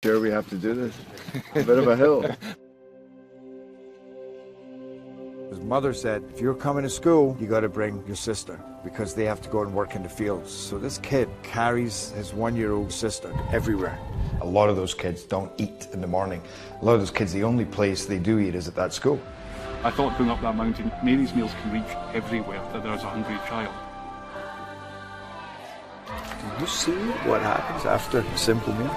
Sure, we have to do this. A bit of a hill. His mother said, if you're coming to school, you got to bring your sister because they have to go and work in the fields. So this kid carries his 1-year-old sister everywhere. A lot of those kids don't eat in the morning. A lot of those kids, the only place they do eat is at that school. I thought going up that mountain, Mary's meals can reach everywhere that there's a hungry child. Do you see what happens after a simple meal?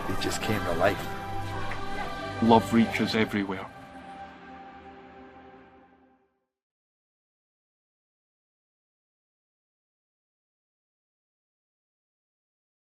It just came to life. Love reaches everywhere.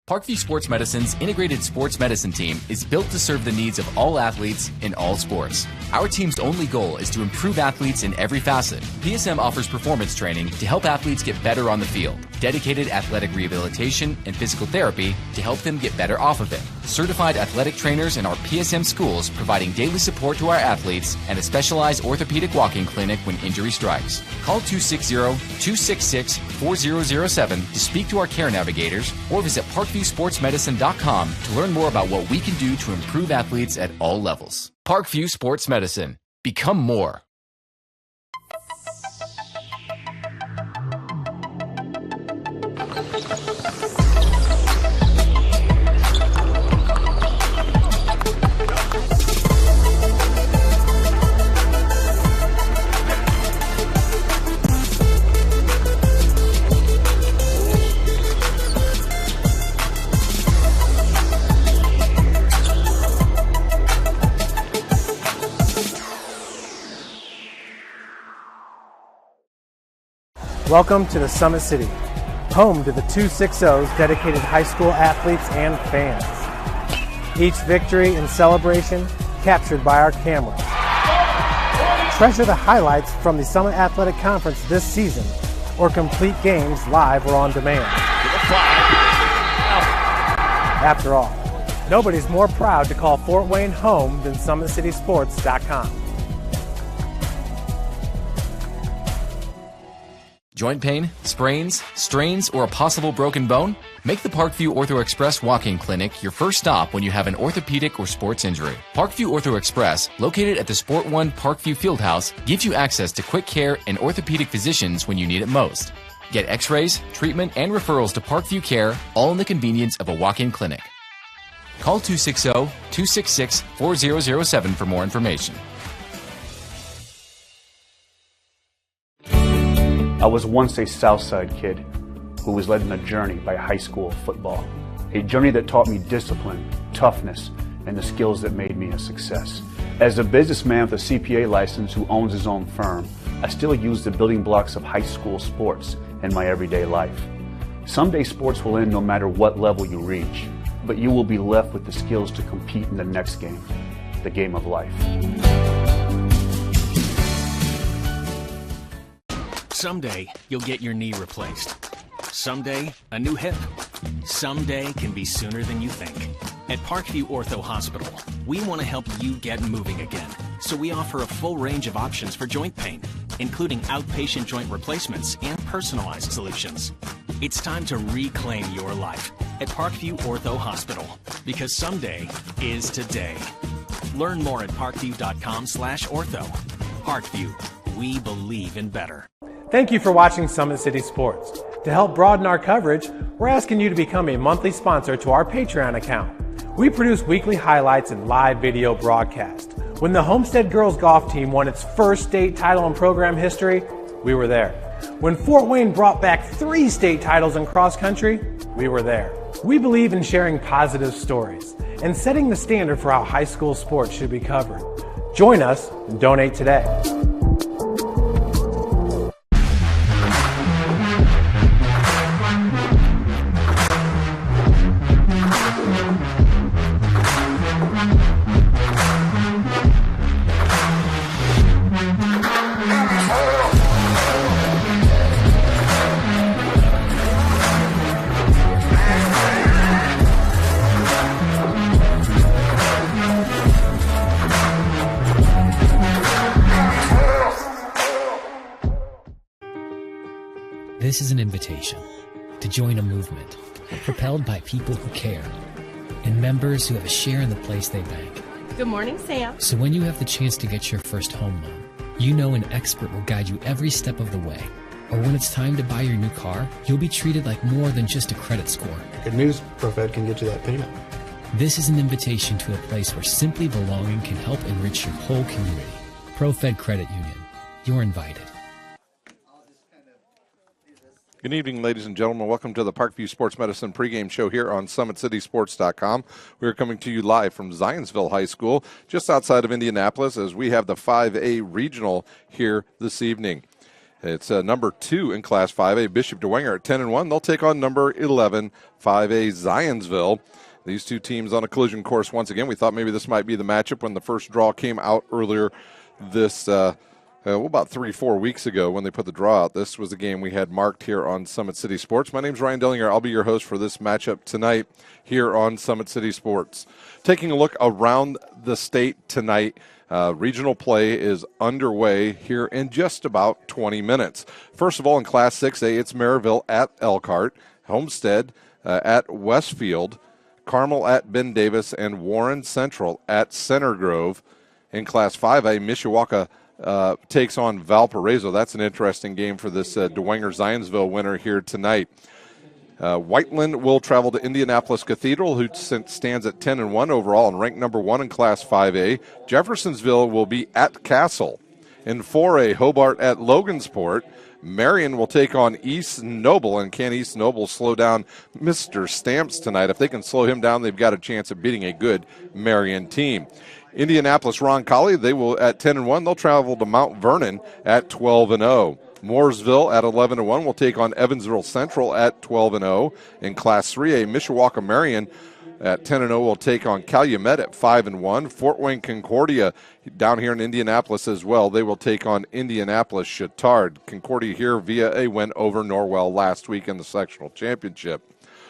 Parkview Sports Medicine's integrated sports medicine team is built to serve the needs of all athletes in all sports. Our team's only goal is to improve athletes in every facet. PSM offers performance training to help athletes get better on the field, dedicated athletic rehabilitation and physical therapy to help them get better off of it, certified athletic trainers in our PSM schools providing daily support to our athletes, and a specialized orthopedic walking clinic when injury strikes. Call 260-266-4007 to speak to our care navigators or visit ParkviewSportsMedicine.com to learn more about what we can do to improve athletes at all levels. Parkview Sports Medicine. Become more. Welcome to the Summit City, home to the 260's dedicated high school athletes and fans. Each victory and celebration captured by our camera. Treasure the highlights from the Summit Athletic Conference this season, or complete games live or on demand. After all, nobody's more proud to call Fort Wayne home than SummitCitySports.com. Joint pain, sprains, strains, or a possible broken bone? Make the Parkview Ortho Express walk-in clinic your first stop when you have an orthopedic or sports injury. Parkview Ortho Express, located at the Sport One Parkview Fieldhouse, gives you access to quick care and orthopedic physicians when you need it most. Get x-rays, treatment, and referrals to Parkview Care, all in the convenience of a walk-in clinic. Call 260-266-4007 for more information. I was once a Southside kid who was led on a journey by high school football. A journey that taught me discipline, toughness, and the skills that made me a success. As a businessman with a CPA license who owns his own firm, I still use the building blocks of high school sports in my everyday life. Someday sports will end no matter what level you reach, but you will be left with the skills to compete in the next game, the game of life. Someday, you'll get your knee replaced. Someday, a new hip. Someday can be sooner than you think. At Parkview Ortho Hospital, we want to help you get moving again. So we offer a full range of options for joint pain, including outpatient joint replacements and personalized solutions. It's time to reclaim your life at Parkview Ortho Hospital, because someday is today. Learn more at parkview.com/ortho. Parkview, we believe in better. Thank you for watching Summit City Sports. To help broaden our coverage, we're asking you to become a monthly sponsor to our Patreon account. We produce weekly highlights and live video broadcasts. When the Homestead Girls Golf Team won its first state title in program history, we were there. When Fort Wayne brought back 3 state titles in cross country, we were there. We believe in sharing positive stories and setting the standard for how high school sports should be covered. Join us and donate today. This is an invitation to join a movement propelled by people who care and members who have a share in the place they bank. Good morning, Sam. So when you have the chance to get your first home loan, you know an expert will guide you every step of the way. Or when it's time to buy your new car, you'll be treated like more than just a credit score. Good news, ProFed can get you that payment. This is an invitation to a place where simply belonging can help enrich your whole community. ProFed Credit Union. You're invited. Good evening, ladies and gentlemen. Welcome to the Parkview Sports Medicine pregame show here on SummitCitySports.com. We are coming to you live from Zionsville High School, just outside of Indianapolis, as we have the 5A Regional here this evening. It's number 2 in Class 5A, Bishop Dwenger at 10-1. They'll take on number 11, 5A Zionsville. These two teams on a collision course once again. We thought maybe this might be the matchup when the first draw came out earlier this about 3-4 weeks ago when they put the draw out. This was the game we had marked here on Summit City Sports. My name's Ryan Dwenger. I'll be your host for this matchup tonight here on Summit City Sports. Taking a look around the state tonight, regional play is underway here in just about 20 minutes. First of all, in Class 6A, it's Maryville at Elkhart, Homestead at Westfield, Carmel at Ben Davis, and Warren Central at Center Grove. In Class 5A, Mishawaka takes on Valparaiso. That's an interesting game for this Dwenger-Zionsville winner here tonight. Whiteland will travel to Indianapolis Cathedral, who stands at 10-1 overall and ranked number 1 in Class 5A. Jeffersonville will be at Castle. In 4A, Hobart at Logansport. Marion will take on East Noble, and can East Noble slow down Mr. Stamps tonight? If they can slow him down, they've got a chance of beating a good Marion team. Indianapolis Roncalli, they will at 10-1. They'll travel to Mount Vernon at 12-0. Mooresville at 11-1 will take on Evansville Central at 12-0. In Class 3A, Mishawaka Marion at 10-0 will take on Calumet at 5-1. Fort Wayne Concordia down here in Indianapolis as well. They will take on Indianapolis Chittard. Concordia here via a win over Norwell last week in the sectional championship.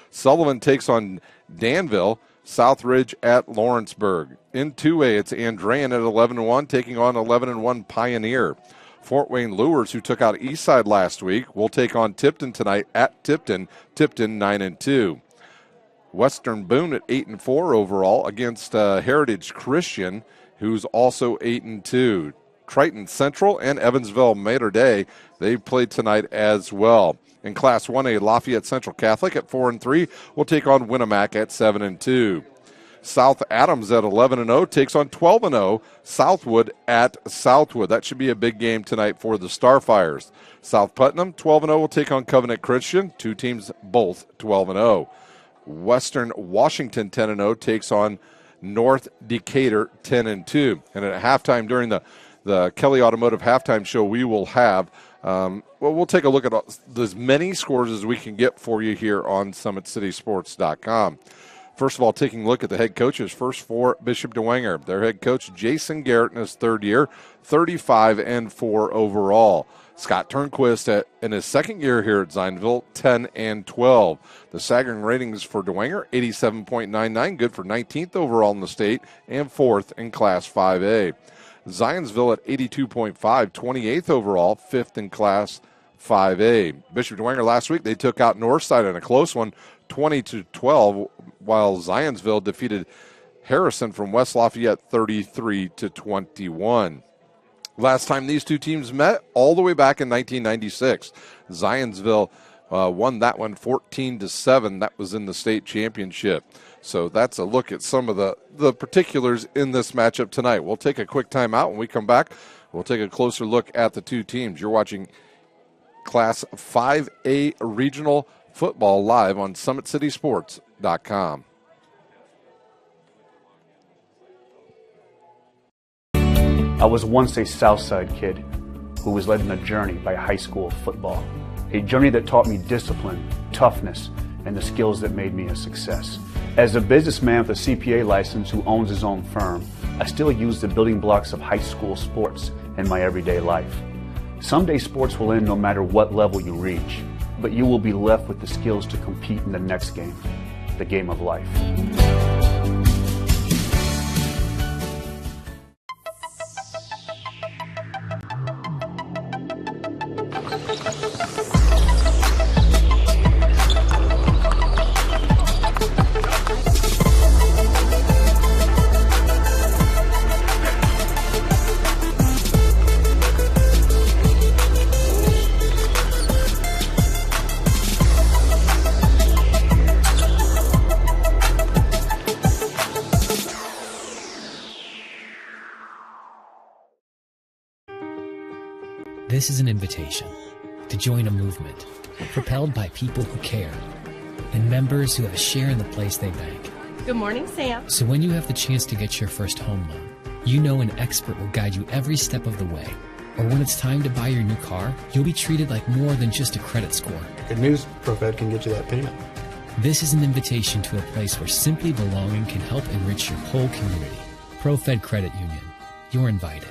Sullivan takes on Danville. Southridge at Lawrenceburg. In 2A, it's Andrean at 11-1 taking on 11-1 Pioneer. Fort Wayne Lures, who took out Eastside last week, will take on Tipton tonight at Tipton. Tipton 9-2. Western Boone at 8-4 overall against Heritage Christian, who's also 8-2. Triton Central and Evansville Mater Dei, they played tonight as well. In Class 1A, Lafayette Central Catholic at 4-3 will take on Winnemac at 7-2. South Adams at 11-0 takes on 12-0 Southwood at Southwood. That should be a big game tonight for the Starfires. South Putnam 12-0 will take on Covenant Christian. Two teams both 12-0. Western Washington 10-0 takes on North Decatur 10-2. And at halftime during the Kelly Automotive halftime show, we will have we'll take a look at as many scores as we can get for you here on SummitCitySports.com. First of all, taking a look at the head coaches. First for Bishop Dwenger. Their head coach, Jason Garrett, in his third year, 35-4 overall. Scott Turnquist in his second year here at Zionsville, 10-12. The staggering ratings for Dwenger, 87.99, good for 19th overall in the state and 4th in Class 5A. Zionsville at 82.5, 28th overall, 5th in Class 5A. Bishop Dwenger last week, they took out Northside in a close one, 20-12, while Zionsville defeated Harrison from West Lafayette 33-21. Last time these two teams met, all the way back in 1996. Zionsville won that one 14-7. That was in the state championship. So that's a look at some of the particulars in this matchup tonight. We'll take a quick timeout. When we come back, we'll take a closer look at the two teams. You're watching Class 5A Regional Football live on SummitCitySports.com. I was once a Southside kid who was led on a journey by high school football. A journey that taught me discipline, toughness, and the skills that made me a success. As a businessman with a CPA license who owns his own firm, I still use the building blocks of high school sports in my everyday life. Someday sports will end no matter what level you reach, but you will be left with the skills to compete in the next game, the game of life. This is an invitation to join a movement propelled by people who care and members who have a share in the place they bank. Good morning, Sam. So when you have the chance to get your first home loan, you know an expert will guide you every step of the way. Or when it's time to buy your new car, you'll be treated like more than just a credit score. Good news, ProFed can get you that payment. This is an invitation to a place where simply belonging can help enrich your whole community. ProFed Credit Union. You're invited.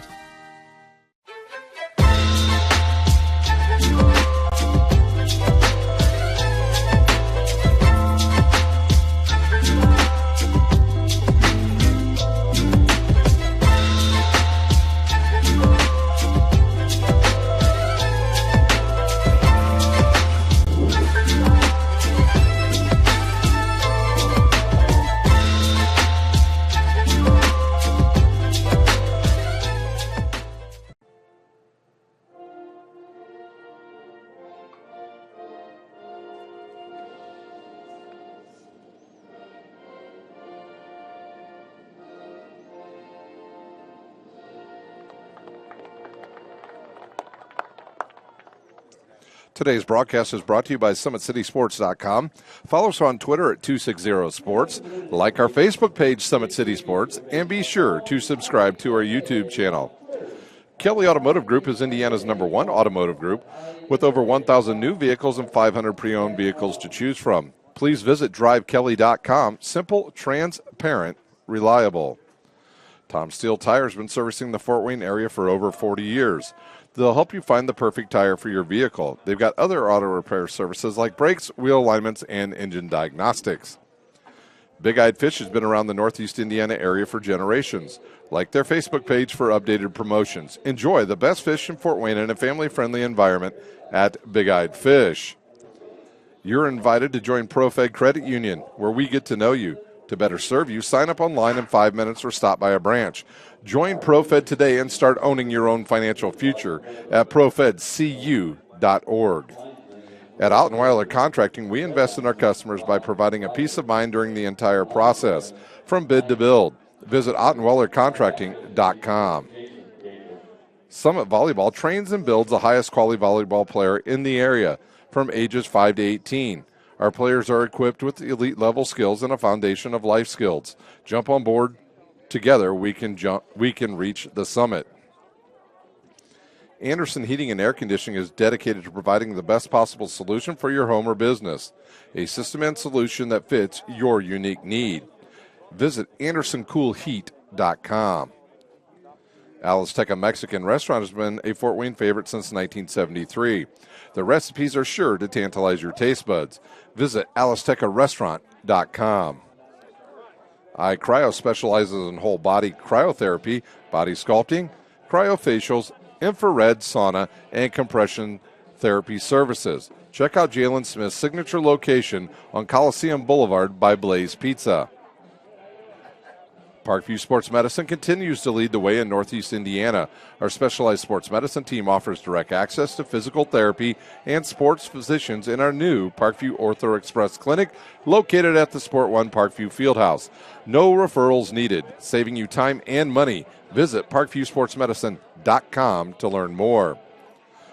Today's broadcast is brought to you by SummitCitySports.com. Follow us on Twitter at 260sports. Like our Facebook page, Summit City Sports, and be sure to subscribe to our YouTube channel. Kelly Automotive Group is Indiana's #1 automotive group with over 1,000 new vehicles and 500 pre-owned vehicles to choose from. Please visit drivekelly.com. Simple, transparent, reliable. Tom Steele Tire has been servicing the Fort Wayne area for over 40 years. They'll help you find the perfect tire for your vehicle. They've got other auto repair services like brakes, wheel alignments, and engine diagnostics. Big Eyed Fish has been around the Northeast Indiana area for generations. Like their Facebook page for updated promotions. Enjoy the best fish in Fort Wayne in a family-friendly environment at Big Eyed Fish. You're invited to join ProFed Credit Union, where we get to know you. To better serve you, sign up online in 5 minutes or stop by a branch. Join ProFed today and start owning your own financial future at profedcu.org. At Ottenweiler Contracting, we invest in our customers by providing a peace of mind during the entire process, from bid to build. Visit OttenweilerContracting.com. Summit Volleyball trains and builds the highest quality volleyball player in the area from ages 5 to 18. Our players are equipped with elite level skills and a foundation of life skills. Jump on board. Together we can reach the summit. Anderson Heating and Air Conditioning is dedicated to providing the best possible solution for your home or business. A system and solution that fits your unique need. Visit AndersonCoolHeat.com. Alisteca Mexican Restaurant has been a Fort Wayne favorite since 1973. The recipes are sure to tantalize your taste buds. Visit AlistecaRestaurant.com. iCryo specializes in whole body cryotherapy, body sculpting, cryofacials, infrared sauna, and compression therapy services. Check out Jalen Smith's signature location on Coliseum Boulevard by Blaze Pizza. Parkview Sports Medicine continues to lead the way in Northeast Indiana. Our specialized sports medicine team offers direct access to physical therapy and sports physicians in our new Parkview Ortho Express Clinic located at the Sport One Parkview Fieldhouse. No referrals needed, saving you time and money. Visit ParkviewSportsMedicine.com to learn more.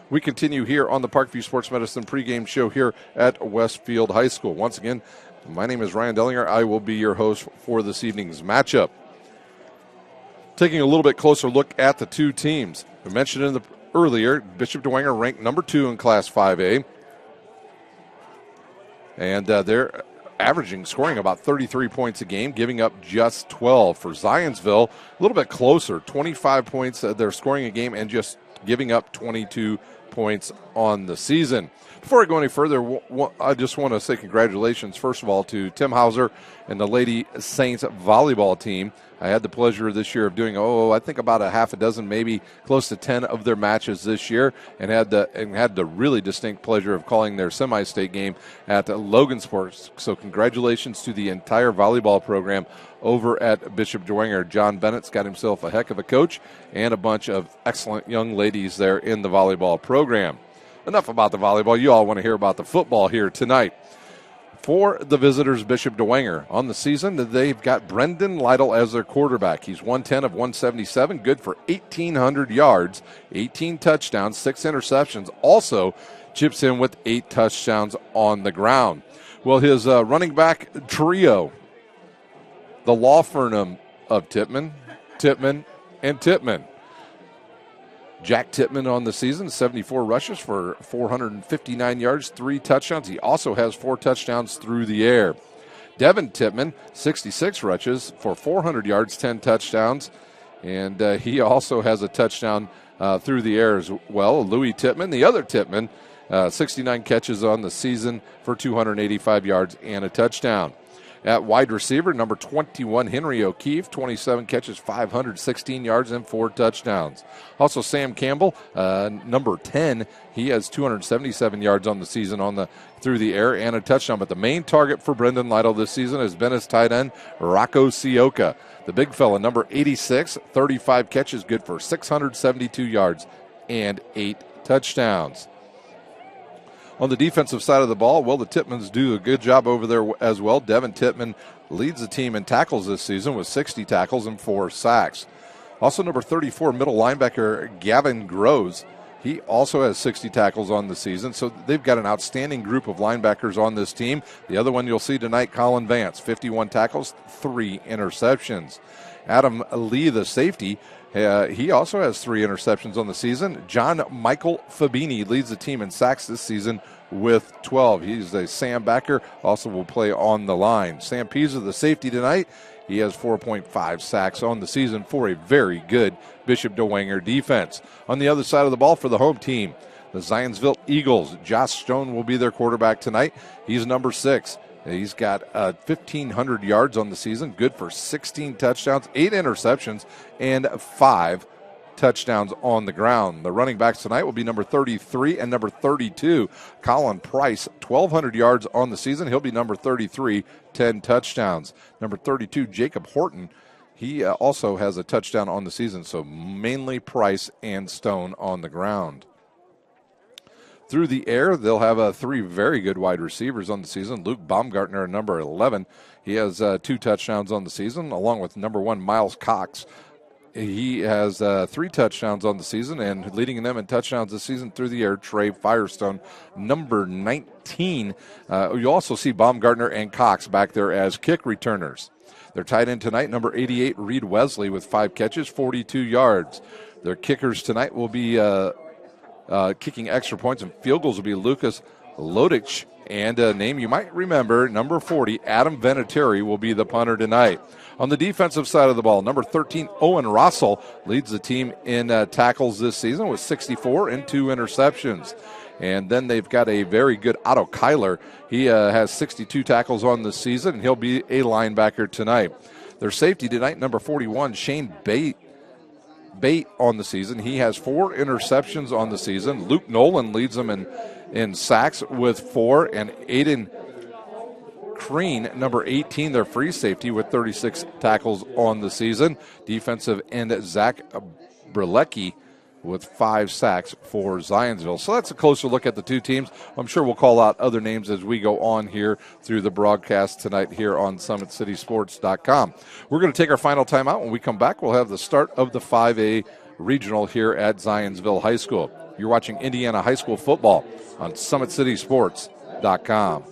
We continue here on the Parkview Sports Medicine pregame show here at Westfield High School. Once again, my name is Ryan Dellinger. I will be your host for this evening's matchup. Taking a little bit closer look at the two teams. We mentioned earlier, Bishop Dwenger ranked #2 in Class 5A. And they're scoring about 33 points a game, giving up just 12. For Zionsville, a little bit closer, 25 points they're scoring a game and just giving up 22 points on the season. Before I go any further, I just want to say congratulations, first of all, to Tim Hauser and the Lady Saints volleyball team. I had the pleasure this year of doing, I think about a half a dozen, maybe close to 10 of their matches this year, and had the really distinct pleasure of calling their semi-state game at Logan Sports. So congratulations to the entire volleyball program over at Bishop Dwenger. John Bennett's got himself a heck of a coach and a bunch of excellent young ladies there in the volleyball program. Enough about the volleyball. You all want to hear about the football here tonight. For the visitors, Bishop Dwenger. On the season, they've got Brendan Lytle as their quarterback. He's 110 of 177, good for 1,800 yards, 18 touchdowns, 6 interceptions. Also chips in with 8 touchdowns on the ground. Well, his running back trio, the law firm of Tippmann, and Tippmann. Jack Tippmann on the season, 74 rushes for 459 yards, 3 touchdowns. He also has 4 touchdowns through the air. Devin Tippmann, 66 rushes for 400 yards, 10 touchdowns. And he also has a touchdown through the air as well. Louis Tippmann, the other Tippmann, 69 catches on the season for 285 yards and a touchdown. At wide receiver, number 21, Henry O'Keefe, 27 catches, 516 yards, and 4 touchdowns. Also, Sam Campbell, number 10, he has 277 yards on the season through the air and a touchdown. But the main target for Brendan Lytle this season has been his tight end, Rocco Sioka. The big fella, number 86, 35 catches, good for 672 yards and 8 touchdowns. On the defensive side of the ball, well, the Tippmanns do a good job over there as well. Devin Tippmann leads the team in tackles this season with 60 tackles and 4 sacks. Also, number 34, middle linebacker Gavin Groves. He also has 60 tackles on the season, so they've got an outstanding group of linebackers on this team. The other one you'll see tonight, Colin Vance, 51 tackles, 3 interceptions. Adam Lee, the safety, he also has 3 interceptions on the season. John Michael Fabini leads the team in sacks this season with 12. He's a Sam backer, also will play on the line. Sam Pisa, the safety tonight, he has 4.5 sacks on the season for a very good Bishop Dwenger defense. On the other side of the ball for the home team, the Zionsville Eagles. Josh Stone will be their quarterback tonight. He's number 6. He's got 1,500 yards on the season, good for 16 touchdowns, 8 interceptions, and 5 touchdowns on the ground. The running backs tonight will be number 33 and number 32, Colin Price, 1,200 yards on the season. He'll be number 33, 10 touchdowns. Number 32, Jacob Horton, he also has a touchdown on the season, so mainly Price and Stone on the ground. Through the air, they'll have 3 very good wide receivers on the season. Luke Baumgartner, number 11. He has 2 touchdowns on the season, along with number 1, Miles Cox. He has 3 touchdowns on the season, and leading them in touchdowns this season through the air, Trey Firestone, number 19. You also see Baumgartner and Cox back there as kick returners. They're tied in tonight, number 88, Reed Wesley, with 5 catches, 42 yards. Their kickers tonight will be kicking extra points and field goals will be Lucas Lodich, and a name you might remember, number 40, Adam Vinatieri, will be the punter tonight. On the defensive side of the ball, number 13, Owen Russell, leads the team in tackles this season with 64 and 2 interceptions. And then they've got a very good Otto Kyler. He has 62 tackles on the season, and he'll be a linebacker tonight. Their safety tonight, number 41, Shane Bate on the season. He has 4 interceptions on the season. Luke Nolan leads them in sacks with 4, and Aiden Crean, number 18, their free safety, with 36 tackles on the season. Defensive end Zach Brelecki with 5 sacks for Zionsville. So that's a closer look at the 2 teams. I'm sure we'll call out other names as we go on here through the broadcast tonight here on SummitCitySports.com. We're going to take our final timeout. When we come back, we'll have the start of the 5A regional here at Zionsville High School. You're watching Indiana High School football on SummitCitySports.com.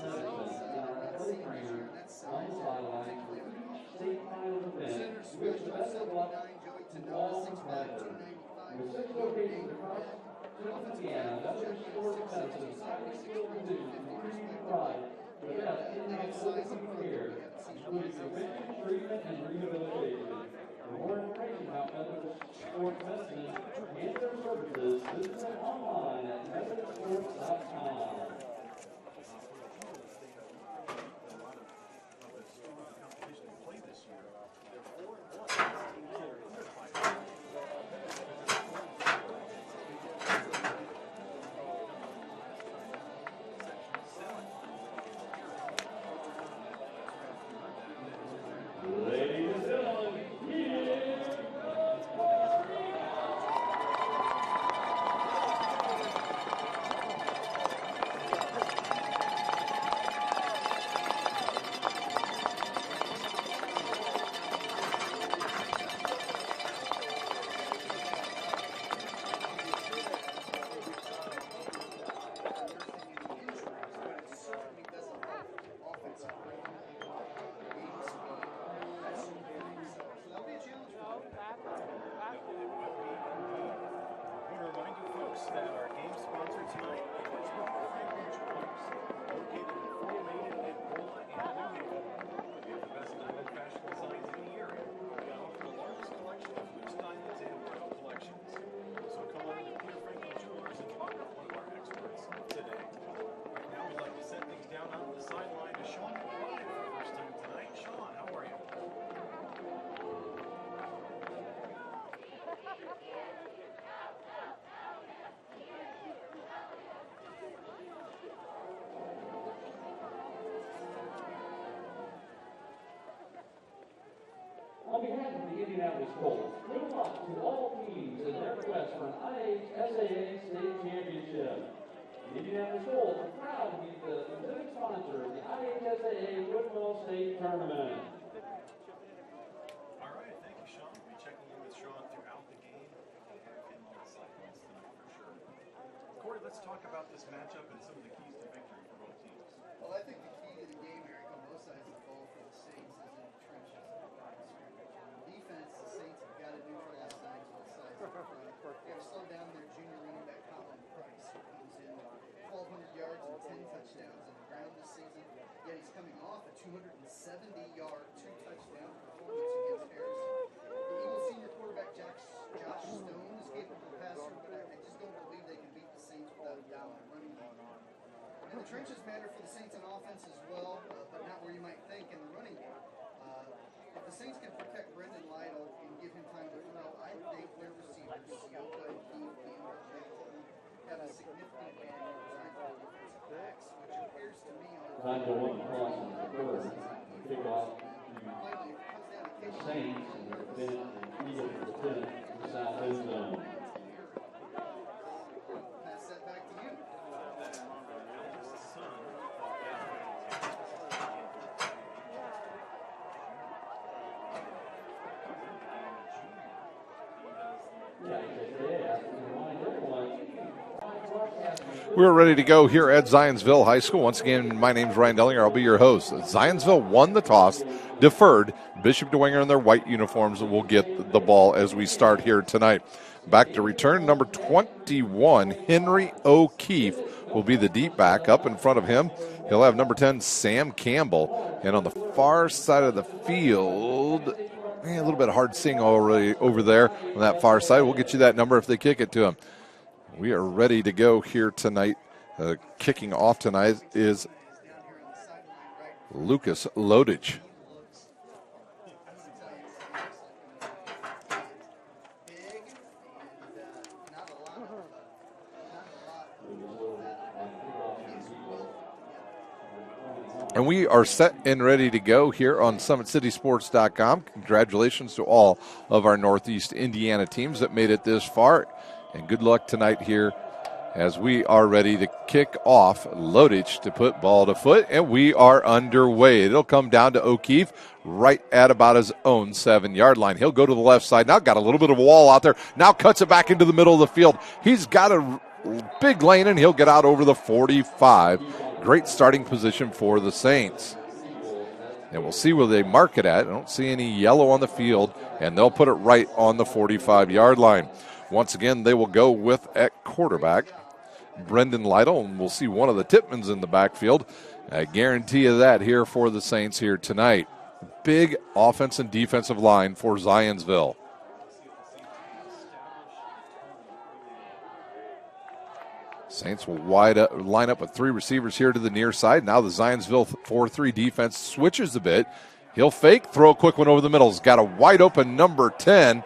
announce that our game sponsor tonight is Franklin Jewelers, located in Fort Maiden and Bola and New Haven. We have the best diamond fashion designs in the area. We offer the largest collection of loose diamonds and royal collections. So come on into Peter Franklin Jewelers and talk with one of our experts today. Right now, we'd like to set things down on the sideline to Sean live for the first time tonight. Sean, how are you? On behalf of the Indianapolis Colts, good luck to all teams in their quest for an IHSAA state championship. The Indianapolis Colts are proud to be the presenting sponsor of the IHSAA Football State Tournament. All right, thank you, Sean. We'll be checking in with Sean throughout the game and him on the sidelines tonight for sure. Corey, let's talk about this matchup and some of the keys to victory for both teams. Well, I think the key to the game, Eric, on both sides of the ball for the Saints is in the trenches of the line of scrimmage. On defense, the Saints have got to neutralize Zionsville sides of the front. They have to slow down their junior running back Colin Price, who comes in 1,200 yards and 10 touchdowns on the ground this season. Yet he's coming off a 270-yard, 2-touchdown performance against Harrison. The Eagles senior quarterback Josh Stone is capable passer, but I just don't believe they can beat the Saints without a dominant running game. And the trenches matter for the Saints on offense as well, but not where you might think in the running game. If the Saints can protect Brendan Lytle and give him time to throw, I think their receivers, Sioka and Keith have a significant advantage over Zionsville defensive backs, which appears to me on Zionsville crossing the first kickoff to the Saints, and they're finished and Eagles for the 10th in the south end zone. Pass that back to you. We're ready to go here at Zionsville High School. Once again, my name is Ryan Dellinger. I'll be your host. Zionsville won the toss, deferred. Bishop Dwenger in their white uniforms will get the ball as we start here tonight. Back to return, number 21, Henry O'Keefe, will be the deep back. Up in front of him, he'll have number 10, Sam Campbell. And on the far side of the field, a little bit hard seeing already over there on that far side. We'll get you that number if they kick it to him. We are ready to go here tonight. Kicking off tonight is Lucas Lodich. And we are set and ready to go here on SummitCitySports.com. Congratulations to all of our Northeast Indiana teams that made it this far. And good luck tonight here as we are ready to kick off. Lodich to put ball to foot, and we are underway. It'll come down to O'Keefe right at about his own 7-yard line. He'll go to the left side. Now got a little bit of a wall out there. Now cuts it back into the middle of the field. He's got a big lane, and he'll get out over the 45. Great starting position for the Saints. And we'll see where they mark it at. I don't see any yellow on the field, and they'll put it right on the 45-yard line. Once again, they will go with at quarterback Brendan Lytle, and we'll see one of the Tipmans in the backfield. I guarantee you that here for the Saints here tonight. Big offense and defensive line for Zionsville. Saints will line up with 3 receivers here to the near side. Now the Zionsville 4-3 defense switches a bit. He'll fake, throw a quick one over the middle. He's got a wide open number 10.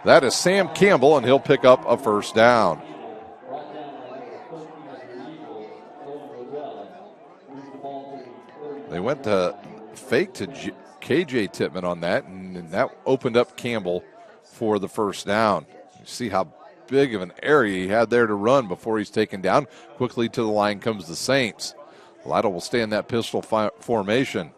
That is Sam Campbell, and he'll pick up a first down. They went to fake to KJ Tippman on that, and that opened up Campbell for the first down. You see how big of an area he had there to run before he's taken down. Quickly to the line comes the Saints. Lytle will stay in that pistol formation.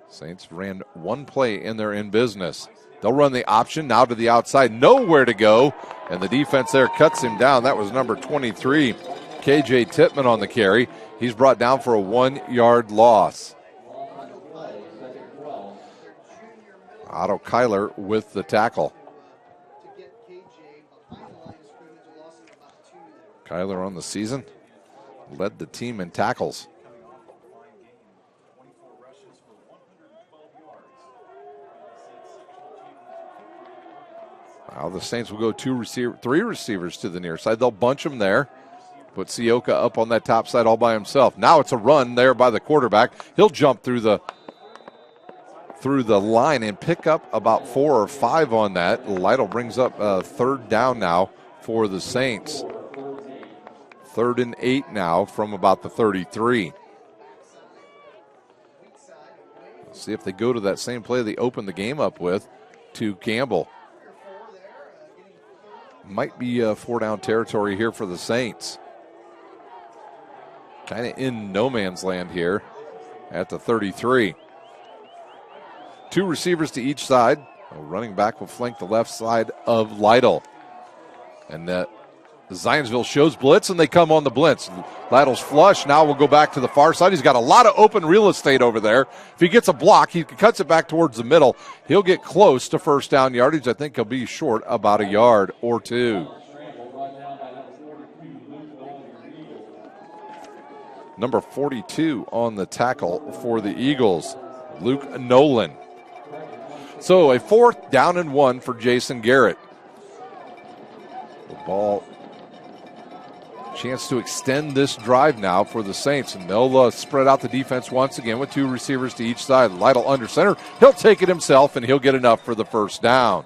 Saints ran one play in their in business. They'll run the option now to the outside. Nowhere to go. And the defense there cuts him down. That was number 23, KJ Tippman on the carry. He's brought down for a 1-yard loss. Otto Kyler with the tackle. Kyler on the season led the team in tackles. Now the Saints will go three receivers to the near side. They'll bunch them there. Put Sioka up on that top side all by himself. Now it's a run there by the quarterback. He'll jump through the line and pick up about 4 or 5 on that. Lytle brings up third down now for the Saints. 3rd and 8 now from about the 33. Let's see if they go to that same play they opened the game up with to Campbell. Might be 4-down territory here for the Saints. Kind of in no man's land here at the 33. 2 receivers to each side. A running back will flank the left side of Lytle. And that Zionsville shows blitz, and they come on the blitz. Lytle's flush. Now we'll go back to the far side. He's got a lot of open real estate over there. If he gets a block, he cuts it back towards the middle. He'll get close to first down yardage. I think he'll be short about a yard or 2. Number 42 on the tackle for the Eagles, Luke Nolan. So a 4th down and 1 for Jason Garrett. The ball, chance to extend this drive now for the Saints, and they'll spread out the defense once again with 2 receivers to each side. Lytle under center. He'll take it himself, and he'll get enough for the first down.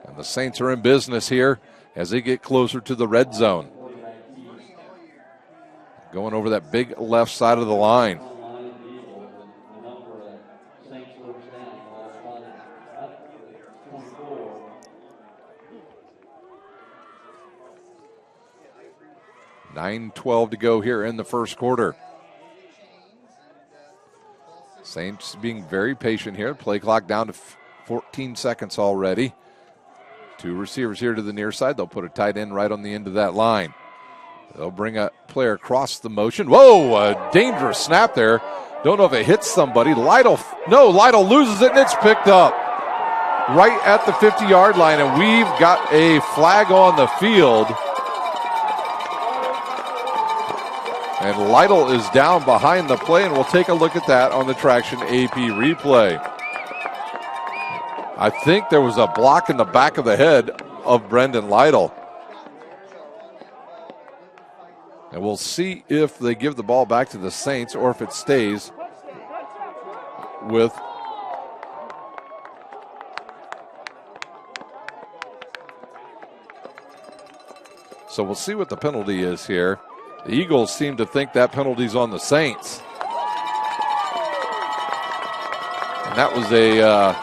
And the Saints are in business here as they get closer to the red zone. Going over that big left side of the line. .12 to go here in the first quarter. Saints being very patient here. Play clock down to 14 seconds already. 2 receivers here to the near side. They'll put a tight end right on the end of that line. They'll bring a player across the motion. Whoa, a dangerous snap there. Don't know if it hits somebody. Lytle loses it, and it's picked up right at the 50-yard line, and we've got a flag on the field. And Lytle is down behind the play, and we'll take a look at that on the Traction AP replay. I think there was a block in the back of the head of Brendan Lytle. And we'll see if they give the ball back to the Saints or if it stays with So we'll see what the penalty is here. The Eagles seem to think that penalty's on the Saints. And that was a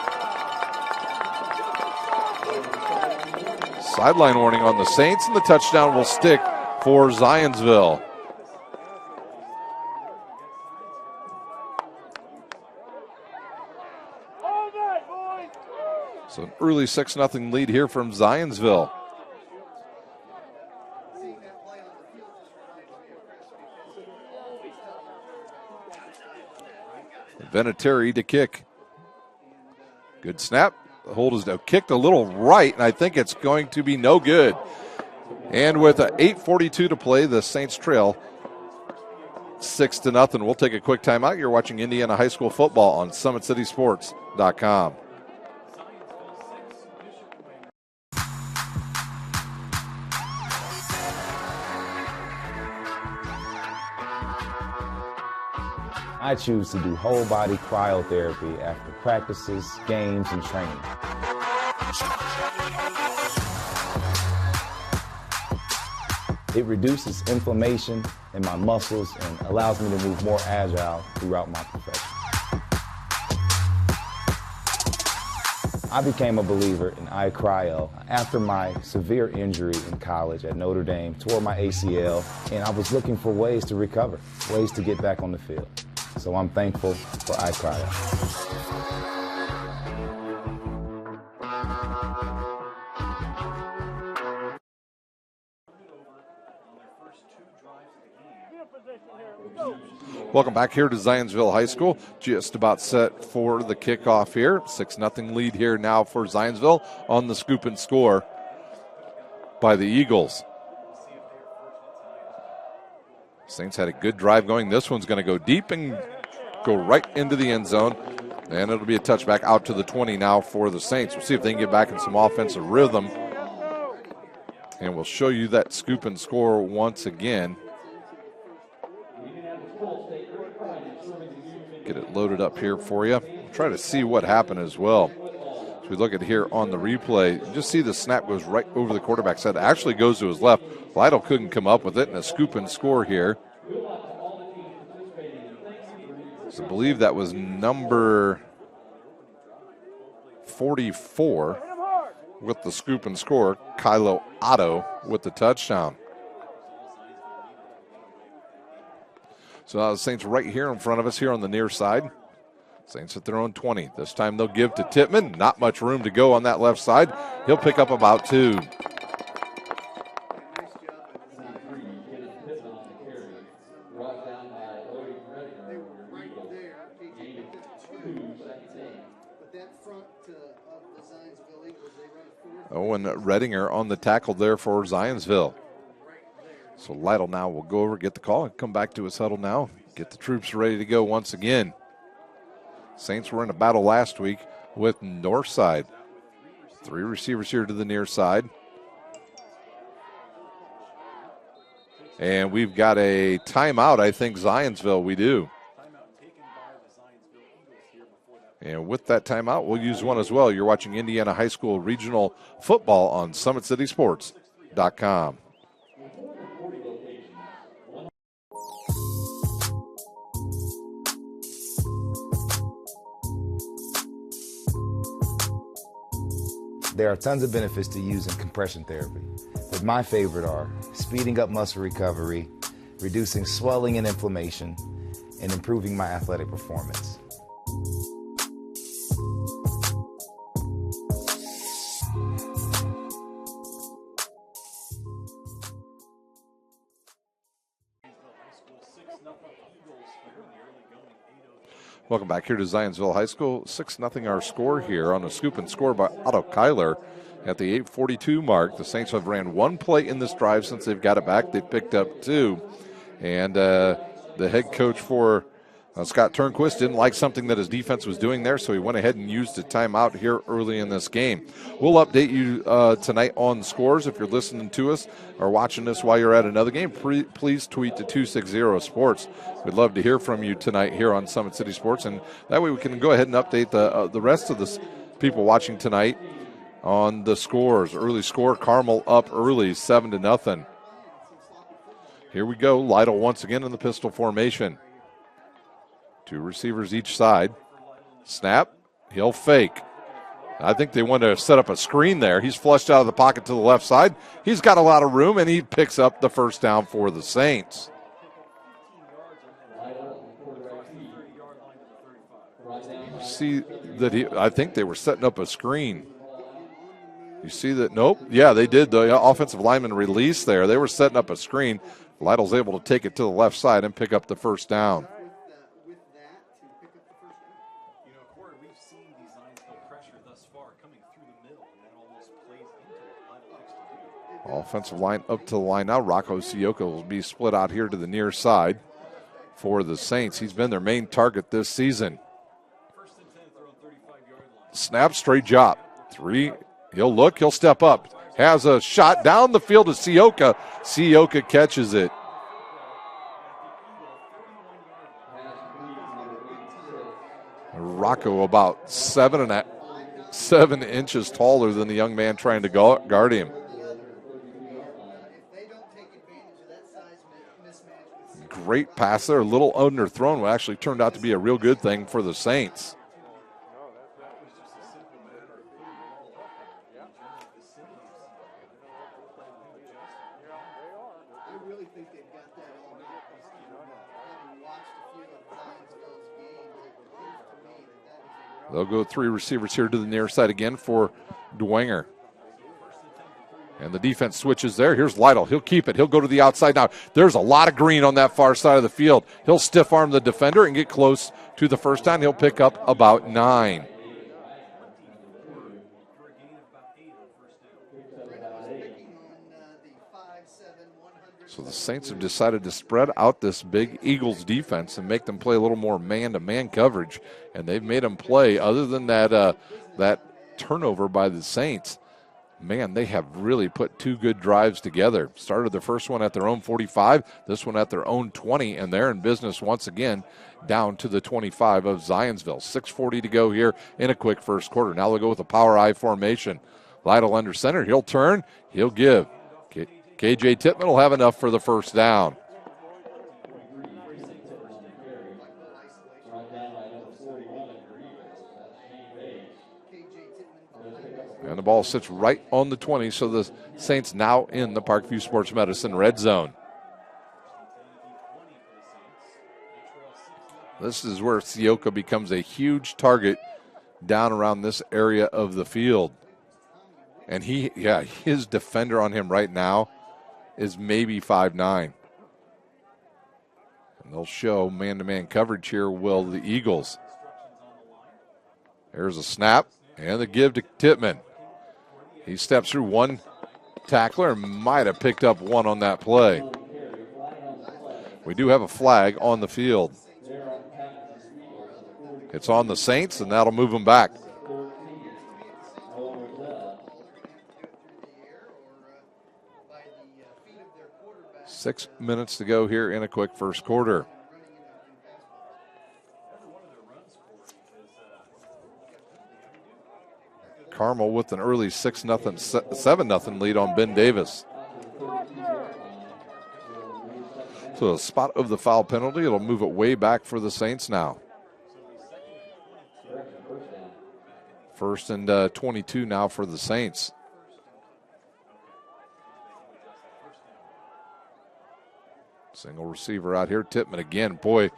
sideline warning on the Saints, and the touchdown will stick for Zionsville. So an early 6-0 lead here from Zionsville. Vinatieri to kick. Good snap. The hold is kicked a little right, and I think it's going to be no good. And with 8:42 to play, the Saints trail 6-0. We'll take a quick timeout. You're watching Indiana High School football on SummitCitySports.com. I choose to do whole body cryotherapy after practices, games, and training. It reduces inflammation in my muscles and allows me to move more agile throughout my profession. I became a believer in iCryo after my severe injury in college at Notre Dame, tore my ACL, and I was looking for ways to recover, ways to get back on the field. So I'm thankful for iCryo. Welcome back here to Zionsville High School. Just about set for the kickoff here. 6-0 lead here now for Zionsville on the scoop and score by the Eagles. Saints had a good drive going. This one's going to go deep and go right into the end zone. And it'll be a touchback out to the 20 now for the Saints. We'll see if they can get back in some offensive rhythm. And we'll show you that scoop and score once again. Get it loaded up here for you. Try to see what happened as well. As we look at here on the replay, you just see the snap goes right over the quarterback's head. It actually goes to his left. Lytle couldn't come up with it, and a scoop and score here. So I believe that was number 44 with the scoop and score. Kylo Otto with the touchdown. So now the Saints right here in front of us here on the near side. Saints at their own 20. This time they'll give to Tittman. Not much room to go on that left side. He'll pick up about 2. Owen Redinger on the tackle there for Zionsville. So Lytle now will go over, get the call, and come back to his huddle now. Get the troops ready to go once again. Saints were in a battle last week with Northside. 3 receivers here to the near side. And we've got a timeout, I think, Zionsville, we do. And with that timeout, we'll use one as well. You're watching Indiana High School Regional Football on SummitCitySports.com. There are tons of benefits to using compression therapy, but my favorite are speeding up muscle recovery, reducing swelling and inflammation, and improving my athletic performance. Welcome back here to Zionsville High School. 6-0 our score here on a scoop and score by Otto Kyler at the 8:42 mark. The Saints have ran one play in this drive since they've got it back. They've picked up 2. And the head coach for Scott Turnquist didn't like something that his defense was doing there, so he went ahead and used a timeout here early in this game. We'll update you tonight on scores. If you're listening to us or watching this while you're at another game, please tweet to 260sports. We'd love to hear from you tonight here on Summit City Sports, and that way we can go ahead and update the rest of the people watching tonight on the scores. Early score, Carmel up early, 7-0. Here we go. Lytle once again in the pistol formation. 2 receivers each side. Snap. He'll fake. I think they want to set up a screen there. He's flushed out of the pocket to the left side. He's got a lot of room, and he picks up the first down for the Saints. See that I think they were setting up a screen. You see that? Nope. Yeah, they did. The offensive lineman release there. They were setting up a screen. Lytle's able to take it to the left side and pick up the first down. Offensive line up to the line now. Rocco Sioka will be split out here to the near side for the Saints. He's been their main target this season. Snap, straight drop. 3. He'll look. He'll step up. Has a shot down the field to Sioka. Sioka catches it. Rocco about 7 inches taller than the young man trying to guard him. Great pass there, a little underthrown, what actually turned out to be a real good thing for the Saints. They'll go 3 receivers here to the near side again for Dwenger. And the defense switches there. Here's Lytle. He'll keep it. He'll go to the outside now. There's a lot of green on that far side of the field. He'll stiff arm the defender and get close to the first down. He'll pick up about 9. So the Saints have decided to spread out this big Eagles defense and make them play a little more man-to-man coverage. And they've made them play, other than that turnover by the Saints. Man, they have really put 2 good drives together. Started the first one at their own 45, this one at their own 20, and they're in business once again down to the 25 of Zionsville. 6:40 to go here in a quick first quarter. Now they'll go with a power I formation. Lytle under center. He'll turn. He'll give. KJ Tittman will have enough for the first down. And the ball sits right on the 20, so the Saints now in the Parkview Sports Medicine red zone. This is where Sioka becomes a huge target down around this area of the field. And his defender on him right now is maybe 5'9". And they'll show man-to-man coverage here, will the Eagles. There's a snap and the give to Tittman. He steps through one tackler and might have picked up one on that play. We do have a flag on the field. It's on the Saints, and that'll move them back. Six minutes to go here in a quick first quarter. Carmel with an early 7-0 lead on Ben Davis. So a spot of the foul penalty. It'll move it way back for the Saints now. First and 22 now for the Saints. Single receiver out here. Tittman again. Boy,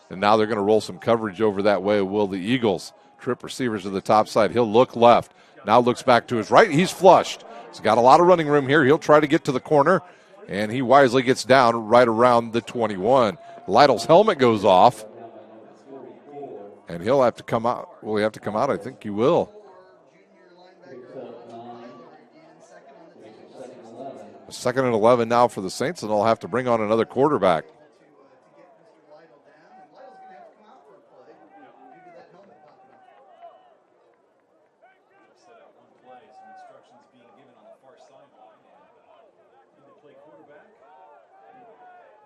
and now they're going to roll some coverage over that way, will the Eagles. Trip receivers to the top side. He'll look left. Now looks back to his right. He's flushed. He's got a lot of running room here. He'll try to get to the corner, and he wisely gets down right around the 21. Lytle's helmet goes off, and he'll have to come out. Will he have to come out? I think he will. Second and 11 now for the Saints, and they'll have to bring on another quarterback.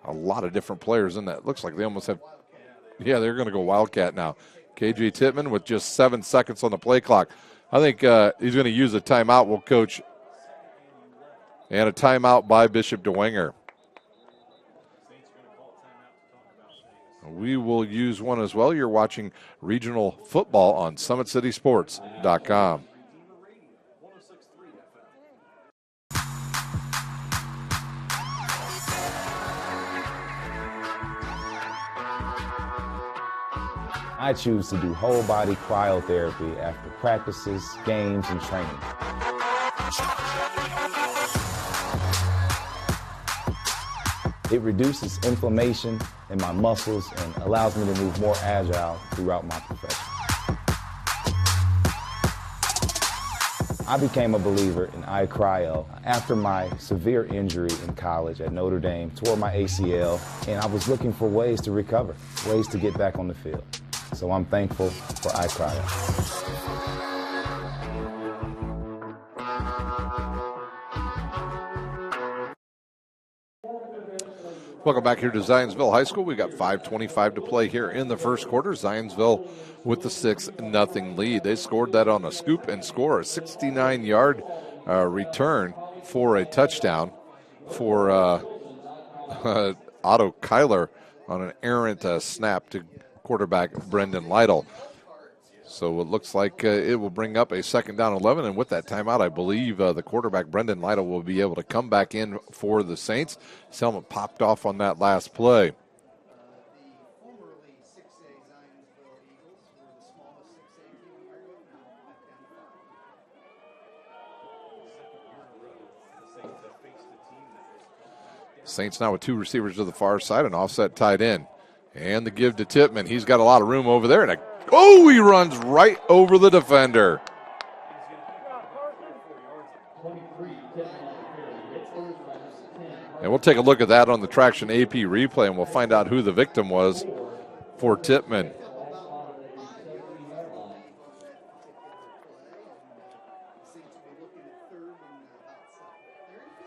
A lot of different players in that. Looks like they almost have, they're going to go Wildcat now. KJ Tittman with just 7 seconds on the play clock. I think he's going to use a timeout, will coach. And a timeout by Bishop Dwenger. We will use one as well. You're watching regional football on SummitCitySports.com. I choose to do whole body cryotherapy after practices, games, and training. It reduces inflammation in my muscles and allows me to move more agile throughout my profession. I became a believer in iCryo after my severe injury in college at Notre Dame, tore my ACL, and I was looking for ways to recover, ways to get back on the field. So I'm thankful for iCryo. Welcome back here to Zionsville High School. We got 5:25 to play here in the first quarter. Zionsville with the 6-0 lead. They scored that on a scoop and score, a 69-yard return for a touchdown for Otto Kyler on an errant snap to quarterback Brendan Lytle. So it looks like it will bring up a 2nd down 11, and with that timeout, I believe the quarterback Brendan Lytle will be able to come back in for the Saints. His helmet popped off on that last play. Saints now with two receivers to the far side, an offset tight end. And the give to Tippmann. He's got a lot of room over there. And he runs right over the defender. And we'll take a look at that on the Traction AP replay, and we'll find out who the victim was for Tippmann.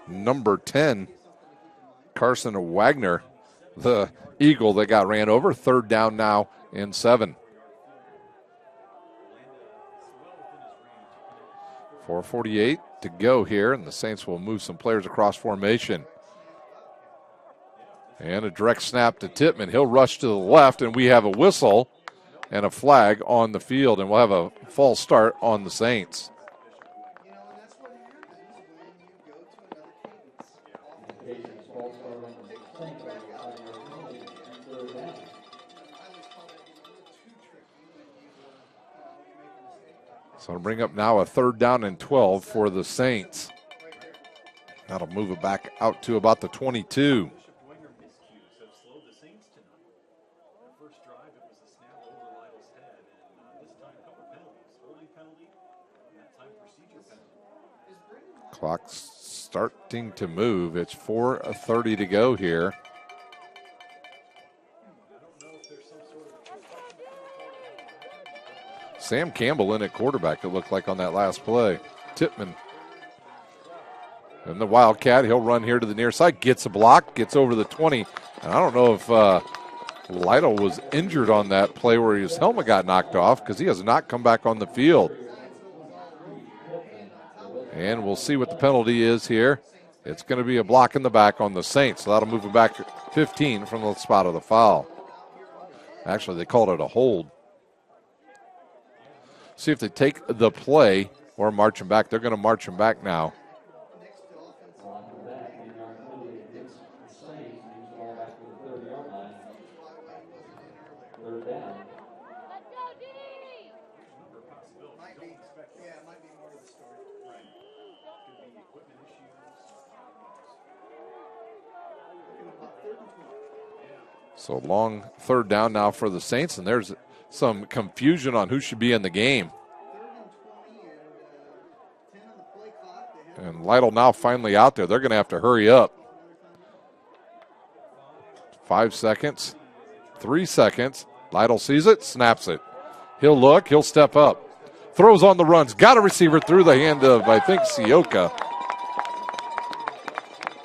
Number 10, Carson Wagner, the Eagle that got ran over. Third down now and 7. 4:48 to go here, and the Saints will move some players across formation. And a direct snap to Tippmann. He'll rush to the left, and we have a whistle and a flag on the field, and we'll have a false start on the Saints. So I'll bring up now a 3rd down and 12 for the Saints. That'll move it back out to about the 22. Clock's starting to move. It's 4:30 to go here. Sam Campbell in at quarterback, it looked like on that last play. Tippmann. And the Wildcat, he'll run here to the near side, gets a block, gets over the 20. And I don't know if Lytle was injured on that play where his helmet got knocked off, because he has not come back on the field. And we'll see what the penalty is here. It's going to be a block in the back on the Saints. So that'll move it back 15 from the spot of the foul. Actually, they called it a hold. See if they take the play or march him back. They're going to march him back now. So long 3rd down now for the Saints, and there's some confusion on who should be in the game. And Lytle now finally out there. They're going to have to hurry up. 5 seconds, 3 seconds. Lytle sees it, snaps it. He'll look, he'll step up. Throws on the runs, got a receiver through the hand of, I think, Sioka.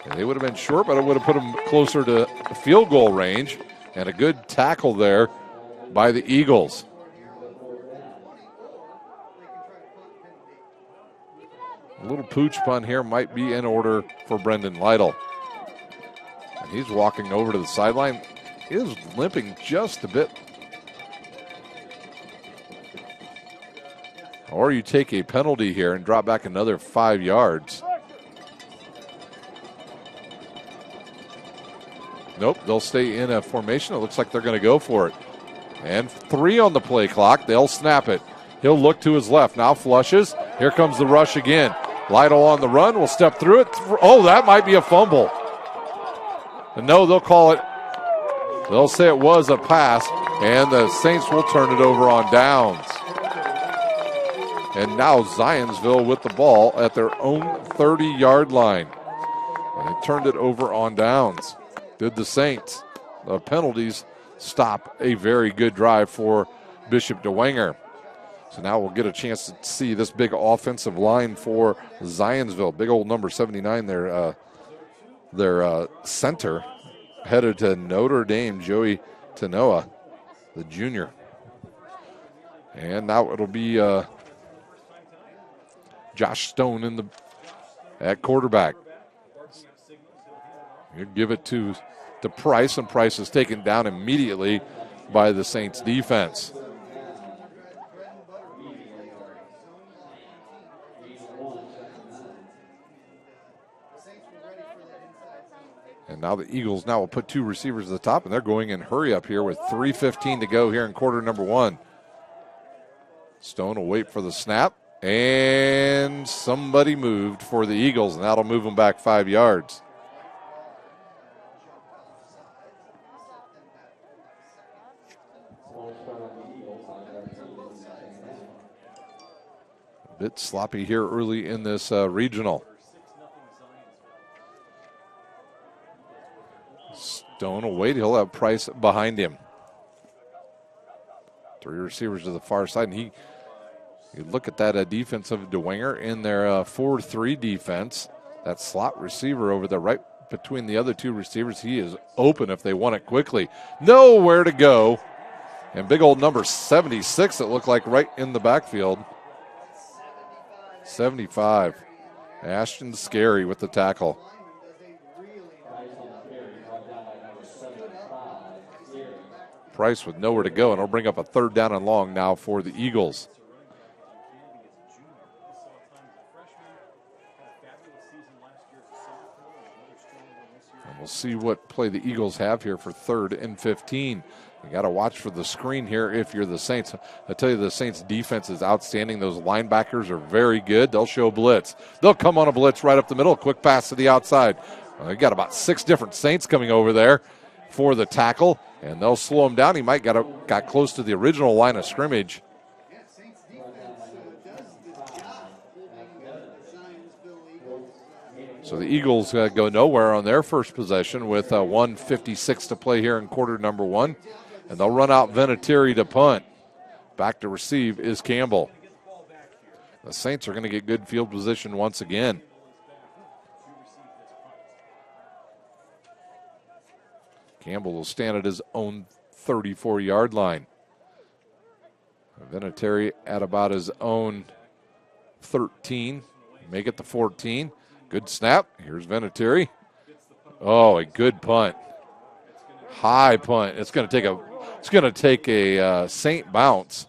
And they would have been short, but it would have put him closer to field goal range. And a good tackle there by the Eagles. A little pooch punt here might be in order for Brendan Lytle. And he's walking over to the sideline. He is limping just a bit. Or you take a penalty here and drop back another 5 yards. Nope, they'll stay in a formation. It looks like they're going to go for it. And 3 on the play clock. They'll snap it. He'll look to his left. Now flushes. Here comes the rush again. Lytle on the run. Will step through it. Oh, that might be a fumble. And no, they'll call it. They'll say it was a pass. And the Saints will turn it over on downs. And now Zionsville with the ball at their own 30-yard line. And they turned it over on downs. Did the Saints. The penalties stop a very good drive for Bishop Dwenger. So now we'll get a chance to see this big offensive line for Zionsville. Big old number 79, their center, headed to Notre Dame, Joey Tanoa, the junior. And now it'll be Josh Stone at quarterback. You give it to Price, and Price is taken down immediately by the Saints defense. And now the Eagles will put 2 receivers at the top, and they're going in hurry up here with 3:15 to go here in quarter number 1. Stone will wait for the snap, and somebody moved for the Eagles, and that'll move them back 5 yards. Bit sloppy here early in this regional. Stone will wait. He'll have Price behind him. 3 receivers to the far side. And you look at that defense of Dwenger in their 4-3 defense. That slot receiver over there right between the other 2 receivers. He is open if they want it quickly. Nowhere to go. And big old number 76, it looked like, right in the backfield. 75. Ashton Scary with the tackle. Price with nowhere to go, and it'll bring up a 3rd down and long now for the Eagles. And we'll see what play the Eagles have here for 3rd and 15. You got to watch for the screen here if you're the Saints. I tell you, the Saints defense is outstanding. Those linebackers are very good. They'll show blitz. They'll come on a blitz right up the middle. Quick pass to the outside. You got about 6 different Saints coming over there for the tackle, and they'll slow him down. He might got close to the original line of scrimmage. So the Eagles go nowhere on their first possession with 1:56 to play here in quarter number 1. And they'll run out Vinatieri to punt. Back to receive is Campbell. The Saints are going to get good field position once again. Campbell will stand at his own 34-yard line. Vinatieri at about his own 13. Make it the 14. Good snap. Here's Vinatieri. Oh, a good punt. High punt. It's going to take a Saint bounce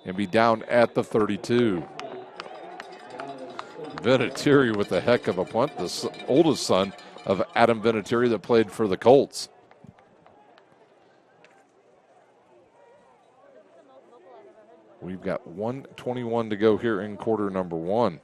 and be down at the 32. Vinatieri with a heck of a punt. The oldest son of Adam Vinatieri that played for the Colts. We've got 1:21 to go here in quarter number 1.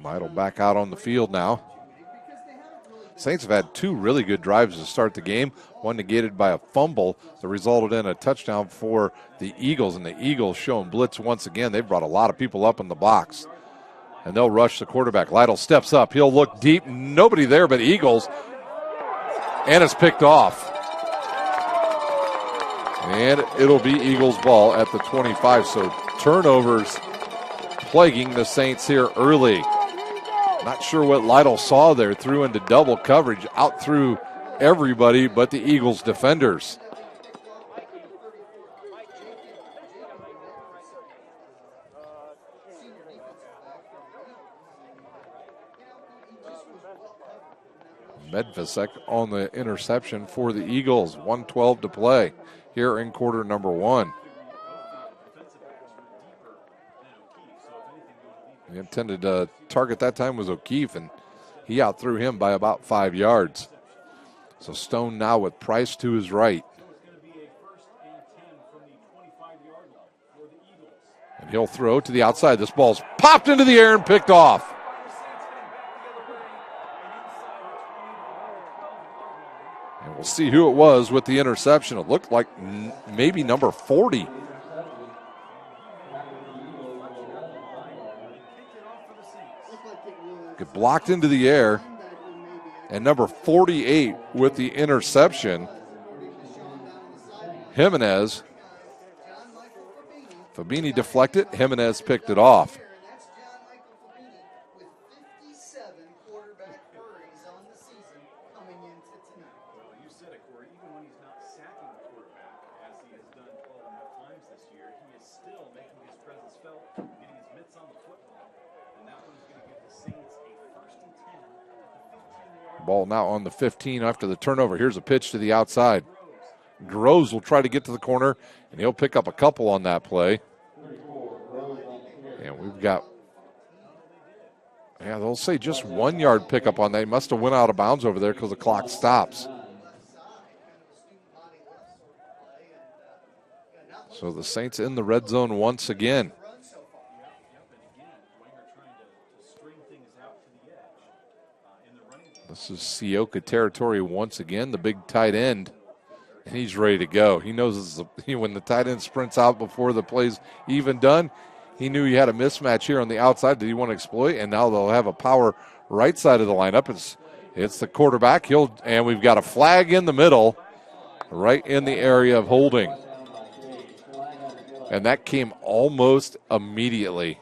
Midel back out on the field now. Saints have had 2 really good drives to start the game. One negated by a fumble that resulted in a touchdown for the Eagles. And the Eagles showing blitz once again. They've brought a lot of people up in the box. And they'll rush the quarterback. Lytle steps up. He'll look deep. Nobody there but Eagles. And it's picked off. And it'll be Eagles ball at the 25. So turnovers plaguing the Saints here early. Not sure what Lytle saw there. Threw into double coverage, out through everybody but the Eagles defenders. Medvesek on the interception for the Eagles. 1:12 to play here in quarter number 1. The intended target that time was O'Keefe, and he outthrew him by about 5 yards. So Stone now with Price to his right. And he'll throw to the outside. This ball's popped into the air and picked off. And we'll see who it was with the interception. It looked like maybe number 40. Get blocked into the air, and number 48 with the interception, Jimenez. Fabini deflected, Jimenez picked it off. Ball now on the 15 after the turnover. Here's a pitch to the outside. Groves will try to get to the corner, and he'll pick up a couple on that play. And we've got, they'll say just 1 yard pickup on that. He must have went out of bounds over there because the clock stops. So the Saints in the red zone once again. This is Sioka territory once again, the big tight end. And he's ready to go. He knows when the tight end sprints out before the play's even done, he knew he had a mismatch here on the outside that he want to exploit, and now they'll have a power right side of the lineup. It's the quarterback. And we've got a flag in the middle, right in the area of holding. And that came almost immediately.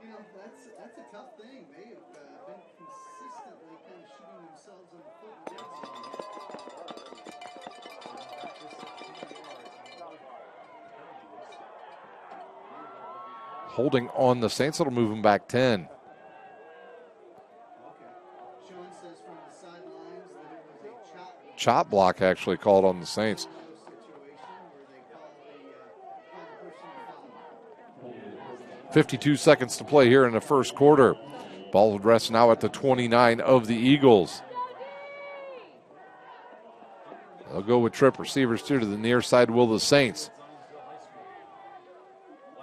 You know, that's a tough thing. They have been consistently kind of shooting themselves in the foot with that. Holding on the Saints, it'll move them back 10. Sean says from the sidelines that it was a Chop block actually called on the Saints. 52 seconds to play here in the first quarter. Ball rests now at the 29 of the Eagles. They'll go with trip receivers to the near side will the Saints.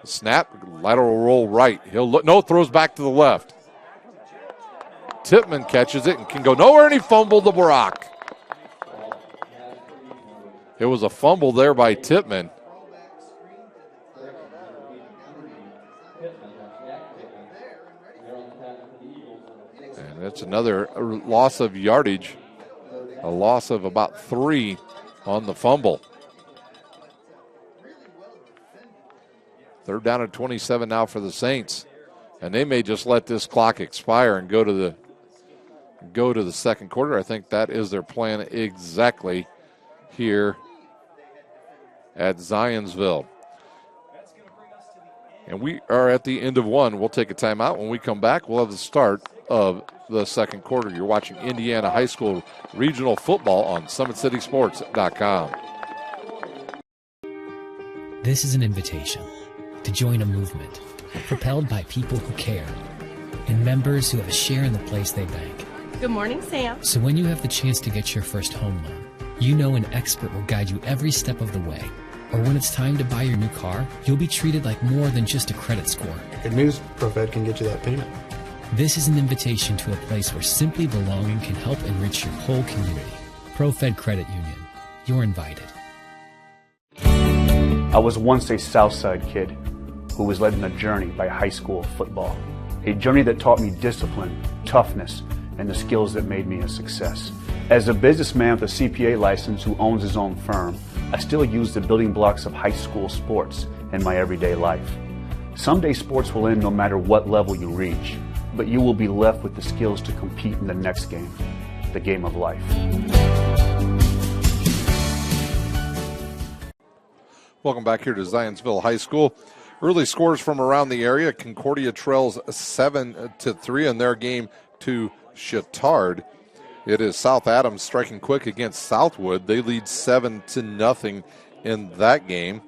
Snap, lateral roll right. He'll look, no, throws back to the left. Tippmann catches it and can go nowhere, and he fumbled the Brock. It was a fumble there by Tippmann. And that's another loss of yardage, a loss of about 3 on the fumble. Third down at 27 now for the Saints. And they may just let this clock expire and go to the second quarter. I think that is their plan exactly here at Zionsville. And we are at the end of one. We'll take a timeout. When we come back, we'll have the start of the second quarter. You're watching Indiana High School Regional Football on SummitCitySports.com. This is an invitation to join a movement propelled by people who care and members who have a share in the place they bank. Good morning, Sam. So when you have the chance to get your first home loan, you know an expert will guide you every step of the way. Or when it's time to buy your new car, you'll be treated like more than just a credit score. Good news, ProFed can get you that payment. This is an invitation to a place where simply belonging can help enrich your whole community. ProFed Credit Union. You're invited. I was once a Southside kid who was led on a journey by high school football. A journey that taught me discipline, toughness, and the skills that made me a success. As a businessman with a CPA license who owns his own firm, I still use the building blocks of high school sports in my everyday life. Someday sports will end no matter what level you reach, but you will be left with the skills to compete in the next game, the game of life. Welcome back here to Zionsville High School. Early scores from around the area. Concordia trails 7-3 in their game to Chittard. It is South Adams striking quick against Southwood. They lead 7-0 in that game.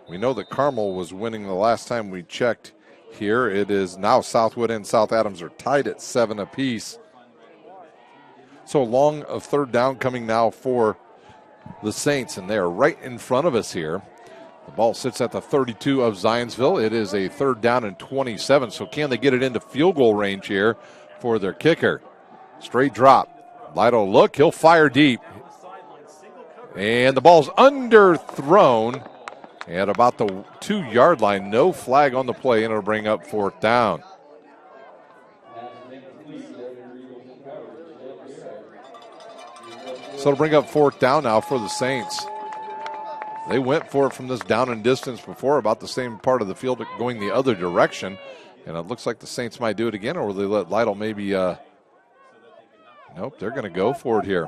We know that Carmel was winning the last time we checked here. It is now Southwood and South Adams are tied at 7 apiece. So long of third down coming now for the Saints, and they are right in front of us here. The ball sits at the 32 of Zionsville. It is a third down and 27. So can they get it into field goal range here for their kicker? Straight drop. Lido look. He'll fire deep. And the ball's underthrown at about the 2-yard line. No flag on the play, and it'll bring up fourth down. So it'll bring up fourth down now for the Saints. They went for it from this down and distance before, about the same part of the field going the other direction. And it looks like the Saints might do it again, or will they let Lytle maybe... Nope, they're going to go for it here.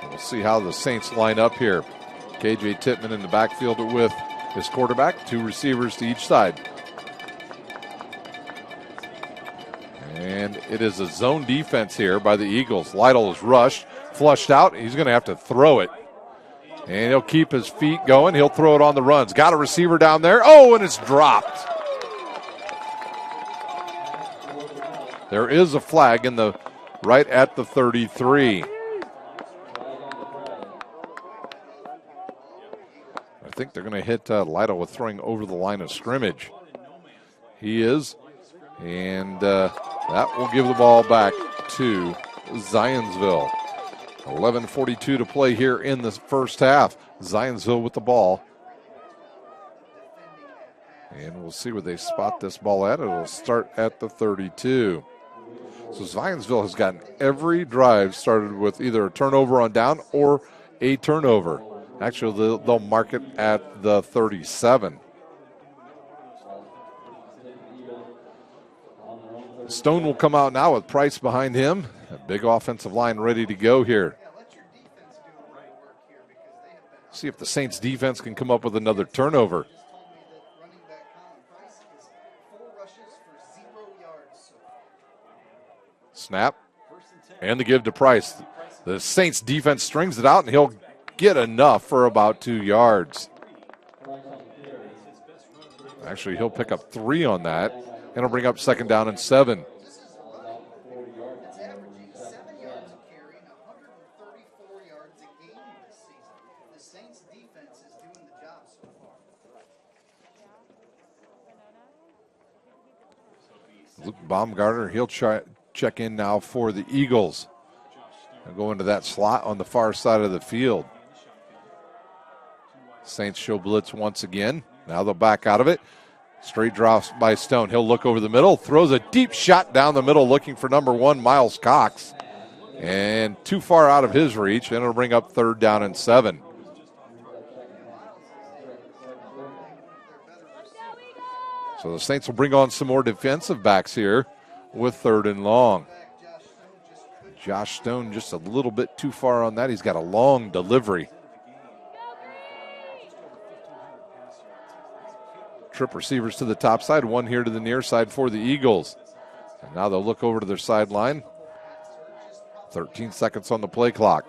We'll see how the Saints line up here. KJ Tippmann in the backfield with his quarterback, 2 receivers to each side. And it is a zone defense here by the Eagles. Lytle is rushed, flushed out. He's going to have to throw it. And he'll keep his feet going. He'll throw it on the runs. Got a receiver down there. Oh, and it's dropped. There is a flag in the right at the 33. think they're going to hit Lytle with throwing over the line of scrimmage. He is. And that will give the ball back to Zionsville. 11:42 to play here in the first half. Zionsville with the ball. And we'll see where they spot this ball at. It'll start at the 32. So Zionsville has gotten every drive started with either a turnover on down or a turnover. Actually, they'll mark it at the 37. Stone will come out now with Price behind him. A big offensive line ready to go here. See if the Saints defense can come up with another turnover. Snap. And the give to Price. The Saints defense strings it out, and he'll get enough for about 2 yards. Actually, he'll pick up 3 on that, and he'll bring up second down and 7. Luke Baumgartner, he'll check in now for the Eagles. They'll go into that slot on the far side of the field. Saints show blitz once again. Now they'll back out of it. Straight drops by Stone. He'll look over the middle, throws a deep shot down the middle looking for number 1, Miles Cox. And too far out of his reach, and it'll bring up third down and 7. So the Saints will bring on some more defensive backs here with third and long. Josh Stone just a little bit too far on that. He's got a long delivery. Trip receivers to the top side, one here to the near side for the Eagles. And now they'll look over to their sideline. 13 seconds on the play clock.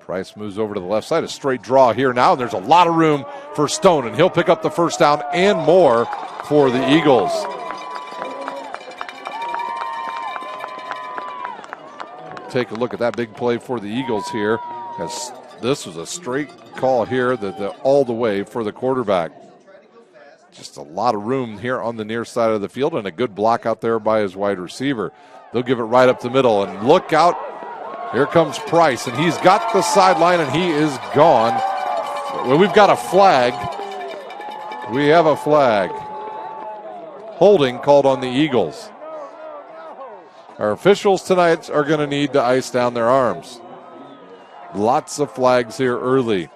Price moves over to the left side. A straight draw here now. There's a lot of room for Stone, and he'll pick up the first down and more for the Eagles. Take a look at that big play for the Eagles here, as this was a straight call here all the way for the quarterback. Just a lot of room here on the near side of the field, and a good block out there by his wide receiver. They'll give it right up the middle, and look out. Here comes Price, and he's got the sideline, and he is gone. Well, we've got a flag. We have a flag. Holding called on the Eagles. Our officials tonight are going to need to ice down their arms. Lots of flags here early.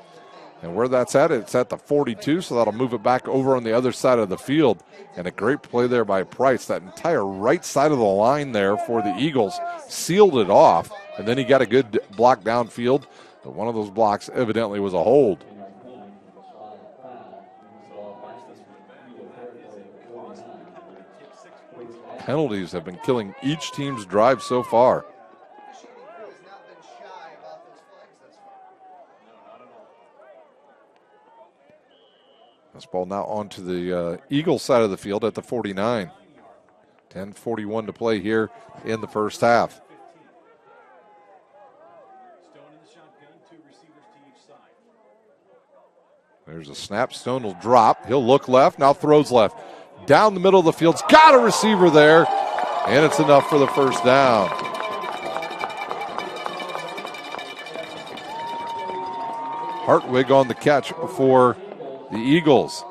And where that's at, it's at the 42, so that'll move it back over on the other side of the field. And a great play there by Price. That entire right side of the line there for the Eagles sealed it off. And then he got a good block downfield. But one of those blocks evidently was a hold. Penalties have been killing each team's drive so far. This ball now onto the Eagles side of the field at the 49. 10:41 to play here in the first half. There's a snap. Stone will drop. He'll look left. Now throws left. Down the middle of the field's got a receiver there. And it's enough for the first down. Hartwig on the catch for the Eagles.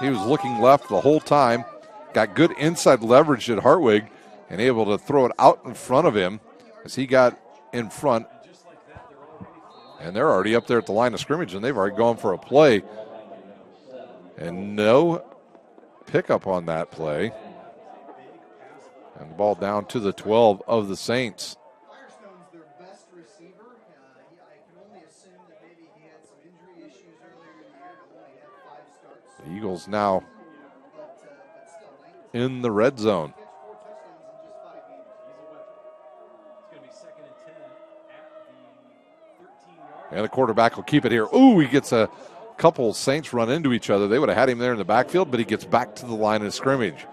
He was looking left the whole time. Got good inside leverage at Hartwig and able to throw it out in front of him as he got in front. And they're already up there at the line of scrimmage, and they've already gone for a play. And no pickup on that play. And the ball down to the 12 of the Saints. Firestone's their best receiver. I can only assume that maybe he had some injury issues earlier in the year, but only had 5 starts. The Eagles now in the red zone. And the quarterback will keep it here. Ooh, he gets a couple Saints run into each other. They would have had him there in the backfield, but he gets back to the line of scrimmage.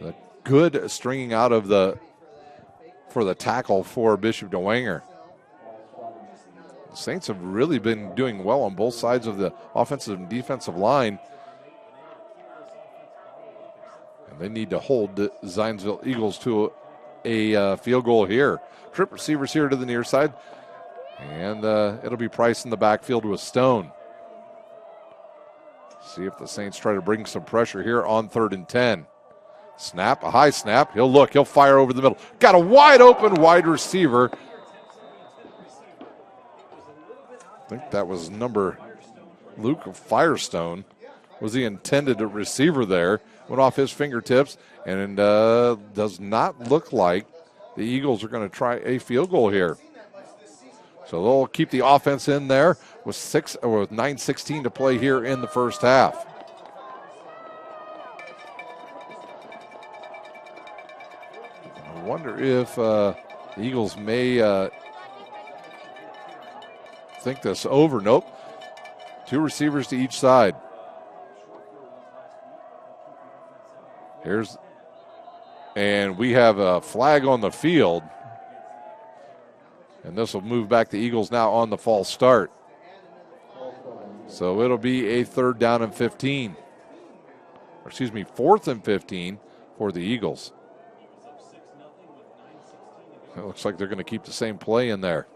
A good stringing out of the for the tackle for Bishop Dwenger. The Saints have really been doing well on both sides of the offensive and defensive line. And they need to hold the Zionsville Eagles to a field goal here. Trip receivers here to the near side. And it'll be Price in the backfield with Stone. See if the Saints try to bring some pressure here on 3rd and 10. Snap, a high snap. He'll fire over the middle. Got a wide open wide receiver. I think that was number Luke Firestone was the intended receiver there. Went off his fingertips and does not look like the Eagles are going to try a field goal here. So they'll keep the offense in there with 9:16 to play here in the first half. I wonder if the Eagles may think this over. Nope. 2 receivers to each side. And we have a flag on the field. And this will move back the Eagles now on the false start. So it'll be a 3rd down and 15. Or 4th and 15 for the Eagles. It looks like they're going to keep the same play in there.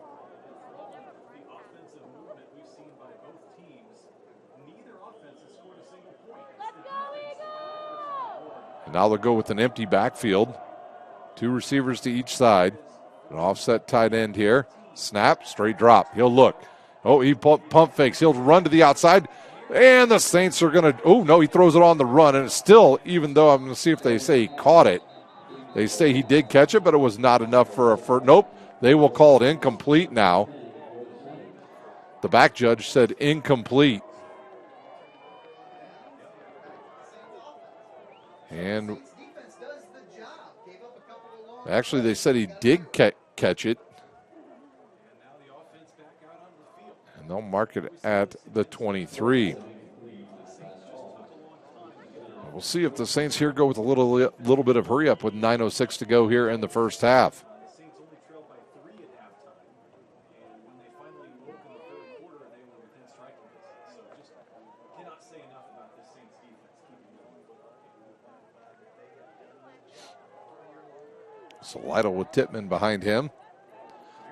And now they'll go with an empty backfield. 2 receivers to each side. An offset tight end here. Snap, straight drop. He'll look. Oh, he pump fakes. He'll run to the outside. And the Saints are going to, oh, no, he throws it on the run. And it's still, even though I'm going to see if they say he caught it. They say he did catch it, but it was not enough for a first. Nope, they will call it incomplete now. The back judge said incomplete. And actually, they said he did catch it. And they'll mark it at the 23. We'll see if the Saints here go with a little bit of hurry up with 9:06 to go here in the first half. So Lytle with Tittman behind him.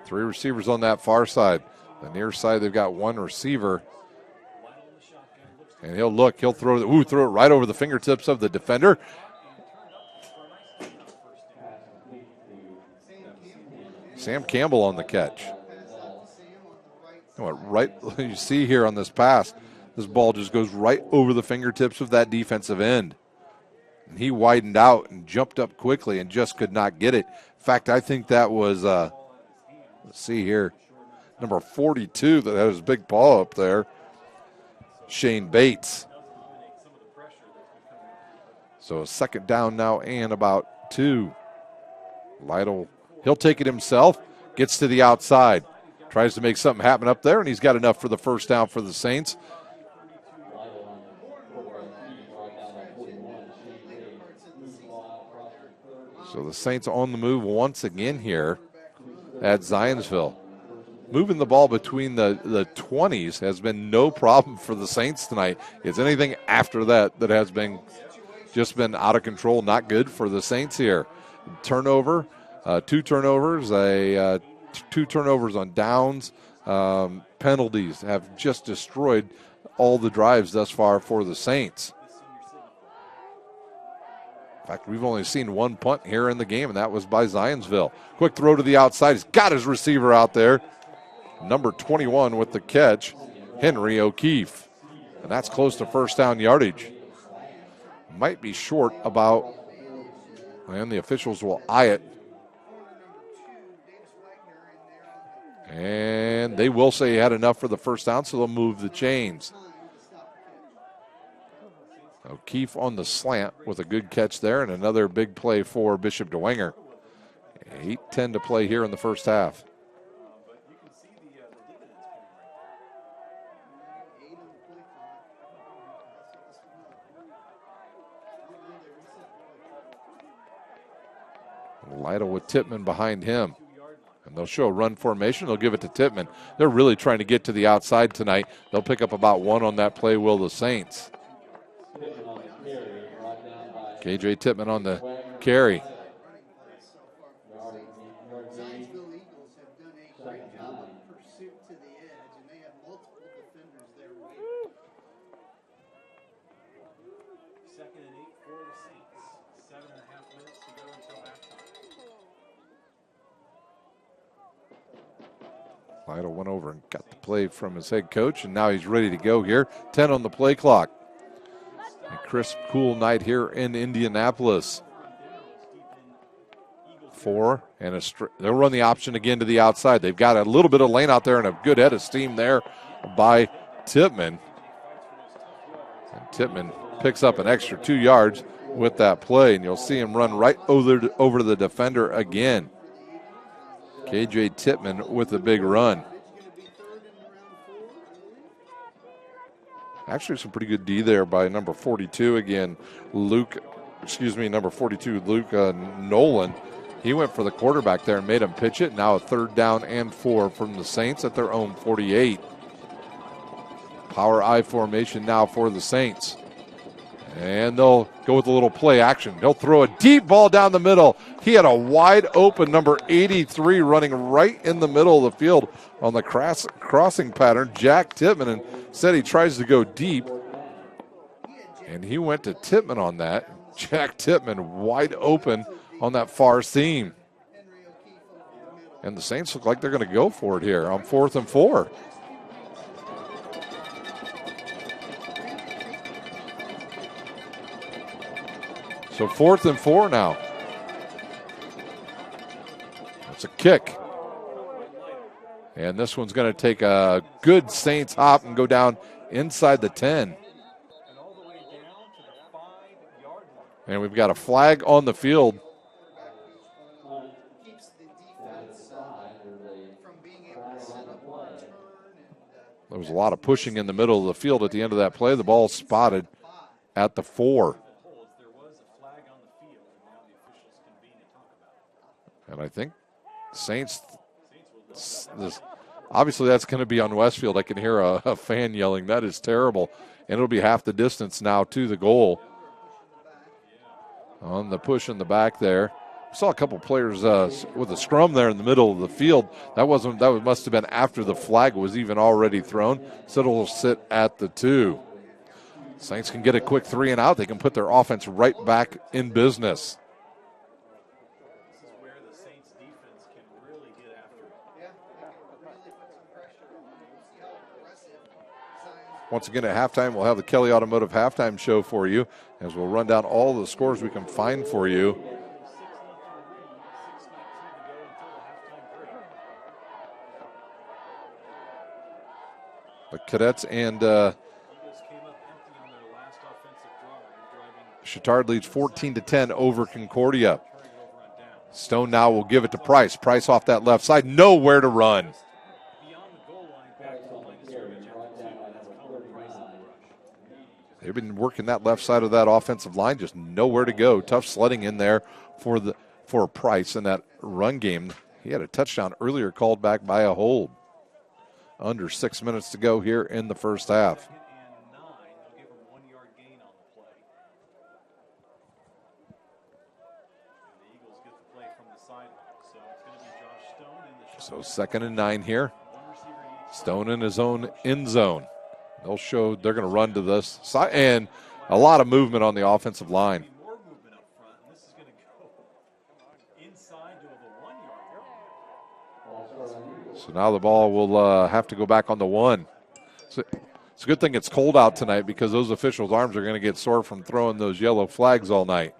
3 receivers on that far side. The near side, they've got 1 receiver. And he'll throw it right over the fingertips of the defender. Sam Campbell on the catch. Right, you see here on this pass, this ball just goes right over the fingertips of that defensive end. And he widened out and jumped up quickly and just could not get it. In fact, I think that was, let's see here, number 42 that had his big paw up there, Shane Bates. So a 2nd down now and about 2. Lytle, he'll take it himself, gets to the outside, tries to make something happen up there, and he's got enough for the first down for the Saints. So the Saints on the move once again here at Zionsville. Moving the ball between the 20s has been no problem for the Saints tonight. It's anything after that has been just been out of control, not good for the Saints here. Turnover, 2 turnovers, 2 turnovers on downs. Penalties have just destroyed all the drives thus far for the Saints. In fact, we've only seen 1 punt here in the game, and that was by Zionsville. Quick throw to the outside. He's got his receiver out there. Number 21 with the catch, Henry O'Keefe. And that's close to first down yardage. Might be short about, and the officials will eye it. And they will say he had enough for the first down, so they'll move the chains. O'Keefe on the slant with a good catch there, and another big play for Bishop Dwenger. 8:10 to play here in the first half. Lytle with Tippmann behind him. And they'll show a run formation. They'll give it to Tippmann. They're really trying to get to the outside tonight. They'll pick up about 1 on that play, will the Saints. KJ Tippmann on the carry. Zionsville Eagles have done a great job of pursuit to the edge, and they have multiple defenders there waiting. 2nd and 8 for the Saints. 7.5 minutes to go until halftime. Lytle went over and got the play from his head coach, and now he's ready to go here. 10 on the play clock. A crisp, cool night here in Indianapolis. 4 and a they'll run the option again to the outside. They've got a little bit of lane out there and a good head of steam there by Tippmann. And Tippmann picks up an extra 2 yards with that play, and you'll see him run right over the defender again. KJ Tippmann with a big run. Actually, some pretty good D there by number 42 again, number 42, Luke Nolan. He went for the quarterback there and made him pitch it. Now a 3rd down and 4 from the Saints at their own 48. Power I formation now for the Saints. And they'll go with a little play action. They'll throw a deep ball down the middle. He had a wide open number 83 running right in the middle of the field on the crossing pattern, Jack Tippmann, and said he tries to go deep. And he went to Tippmann on that. Jack Tippmann wide open on that far seam. And the Saints look like they're going to go for it here on 4th and 4. So 4th and 4 now. It's a kick. And this one's going to take a good Saints hop and go down inside the 10. And we've got a flag on the field. There was a lot of pushing in the middle of the field at the end of that play. The ball spotted at the 4. And I think Saints, obviously that's going to be on Westfield. I can hear a fan yelling. That is terrible. And it'll be half the distance now to the goal. On the push in the back there. We saw a couple players with a scrum there in the middle of the field. That must have been after the flag was even already thrown. So it'll sit at the 2. Saints can get a quick 3 and out. They can put their offense right back in business. Once again at halftime, we'll have the Kelly Automotive halftime show for you as we'll run down all the scores we can find for you. The Cadets and Chittard leads 14-10 over Concordia. Stone now will give it to Price. Price off that left side, nowhere to run. They've been working that left side of that offensive line, just nowhere to go. Tough sledding in there for Price in that run game. He had a touchdown earlier called back by a hold. Under 6 minutes to go here in the first half. So 2nd and 9 here. Stone in his own end zone. They're going to run to this side, and a lot of movement on the offensive line. So now the ball will have to go back on the 1. So it's a good thing it's cold out tonight because those officials' arms are going to get sore from throwing those yellow flags all night.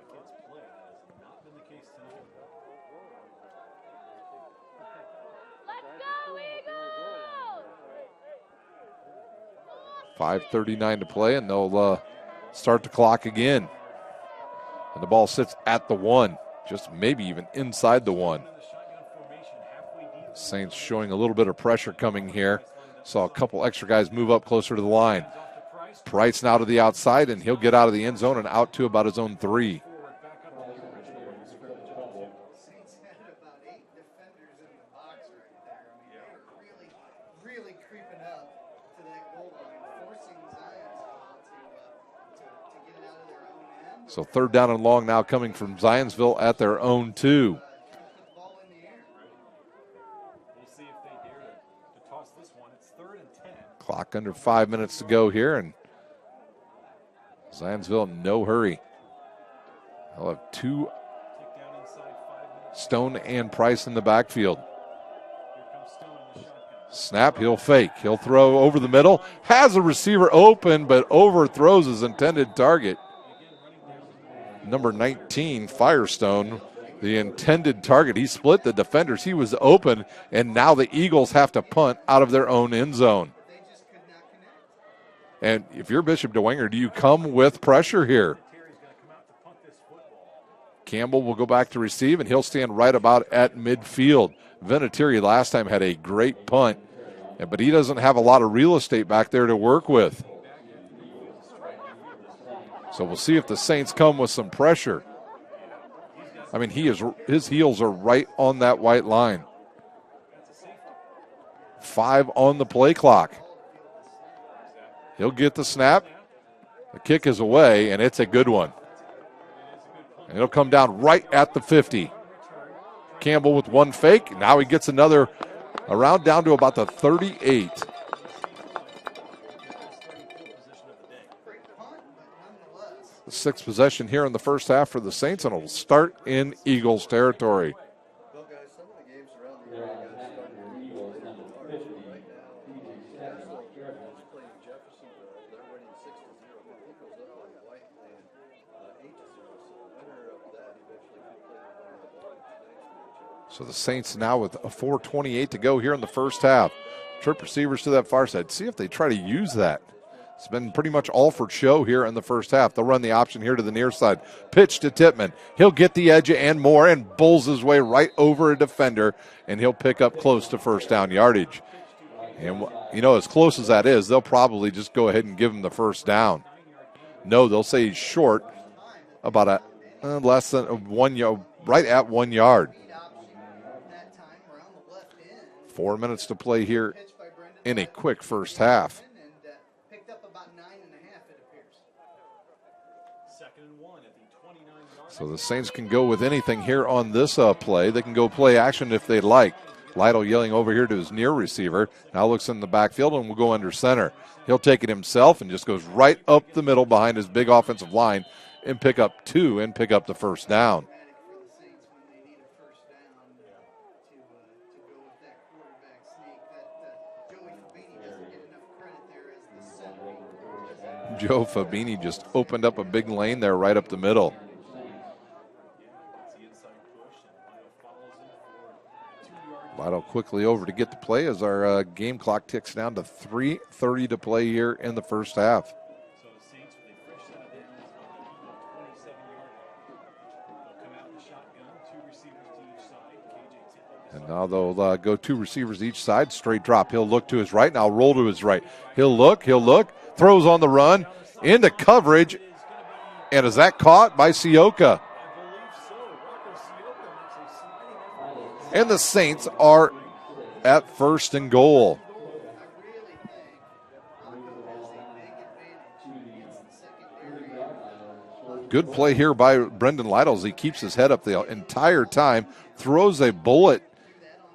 .5:39 to play, and they'll start the clock again. And the ball sits at the 1, just maybe even inside the 1. Saints showing a little bit of pressure coming here. Saw a couple extra guys move up closer to the line. Price now to the outside, and he'll get out of the end zone and out to about his own 3. So 3rd down and long now coming from Zionsville at their own 2. Clock under 5 minutes to go here, and Zionsville in no hurry. They'll have 2 Stone and Price in the backfield. Snap, he'll fake. He'll throw over the middle. Has a receiver open, but overthrows his intended target. Number 19, Firestone, the intended target. He split the defenders. He was open, and now the Eagles have to punt out of their own end zone. And if you're Bishop Dwenger, do you come with pressure here? Campbell will go back to receive, and he'll stand right about at midfield. Vinatieri last time had a great punt, but he doesn't have a lot of real estate back there to work with. So we'll see if the Saints come with some pressure. I mean, his heels are right on that white line. 5 on the play clock. He'll get the snap. The kick is away, and it's a good one. And it'll come down right at the 50. Campbell with one fake. Now he gets another around down to about the 38. The 6th possession here in the first half for the Saints, and it'll start in Eagles territory. So the Saints now with a 4:28 to go here in the first half. Trip receivers to that far side. See if they try to use that. It's been pretty much all for show here in the first half. They'll run the option here to the near side. Pitch to Tittman. He'll get the edge and more and bulls his way right over a defender, and he'll pick up close to first down yardage. And, you know, as close as that is, they'll probably just go ahead and give him the first down. No, they'll say he's short about less than 1 yard, right at 1 yard. 4 minutes to play here in a quick first half. So the Saints can go with anything here on this play. They can go play action if they'd like. Lytle yelling over here to his near receiver. Now looks in the backfield and will go under center. He'll take it himself and just goes right up the middle behind his big offensive line and pick up 2 and pick up the first down. Joe Fabini just opened up a big lane there right up the middle. Lytle quickly over to get the play as our game clock ticks down to 3:30 to play here in the first half. And now they'll go 2 receivers each side, straight drop. He'll look to his right, now roll to his right. He'll look, throws on the run, into coverage, and is that caught by Sioka? And the Saints are at 1st and goal. Good play here by Brendan Lytle as he keeps his head up the entire time, throws a bullet,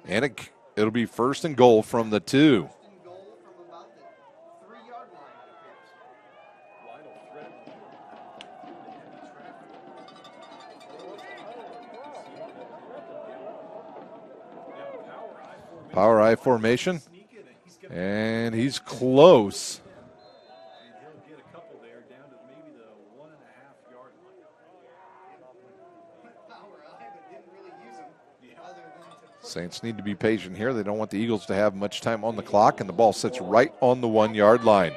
and it'll be 1st and goal from the 2. Power I formation, and he's close. Saints need to be patient here. They don't want the Eagles to have much time on the clock, and the ball sits right on the 1 yard line.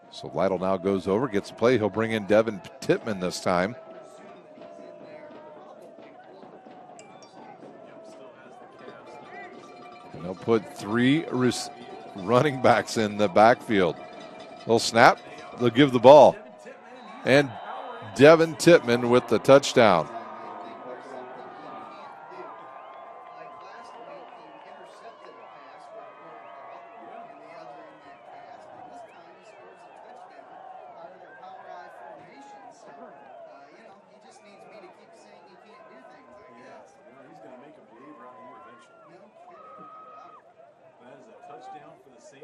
So Lytle now goes over, gets a play. He'll bring in Devin Tittman this time. And they'll put 3 running backs in the backfield. They'll snap. They'll give the ball. And Devin Tittman with the touchdown.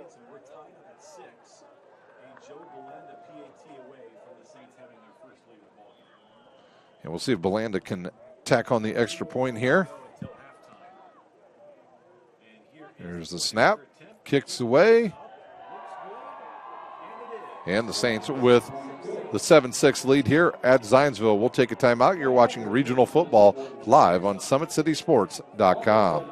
hits, and we're tied up at 6. A Joe Belanda PAT away from the Saints having their first lead of the ball game. And we'll see if Belanda can tack on the extra point here. There's the snap. Kicks away. And the Saints with the 7-6 lead here at Zionsville. We'll take a timeout. You're watching regional football live on SummitCitySports.com.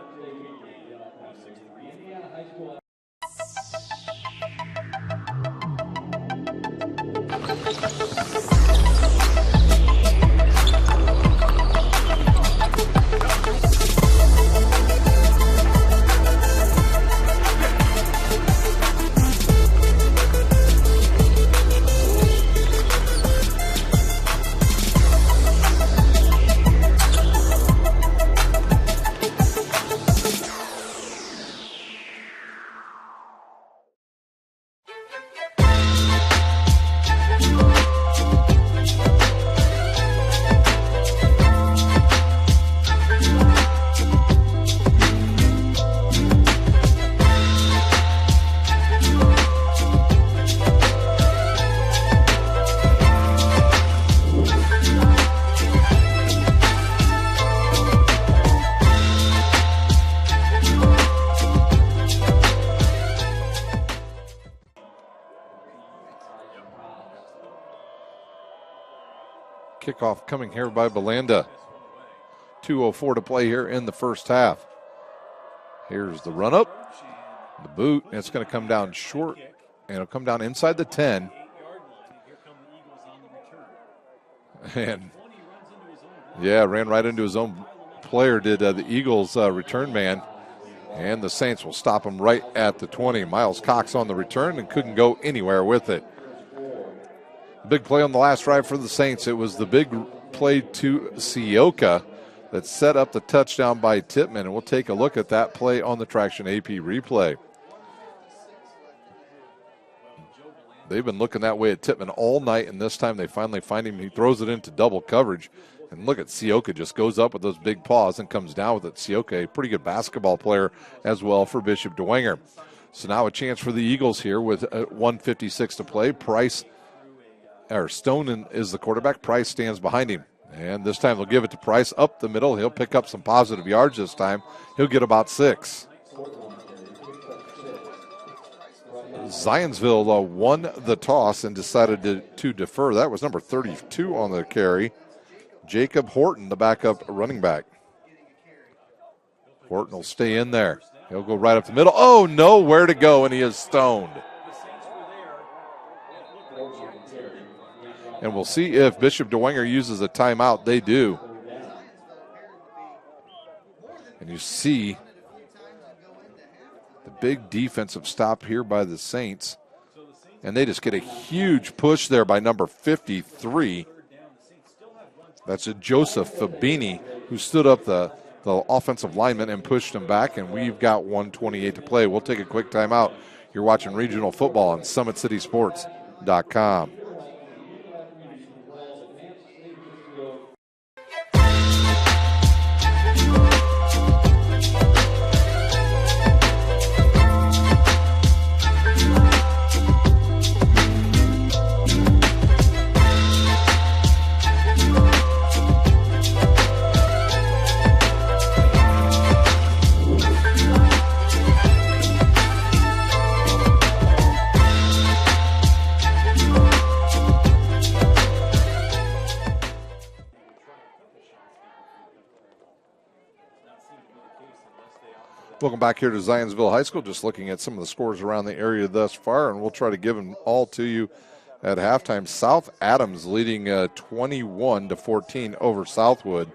Kickoff coming here by Belanda. 2:04 to play here in the first half. Here's the run up, the boot, and it's going to come down short, and it'll come down inside the 10. And yeah, ran right into his own player, did the Eagles return man. And the Saints will stop him right at the 20. Miles Cox on the return and couldn't go anywhere with it. Big play on the last drive for the Saints. It was the big play to Sioka that set up the touchdown by Tippmann. And we'll take a look at that play on the Traction AP replay. They've been looking that way at Tippmann all night, and this time they finally find him. He throws it into double coverage. And look at Sioka, just goes up with those big paws and comes down with it. Sioka, a pretty good basketball player as well for Bishop Dwenger. So now a chance for the Eagles here with 1:56 to play. Stone is the quarterback. Price stands behind him. And this time they'll give it to Price up the middle. He'll pick up some positive yards this time. He'll get about 6. Zionsville won the toss and decided to defer. That was number 32 on the carry. Jacob Horton, the backup running back. Horton will stay in there. He'll go right up the middle. Oh, nowhere to go, and he is stoned. And we'll see if Bishop Dwenger uses a timeout. They do. And you see the big defensive stop here by the Saints. And they just get a huge push there by number 53. That's a Joseph Fabini, who stood up the offensive lineman and pushed him back. And we've got 1:28 to play. We'll take a quick timeout. You're watching regional football on SummitCitySports.com. Welcome back here to Zionsville High School. Just looking at some of the scores around the area thus far, and we'll try to give them all to you at halftime. South Adams leading 21-14 over Southwood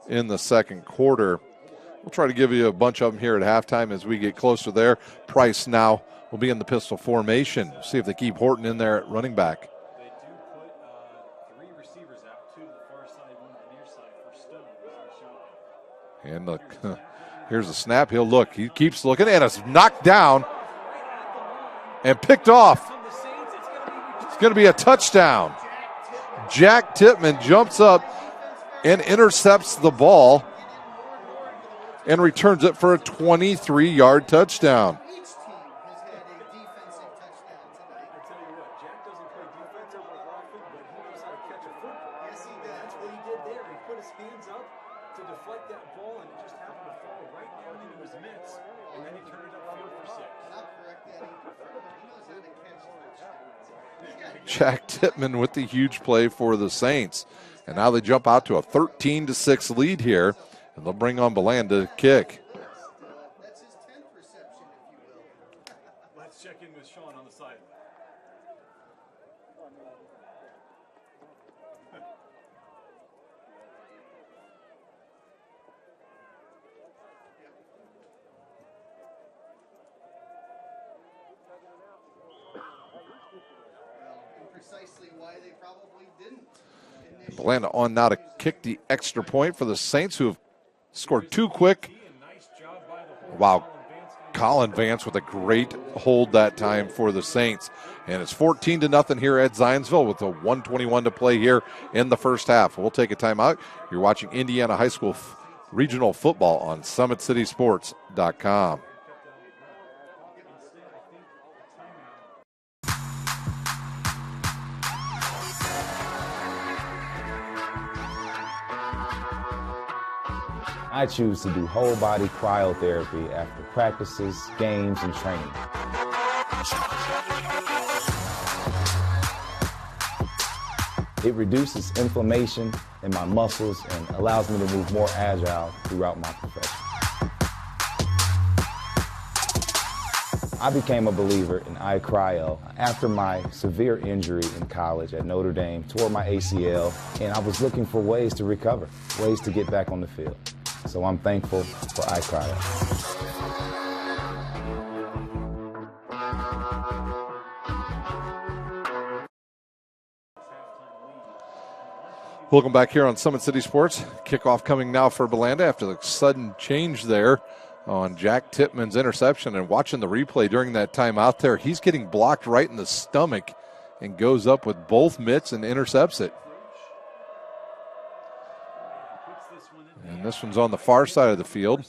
in the second quarter. We'll try to give you a bunch of them here at halftime as we get closer there. Price now will be in the pistol formation. See if they keep Horton in there at running back. They do put 3 receivers out, 2 to the far side, 1 to the near side for Stone. And look, here's the snap. He'll look. He keeps looking, and it's knocked down and picked off. It's going to be a touchdown. Jack Tippmann jumps up and intercepts the ball and returns it for a 23-yard touchdown. Jack Tippmann with the huge play for the Saints. And now they jump out to a 13-6 lead here, and they'll bring on Beland to kick. Let's check in with Sean on the side. Precisely why they probably didn't. Beland on now to kick the extra point for the Saints, who have scored two quick. Wow. Colin Vance with a great hold that time for the Saints. And it's 14-0 here at Zionsville with a 1:21 to play here in the first half. We'll take a timeout. You're watching Indiana High School Regional Football on SummitCitySports.com. I choose to do whole body cryotherapy after practices, games, and training. It reduces inflammation in my muscles and allows me to move more agile throughout my profession. I became a believer in iCryo after my severe injury in college at Notre Dame, tore my ACL, and I was looking for ways to recover, ways to get back on the field. So I'm thankful for iCryo. Welcome back here on Summit City Sports. Kickoff coming now for Belanda after the sudden change there on Jack Tippmann's interception. And watching the replay during that time out there, he's getting blocked right in the stomach and goes up with both mitts and intercepts it. And this one's on the far side of the field.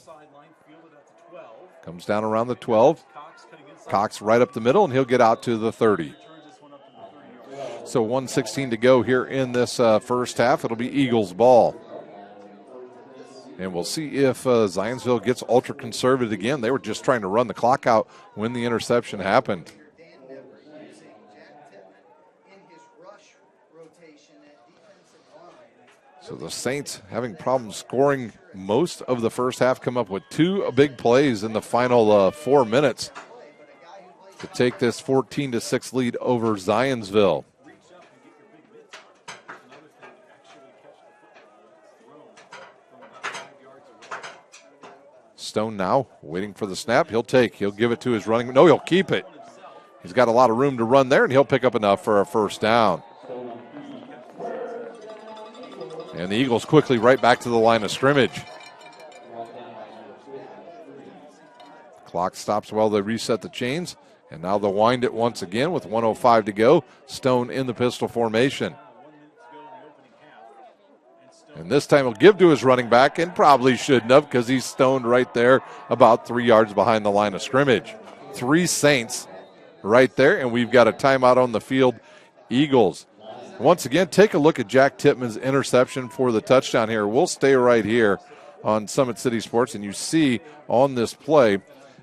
Comes down around the 12. Cox right up the middle, and he'll get out to the 30. So 1:16 to go here in this first half. It'll be Eagles ball. And we'll see if Zionsville gets ultra conservative again. They were just trying to run the clock out when the interception happened. So the Saints having problems scoring most of the first half, come up with two big plays in the final 4 minutes to take this 14-6 lead over Zionsville. Stone now waiting for the snap. He'll give it to his running. No, he'll keep it. He's got a lot of room to run there, and he'll pick up enough for a first down. And the Eagles quickly right back to the line of scrimmage. Clock stops while they reset the chains. And now they'll wind it once again with 1:05 to go. Stone in the pistol formation. And this time he'll give to his running back, and probably shouldn't have because he's stoned right there about 3 yards behind the line of scrimmage. 3 Saints right there, and we've got a timeout on the field. Eagles. Once again, take a look at Jack Tippmann's interception for the touchdown here. We'll stay right here on Summit City Sports, and you see on this play,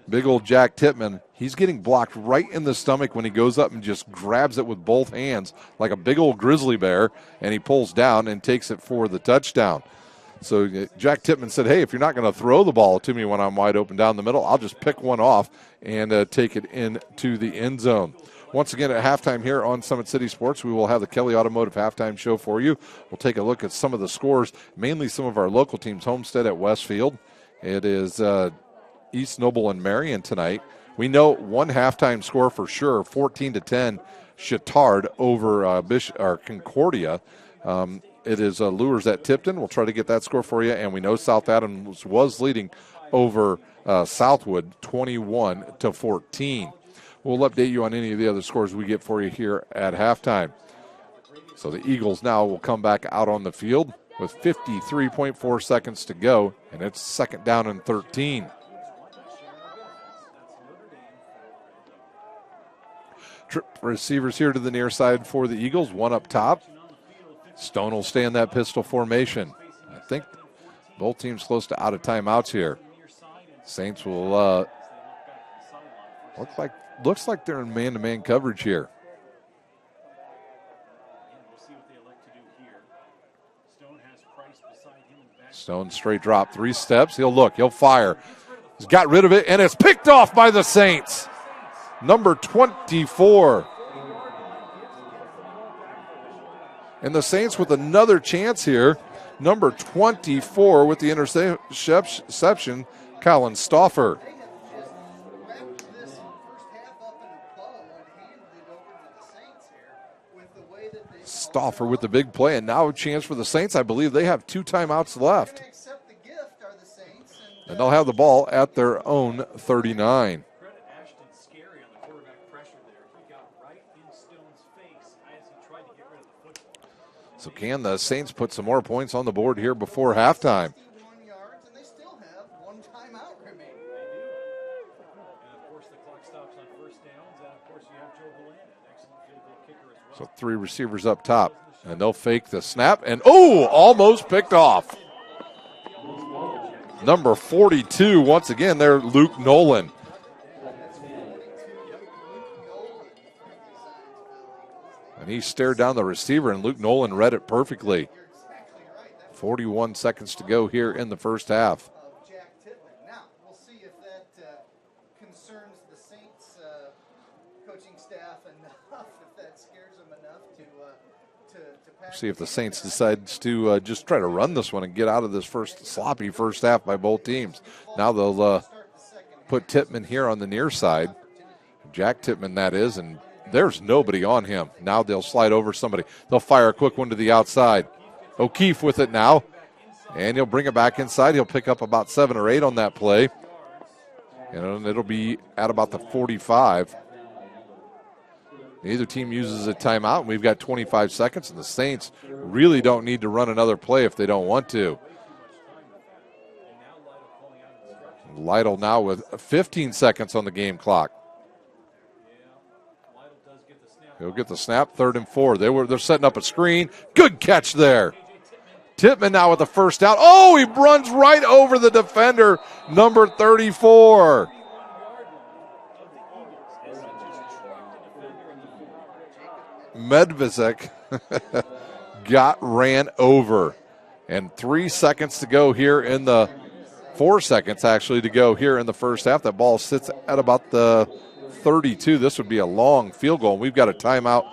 big old Jack Tippmann, he's getting blocked right in the stomach when he goes up and just grabs it with both hands like a big old grizzly bear, and he pulls down and takes it for the touchdown. So Jack Tippmann said, hey, if you're not going to throw the ball to me when I'm wide open down the middle, I'll just pick one off and take it into the end zone. Once again, at halftime here on Summit City Sports, we will have the Kelly Automotive halftime show for you. We'll take a look at some of the scores, mainly some of our local teams. Homestead at Westfield. It is East Noble and Marion tonight. We know one halftime score for sure, 14-10, Chittard over Concordia. It is Lures at Tipton. We'll try to get that score for you. And we know South Adams was leading over Southwood 21-14. We'll update you on any of the other scores we get for you here at halftime. So the Eagles now will come back out on the field with 53.4 seconds to go, and it's 2nd down and 13. Trip receivers here to the near side for the Eagles, one up top. Stone will stay in that pistol formation. I think both teams close to out of timeouts here. Saints will looks like they're in man-to-man coverage here. Stone straight drop, 3 steps. He'll look, he'll fire. He's got rid of it, and it's picked off by the Saints. Number 24. And the Saints with another chance here. Number 24 with the interception, Colin Stauffer. Stauffer with the big play, and now a chance for the Saints. I believe they have 2 timeouts left. And they'll have the ball at their own 39. So can the Saints put some more points on the board here before halftime? So 3 receivers up top, and they'll fake the snap, and almost picked off. Number 42, once again, there, Luke Nolan. And he stared down the receiver, and Luke Nolan read it perfectly. 41 seconds to go here in the first half. Now, we'll see if that concerns the Saints coaching staff enough, if that scares them enough to pass. See if the Saints decides to just try to run this one and get out of this sloppy first half by both teams. Now they'll put Tippmann here on the near side. Jack Tippmann, that is, and there's nobody on him. Now they'll slide over somebody. They'll fire a quick one to the outside. O'Keefe with it now, and he'll bring it back inside. He'll pick up about 7 or 8 on that play, and it'll be at about the 45. Neither team uses a timeout, and we've got 25 seconds, and the Saints really don't need to run another play if they don't want to. Lytle now with 15 seconds on the game clock. He'll get the snap, 3rd and 4. They're setting up a screen. Good catch there. Tippmann now with the first down. He runs right over the defender, number 34. Medvesek ran over. And 3 seconds to go here in the 4 seconds actually to go here in the first half. That ball sits at about the 32. This would be a long field goal. We've got a timeout.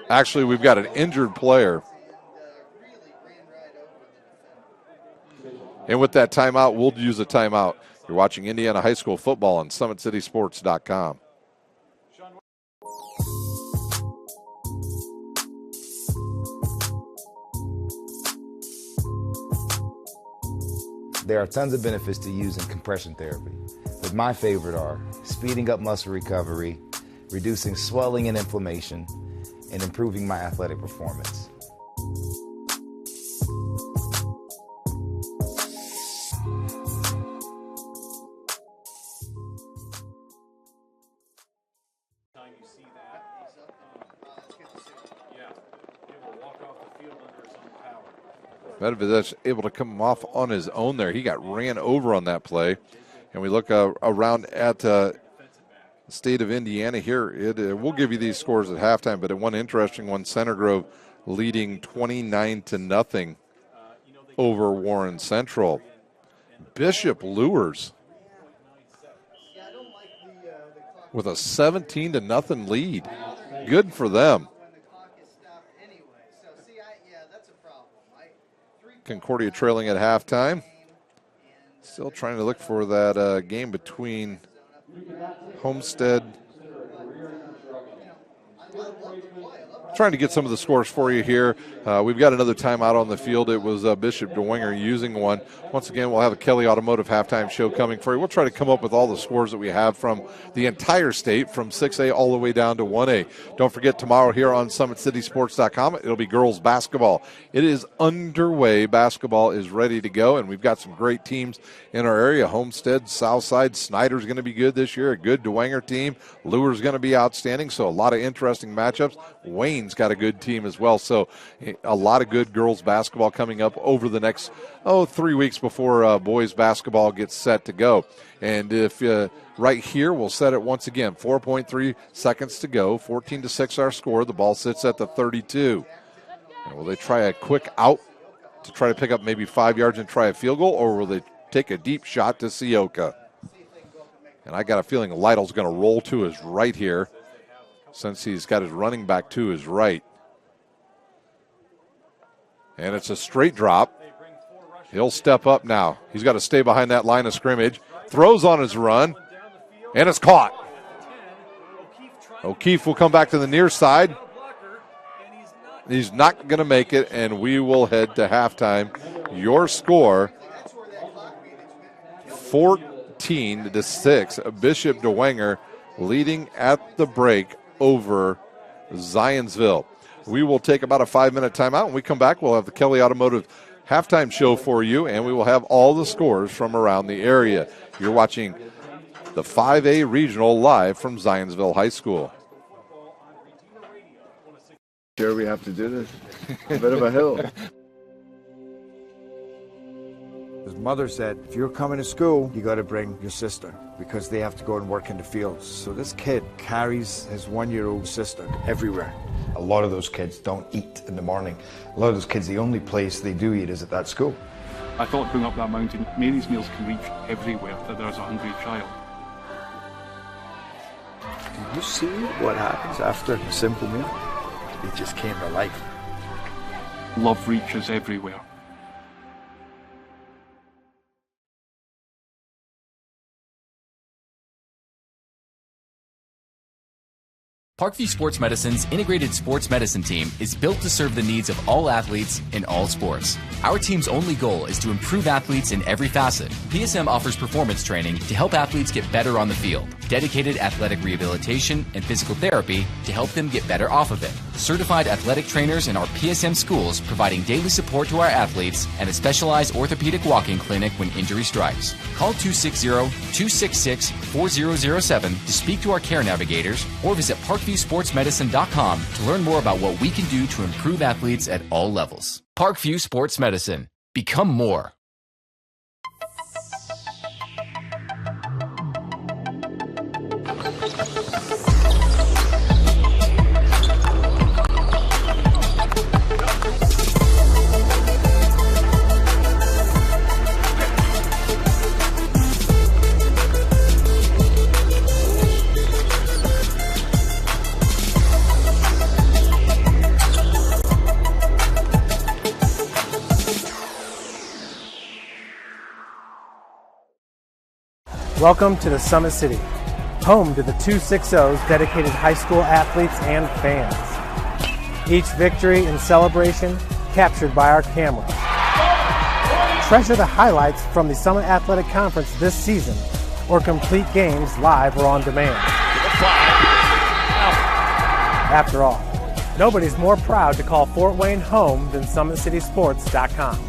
Actually, we've got an injured player. And with that timeout, we'll use a timeout. You're watching Indiana High School football on SummitCitySports.com. There are tons of benefits to using compression therapy, but my favorite are speeding up muscle recovery, reducing swelling and inflammation, and improving my athletic performance. Medvedev's able to come off on his own there. He got ran over on that play. And we look around at the state of Indiana here. We'll give you these scores at halftime, but one interesting one, Center Grove leading 29-0 over Warren Central. Bishop Lures with a 17-0 lead. Good for them. Concordia trailing at halftime. Still trying to look for that game between Homestead. Trying to get some of the scores for you here. We've got another timeout on the field. It was Bishop Dwenger using one. Once again, we'll have a Kelly Automotive halftime show coming for you. We'll try to come up with all the scores that we have from the entire state, from 6A all the way down to 1A. Don't forget, tomorrow here on SummitCitySports.com, it'll be girls basketball. It is underway. Basketball is ready to go, and we've got some great teams in our area. Homestead, Southside, Snyder's going to be good this year. A good Dwenger team. Lure's going to be outstanding, so a lot of interesting matchups. Wayne's got a good team as well, so a lot of good girls basketball coming up over the next 3 weeks before boys basketball gets set to go. And if right here, we'll set it once again. 4.3 seconds to go. 14-6 our score. The ball sits at the 32. And will they try a quick out to try to pick up maybe 5 yards and try a field goal, or will they take a deep shot to Sioka? And I got a feeling Lytle's going to roll to his right here since he's got his running back to his right. And it's a straight drop. He'll step up now. He's got to stay behind that line of scrimmage. Throws on his run, and it's caught. O'Keefe will come back to the near side. He's not going to make it, and we will head to halftime. Your score, 14-6. Bishop Dwenger leading at the break over Zionsville. We will take about a 5-minute timeout. When we come back, we'll have the Kelly Automotive halftime show for you, and we will have all the scores from around the area. You're watching the 5A Regional live from Zionsville High School. Sure we have to do this. A bit of a hill. His mother said, if you're coming to school, you got to bring your sister because they have to go and work in the fields. So this kid carries his 1-year-old sister everywhere. A lot of those kids don't eat in the morning. A lot of those kids, the only place they do eat is at that school. I thought going up that mountain, Mary's meals can reach everywhere that there's a hungry child. Do you see what happens after a simple meal? It just came to life. Love reaches everywhere. Parkview Sports Medicine's integrated sports medicine team is built to serve the needs of all athletes in all sports. Our team's only goal is to improve athletes in every facet. PSM offers performance training to help athletes get better on the field, dedicated athletic rehabilitation and physical therapy to help them get better off of it, certified athletic trainers in our PSM schools providing daily support to our athletes, and a specialized orthopedic walk-in clinic when injury strikes. Call 260-266-4007 to speak to our care navigators or visit ParkviewSportsMedicine.com to learn more about what we can do to improve athletes at all levels. Parkview Sports Medicine. Become more. Welcome to the Summit City, home to the 260's dedicated high school athletes and fans. Each victory and celebration captured by our camera. Treasure the highlights from the Summit Athletic Conference this season, or complete games live or on demand. After all, nobody's more proud to call Fort Wayne home than SummitCitySports.com.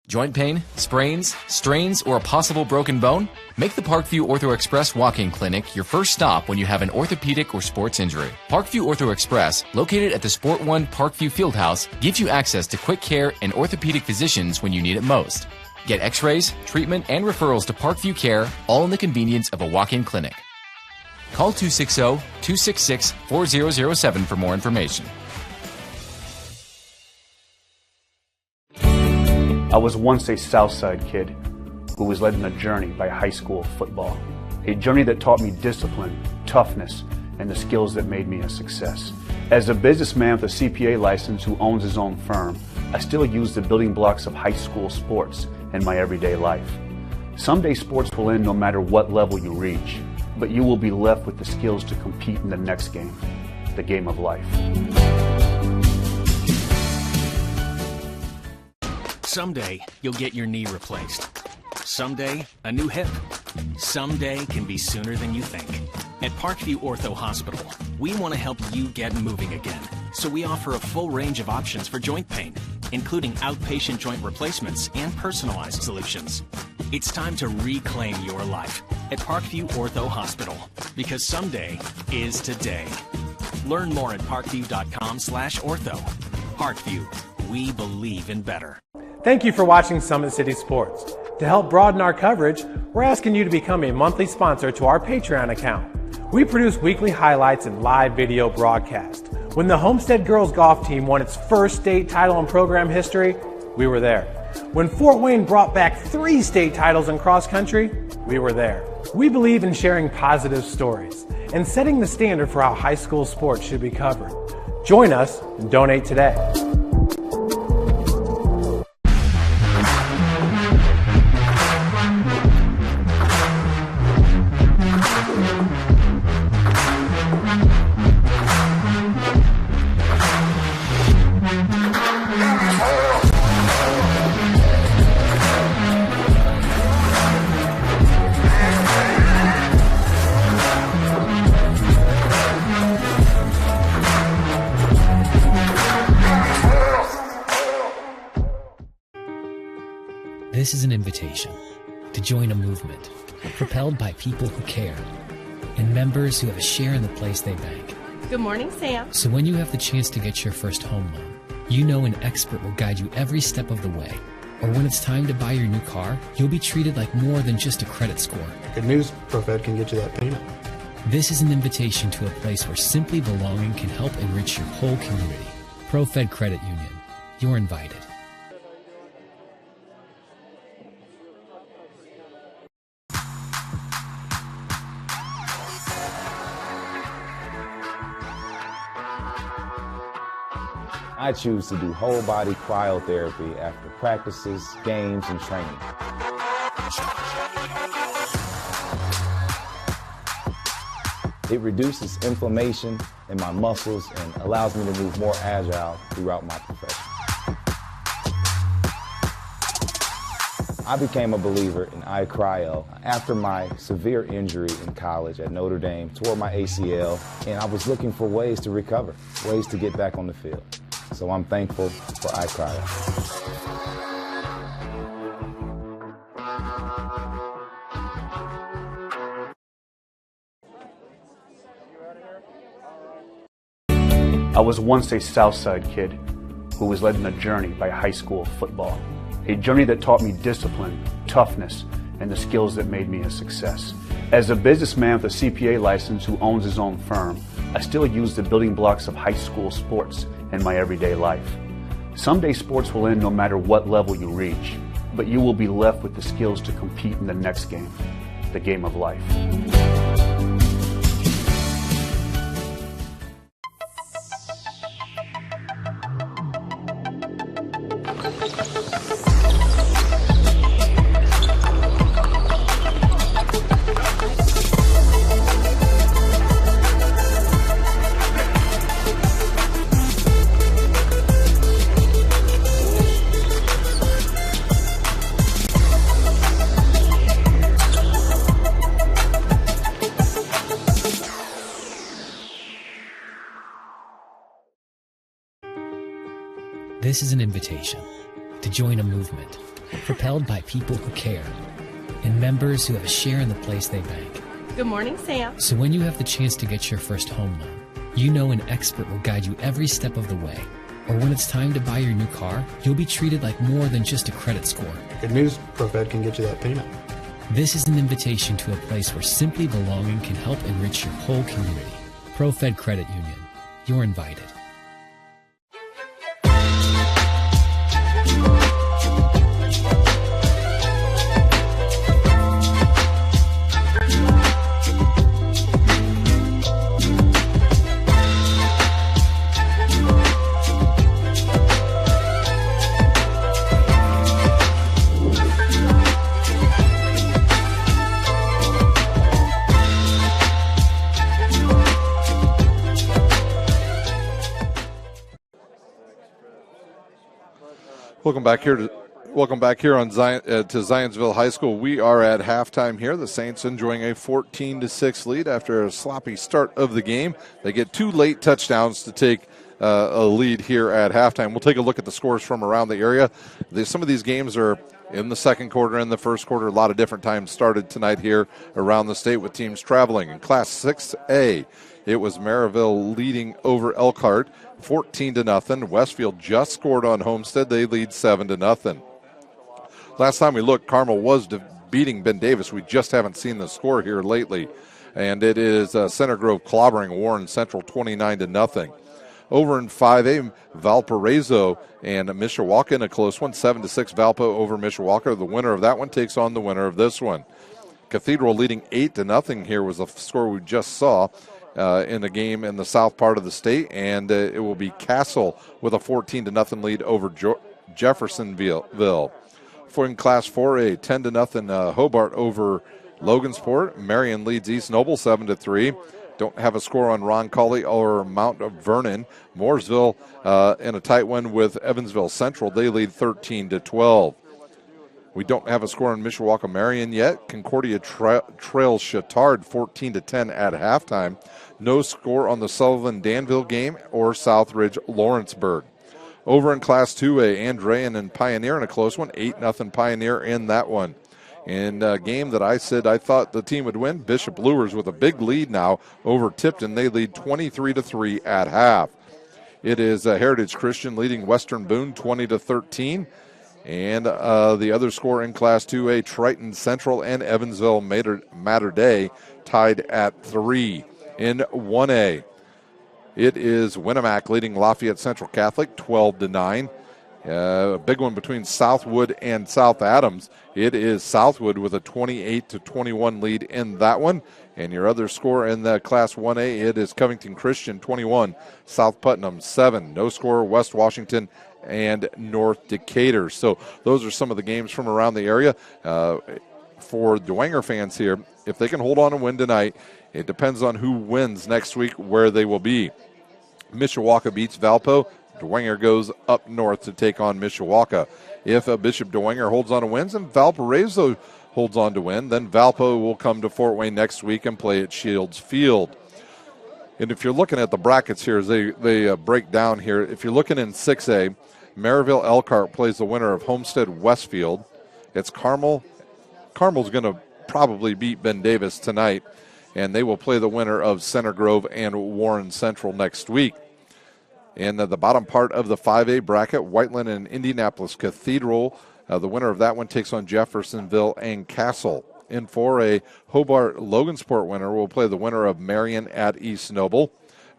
Joint pain, sprains, strains, or a possible broken bone? Make the Parkview Ortho Express walk-in clinic your first stop when you have an orthopedic or sports injury. Parkview Ortho Express, located at the Sport One Parkview Fieldhouse, gives you access to quick care and orthopedic physicians when you need it most. Get x-rays, treatment, and referrals to Parkview Care, all in the convenience of a walk-in clinic. Call 260-266-4007 for more information. I was once a Southside kid who was led on a journey by high school football. A journey that taught me discipline, toughness, and the skills that made me a success. As a businessman with a CPA license who owns his own firm, I still use the building blocks of high school sports in my everyday life. Someday sports will end no matter what level you reach, but you will be left with the skills to compete in the next game, the game of life. Someday, you'll get your knee replaced. Someday, a new hip. Someday can be sooner than you think. At Parkview Ortho Hospital, we want to help you get moving again. So we offer a full range of options for joint pain, including outpatient joint replacements and personalized solutions. It's time to reclaim your life at Parkview Ortho Hospital, because someday is today. Learn more at parkview.com/ortho. Parkview, we believe in better. Thank you for watching Summit City Sports. To help broaden our coverage, we're asking you to become a monthly sponsor to our Patreon account. We produce weekly highlights and live video broadcast. When the Homestead girls golf team won its first state title in program history, we were there. When Fort Wayne brought back 3 state titles in cross country, we were there. We believe in sharing positive stories and setting the standard for how high school sports should be covered. Join us and donate today. This is an invitation to join a movement propelled by people who care and members who have a share in the place they bank. Good morning, Sam. So when you have the chance to get your first home loan, you know an expert will guide you every step of the way. Or when it's time to buy your new car, you'll be treated like more than just a credit score. Good news, ProFed can get you that payment. This is an invitation to a place where simply belonging can help enrich your whole community. ProFed Credit Union. You're invited. I choose to do whole body cryotherapy after practices, games, and training. It reduces inflammation in my muscles and allows me to move more agile throughout my profession. I became a believer in iCryo after my severe injury in college at Notre Dame, tore my ACL, and I was looking for ways to recover, ways to get back on the field. So I'm thankful for iCryo. I was once a Southside kid who was led on a journey by high school football. A journey that taught me discipline, toughness, and the skills that made me a success. As a businessman with a CPA license who owns his own firm, I still use the building blocks of high school sports in my everyday life. Someday sports will end no matter what level you reach, but you will be left with the skills to compete in the next game, the game of life. This is an invitation to join a movement propelled by people who care and members who have a share in the place they bank. Good morning, Sam. So when you have the chance to get your first home loan, you know an expert will guide you every step of the way. Or when it's time to buy your new car, you'll be treated like more than just a credit score. Good news, ProFed can get you that payment. This is an invitation to a place where simply belonging can help enrich your whole community. ProFed Credit Union. You're invited. Welcome back here on to Zionsville High School. We are at halftime here. The Saints enjoying a 14-6 lead after a sloppy start of the game. They get 2 late touchdowns to take a lead here at halftime. We'll take a look at the scores from around the area. Some of these games are in the second quarter and the first quarter. A lot of different times started tonight here around the state with teams traveling. In Class 6A, it was Maryville leading over Elkhart 14-0. Westfield just scored on Homestead. They lead 7-0. Last time we looked, Carmel was beating Ben Davis. We just haven't seen the score here lately. And it is Center Grove clobbering Warren Central 29-0. Over in 5A, Valparaiso and Mishawaka in a close one, 7-6 Valpo over Mishawaka. The winner of that one takes on the winner of this one. Cathedral leading 8-0 here was the score we just saw in the game in the south part of the state, and it will be Castle with a 14-0 lead over Jeffersonville. For in Class 4A, 10-0 Hobart over Logansport. Marion leads East Noble 7-3. Don't have a score on Roncalli or Mount Vernon. Mooresville in a tight one with Evansville Central. They lead 13-12. We don't have a score on Mishawaka Marion yet. Concordia trails Chittard 14-10 at halftime. No score on the Sullivan Danville game or Southridge Lawrenceburg. Over in Class 2A, Andrean and Pioneer in a close one, 8-0 Pioneer in that one. In a game that I said I thought the team would win, Bishop Luers with a big lead now over Tipton. They lead 23-3 at half. It is Heritage Christian leading Western Boone 20-13. And the other score in Class 2A, Triton Central and Evansville Mater Dei tied at 3. In 1A, it is Winnemac leading Lafayette Central Catholic 12-9. A big one between Southwood and South Adams. It is Southwood with a 28-21 lead in that one. And your other score in the Class 1A, it is Covington Christian 21, South Putnam 7. No score, West Washington and North Decatur. So those are some of the games from around the area. For Dwenger fans here, if they can hold on and win tonight, it depends on who wins next week where they will be. Mishawaka beats Valpo. Dwenger goes up north to take on Mishawaka. If Bishop Dwenger holds on and wins and Valparaiso holds on to win, then Valpo will come to Fort Wayne next week and play at Shields Field. And if you're looking at the brackets here as they break down here, if you're looking in 6A, Maryville Elkhart plays the winner of Homestead Westfield. It's Carmel. Carmel's going to probably beat Ben Davis tonight, and they will play the winner of Center Grove and Warren Central next week. In the bottom part of the 5A bracket, Whiteland and Indianapolis Cathedral. The winner of that one takes on Jeffersonville and Castle. In 4A, Hobart Logansport winner will play the winner of Marion at East Noble.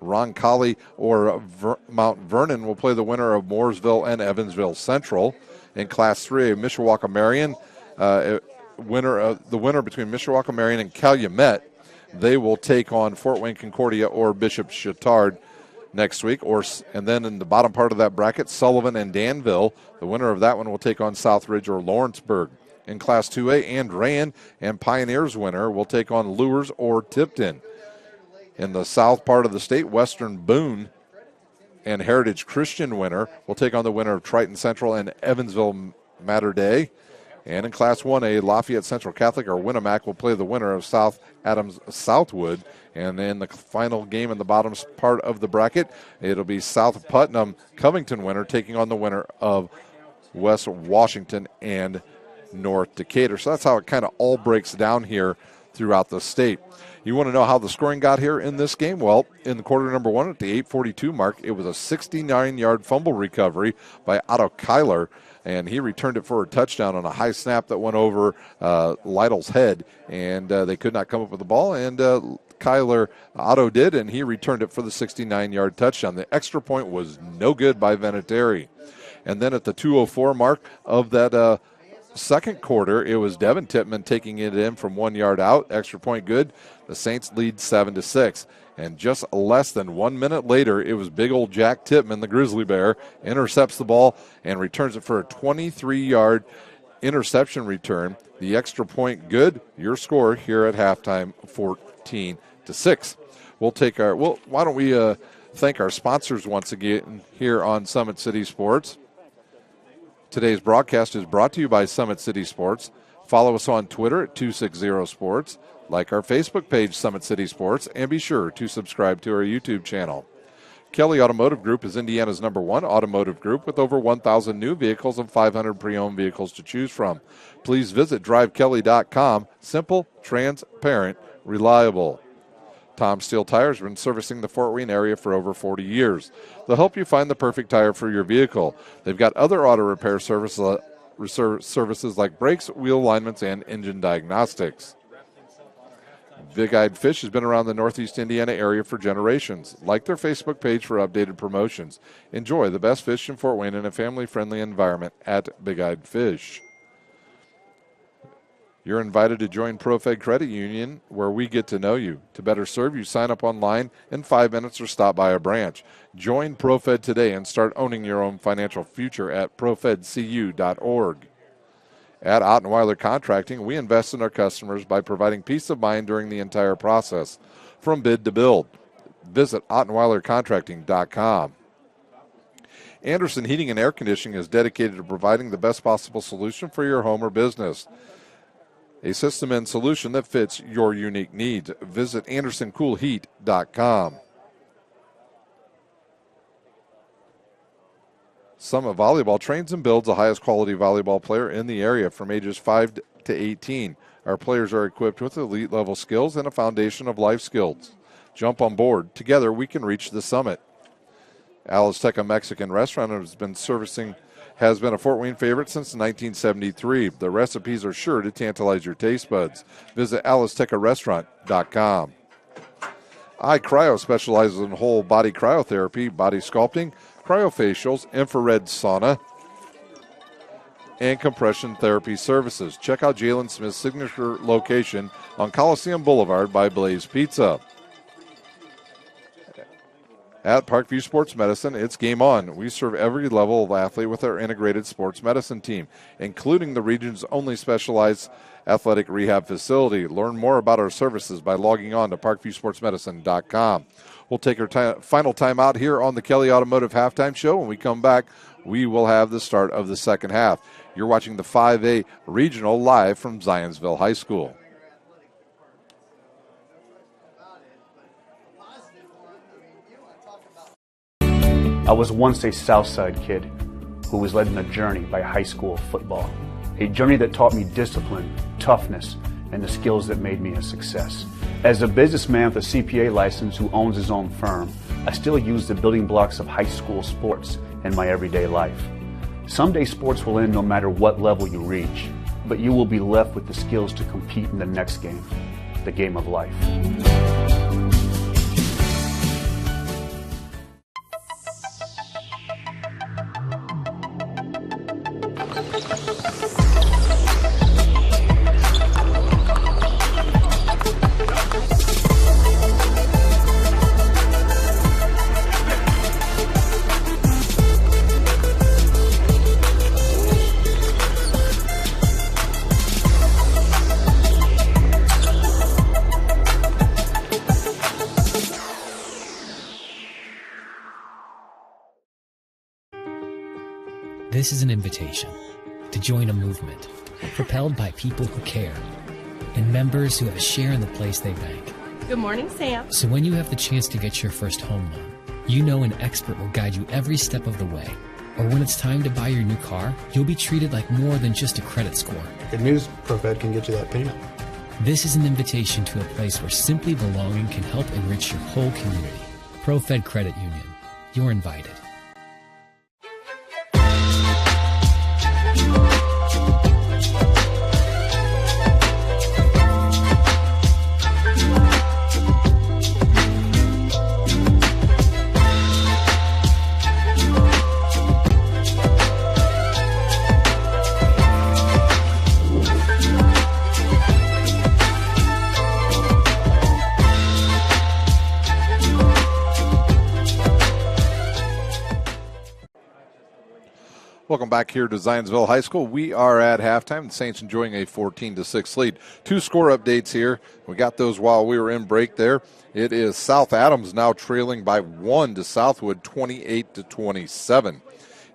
Roncalli or Mount Vernon will play the winner of Mooresville and Evansville Central. In Class 3A, Mishawaka Marion, the winner between Mishawaka Marion and Calumet, they will take on Fort Wayne Concordia or Bishop Chittard next week. And then in the bottom part of that bracket, Sullivan and Danville, the winner of that one will take on Southridge or Lawrenceburg. In Class 2A, Andrean and Pioneers winner will take on Luers or Tipton. In the south part of the state, Western Boone and Heritage Christian winner will take on the winner of Triton Central and Evansville Mater Dei. And in Class 1A, Lafayette Central Catholic or Winnemac will play the winner of South Adams Southwood. And in the final game in the bottom part of the bracket, it'll be South Putnam Covington winner taking on the winner of West Washington and North Decatur. So that's how it kind of all breaks down here throughout the state. You want to know how the scoring got here in this game? Well, in the quarter number one at the 8:42 mark, it was a 69-yard fumble recovery by Otto Kyler, and he returned it for a touchdown on a high snap that went over Lytle's head, and they could not come up with the ball, and Otto did, and he returned it for the 69-yard touchdown. The extra point was no good by Veneteri. And then at the 2:04 mark of that second quarter, it was Devin Tippmann taking it in from 1 yard out. Extra point good. The Saints lead 7-6. And just less than 1 minute later, it was big old Jack Tippmann, the Grizzly Bear, intercepts the ball and returns it for a 23-yard interception return. The extra point good. Your score here at halftime, 14-6. We'll take our. Well, why don't we thank our sponsors once again here on Summit City Sports. Today's broadcast is brought to you by Summit City Sports. Follow us on Twitter at 260 Sports. Like our Facebook page, Summit City Sports, and be sure to subscribe to our YouTube channel. Kelly Automotive Group is Indiana's #1 automotive group with over 1,000 new vehicles and 500 pre-owned vehicles to choose from. Please visit drivekelly.com. Simple, transparent, reliable. Tom Steel Tires has been servicing the Fort Wayne area for over 40 years. They'll help you find the perfect tire for your vehicle. They've got other auto repair services like brakes, wheel alignments, and engine diagnostics. Big Eyed Fish has been around the Northeast Indiana area for generations. Like their Facebook page for updated promotions. Enjoy the best fish in Fort Wayne in a family-friendly environment at Big Eyed Fish. You're invited to join ProFed Credit Union, where we get to know you. To better serve you, sign up online in 5 minutes or stop by a branch. Join ProFed today and start owning your own financial future at profedcu.org. At Ottenweiler Contracting, we invest in our customers by providing peace of mind during the entire process, from bid to build. Visit OttenweilerContracting.com. Anderson Heating and Air Conditioning is dedicated to providing the best possible solution for your home or business. A system and solution that fits your unique needs. Visit AndersonCoolHeat.com. Summit Volleyball trains and builds the highest quality volleyball player in the area from ages 5 to 18. Our players are equipped with elite level skills and a foundation of life skills. Jump on board. Together we can reach the summit. Azteca Mexican Restaurant has been a Fort Wayne favorite since 1973. The recipes are sure to tantalize your taste buds. Visit AlaztecaRestaurant.com. iCryo specializes in whole body cryotherapy, body sculpting, cryofacials, infrared sauna, and compression therapy services. Check out Jalen Smith's signature location on Coliseum Boulevard by Blaze Pizza. At Parkview Sports Medicine, it's game on. We serve every level of athlete with our integrated sports medicine team, including the region's only specialized athletic rehab facility. Learn more about our services by logging on to parkviewsportsmedicine.com. We'll take our final time out here on the Kelly Automotive Halftime Show. When we come back, we will have the start of the second half. You're watching the 5A Regional live from Zionsville High School. I was once a Southside kid who was led on a journey by high school football. A journey that taught me discipline, toughness, and the skills that made me a success. As a businessman with a CPA license who owns his own firm, I still use the building blocks of high school sports in my everyday life. Someday sports will end no matter what level you reach, but you will be left with the skills to compete in the next game, the game of life. This is an invitation to join a movement propelled by people who care and members who have a share in the place they bank. Good morning, Sam. So when you have the chance to get your first home loan, you know an expert will guide you every step of the way. Or when it's time to buy your new car, you'll be treated like more than just a credit score. Good news, ProFed can get you that payment. This is an invitation to a place where simply belonging can help enrich your whole community. ProFed Credit Union. You're invited. Welcome back here to Zionsville High School. We are at halftime. The Saints enjoying a 14-6 lead. Two score updates here. We got those while we were in break there. It is South Adams now trailing by 1 to Southwood, 28-27.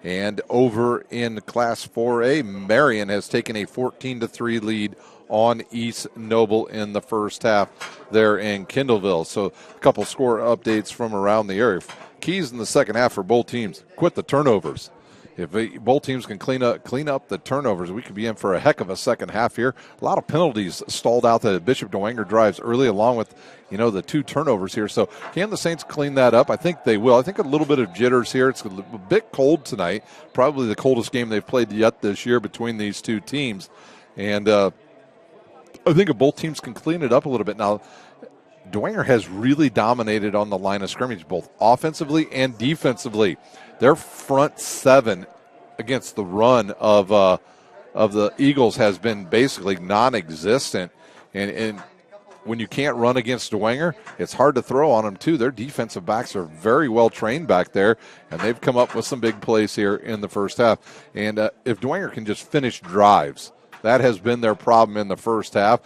And over in Class 4A, Marion has taken a 14-3 lead on East Noble in the first half there in Kindleville. So a couple score updates from around the area. Keys in the second half for both teams: quit the turnovers. If both teams can clean up the turnovers, we could be in for a heck of a second half here. A lot of penalties stalled out the Bishop Dwenger drives early, along with, the two turnovers here. So can the Saints clean that up? I think they will. I think a little bit of jitters here. It's a bit cold tonight. Probably the coldest game they've played yet this year between these two teams. And I think if both teams can clean it up a little bit. Now, Dwenger has really dominated on the line of scrimmage, both offensively and defensively. Their front seven against the run of the Eagles has been basically non-existent. And when you can't run against Dwenger, it's hard to throw on them, too. Their defensive backs are very well trained back there, and they've come up with some big plays here in the first half. And if Dwenger can just finish drives, that has been their problem in the first half.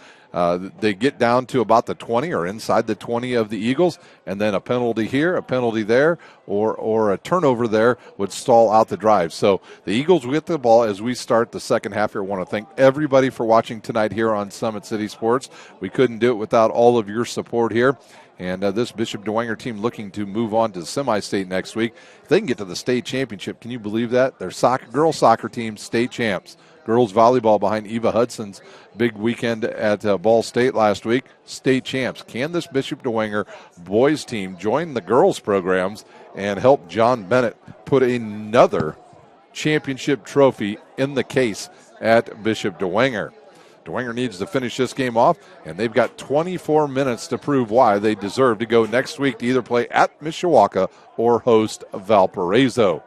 They get down to about the 20 or inside the 20 of the Eagles, and then a penalty here, a penalty there, or a turnover there would stall out the drive. So the Eagles will get the ball as we start the second half here. I want to thank everybody for watching tonight here on Summit City Sports. We couldn't do it without all of your support here. And this Bishop Dwenger team looking to move on to the semi-state next week. If they can get to the state championship, can you believe that? Their girls soccer team, state champs. Girls volleyball behind Eva Hudson's big weekend at Ball State last week. State champs. Can this Bishop Dwenger boys team join the girls programs and help John Bennett put another championship trophy in the case at Bishop Dwenger? Dwenger needs to finish this game off, and they've got 24 minutes to prove why they deserve to go next week to either play at Mishawaka or host Valparaiso.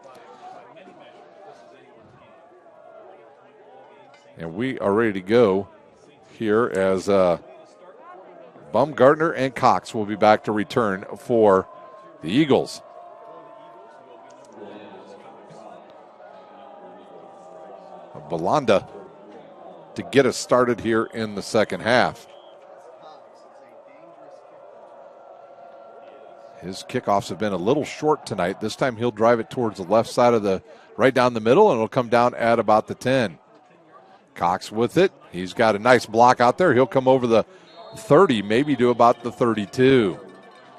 And we are ready to go here as Baumgartner and Cox will be back to return for the Eagles. Belanda to get us started here in the second half. His kickoffs have been a little short tonight. This time he'll drive it towards the left side of the, right down the middle, and it'll come down at about the 10. Cox with it. He's got a nice block out there. He'll come over the 30, maybe to about the 32.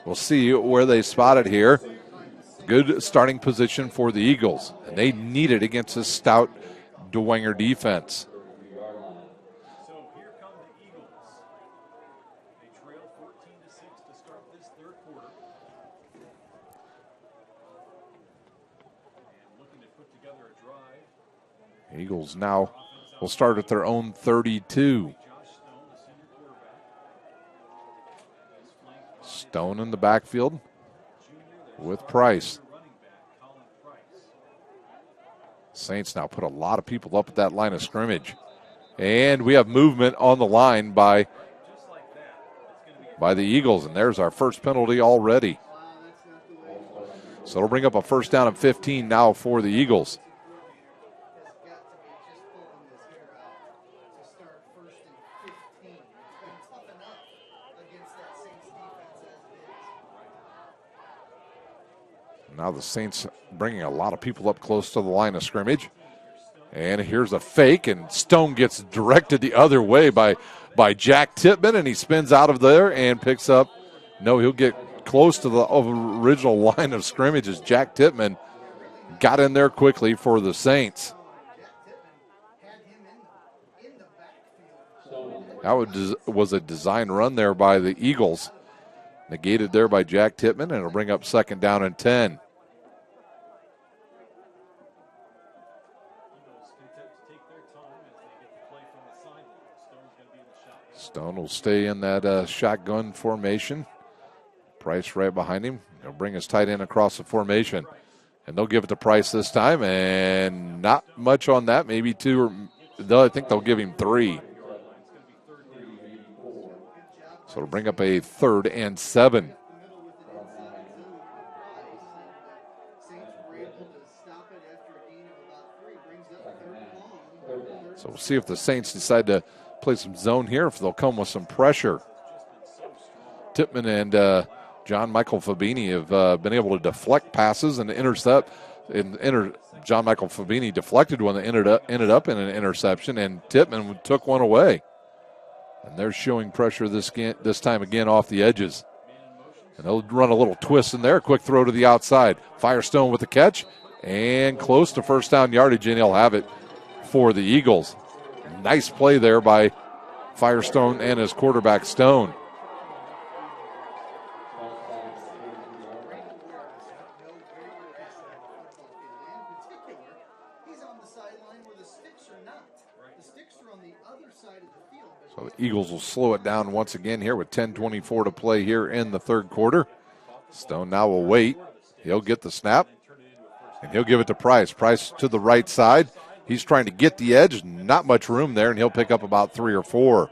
We'll see where they spot it here. Good starting position for the Eagles, and they need it against this stout Dwenger defense. Eagles now will start at their own 32. Stone in the backfield with Price. Saints now put a lot of people up at that line of scrimmage. And we have movement on the line by the Eagles. And there's our first penalty already. So it'll bring up a first down and 15 now for the Eagles. Now the Saints bringing a lot of people up close to the line of scrimmage. And here's a fake, and Stone gets directed the other way by Jack Tippman, and he spins out of there and picks up. No, he'll get close to the original line of scrimmage as Jack Tippman got in there quickly for the Saints. That was a design run there by the Eagles. Negated there by Jack Tippman, and it'll bring up second down and 10. Stone will stay in that shotgun formation. Price right behind him. He'll bring his tight end across the formation. And they'll give it to Price this time, and not much on that. Maybe two, or I think they'll give him 3. So it'll bring up a 3rd and 7. So we'll see if the Saints decide to play some zone here, if they'll come with some pressure. Tippman and John Michael Fabini have been able to deflect passes and intercept. John Michael Fabini deflected one that ended up in an interception, and Tippman took one away. And they're showing pressure this time again off the edges. And they'll run a little twist in there. Quick throw to the outside. Firestone with the catch. And close to first down yardage, and he'll have it for the Eagles. Nice play there by Firestone and his quarterback, Stone. He's on the sideline where the sticks are not. The sticks are on the other side of the field. So the Eagles will slow it down once again here with 10:24 to play here in the third quarter. Stone now will wait. He'll get the snap, and he'll give it to Price. Price to the right side. He's trying to get the edge. Not much room there, and he'll pick up about 3 or 4.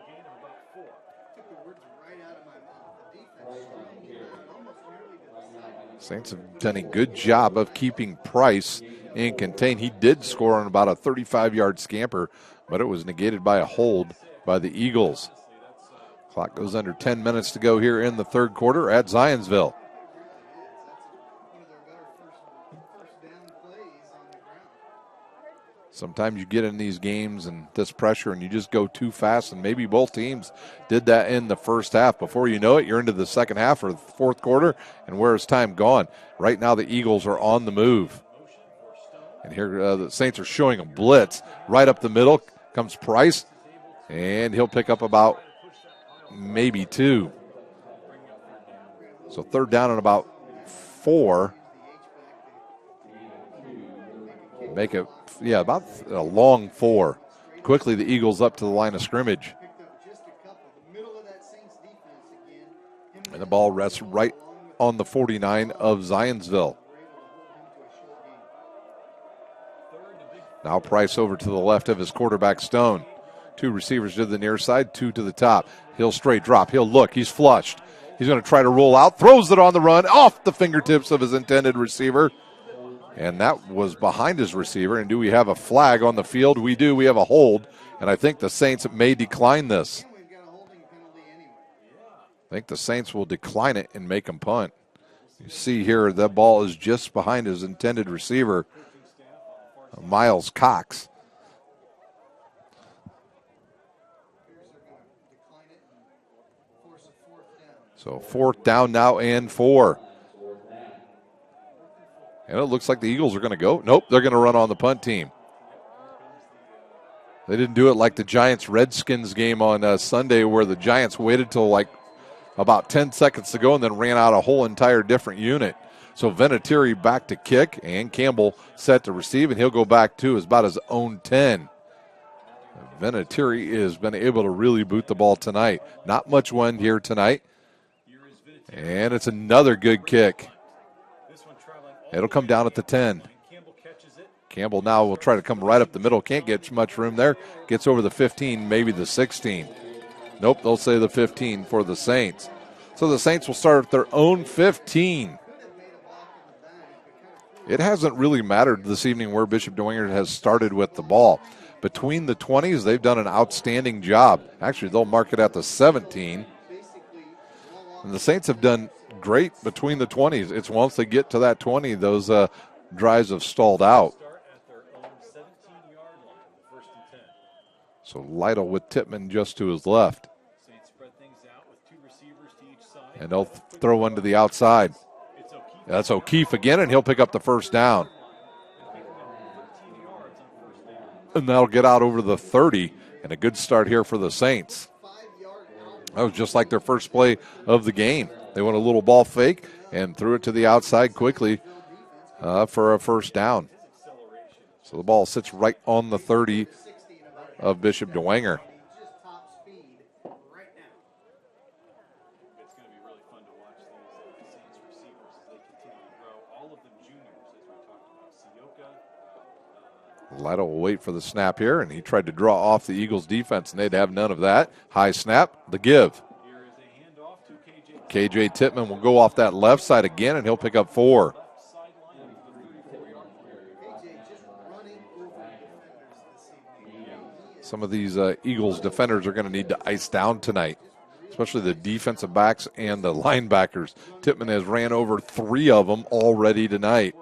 Saints have done a good job of keeping Price in contain. He did score on about a 35-yard scamper, but it was negated by a hold by the Eagles. Clock goes under 10 minutes to go here in the third quarter at Zionsville. Sometimes you get in these games and this pressure and you just go too fast, and maybe both teams did that in the first half. Before you know it, you're into the second half or the fourth quarter, and where is time gone? Right now the Eagles are on the move. And here the Saints are showing a blitz. Right up the middle comes Price, and he'll pick up about maybe 2. So third down and about 4. Make it, about a long 4. Quickly, the Eagles up to the line of scrimmage. And the ball rests right on the 49 of Zionsville. Now Price over to the left of his quarterback, Stone. 2 receivers to the near side, 2 to the top. He'll straight drop. He'll look. He's flushed. He's going to try to roll out. Throws it on the run off the fingertips of his intended receiver. And that was behind his receiver. And do we have a flag on the field? We do. We have a hold. And I think the Saints may decline this. I think the Saints will decline it and make him punt. You see here, that ball is just behind his intended receiver, Miles Cox. So 4th down now and 4. And it looks like the Eagles are going to go. Nope, they're going to run on the punt team. They didn't do it like the Giants-Redskins game on Sunday, where the Giants waited till like about 10 seconds to go and then ran out a whole entire different unit. So Vinatieri back to kick, and Campbell set to receive, and he'll go back to about his own 10. Vinatieri has been able to really boot the ball tonight. Not much wind here tonight. And it's another good kick. It'll come down at the 10. Campbell now will try to come right up the middle. Can't get much room there. Gets over the 15, maybe the 16. Nope, they'll say the 15 for the Saints. So the Saints will start at their own 15. It hasn't really mattered this evening where Bishop Dwenger has started with the ball. Between the 20s, they've done an outstanding job. Actually, they'll mark it at the 17. And the Saints have done great between the 20s. It's once they get to that 20, those drives have stalled out. So Lytle with Tippmann just to his left. And they'll throw one to the outside. That's O'Keefe again, and he'll pick up the first down. And that'll get out over the 30, and a good start here for the Saints. That was just like their first play of the game. They went a little ball fake and threw it to the outside quickly for a first down. So the ball sits right on the 30 of Bishop Dwenger. Lytle will wait for the snap here, and he tried to draw off the Eagles' defense, and they'd have none of that. High snap, the give. KJ Tippmann will go off that left side again, and he'll pick up 4. Some of these Eagles defenders are going to need to ice down tonight, especially the defensive backs and the linebackers. Tippmann has ran over 3 of them already tonight.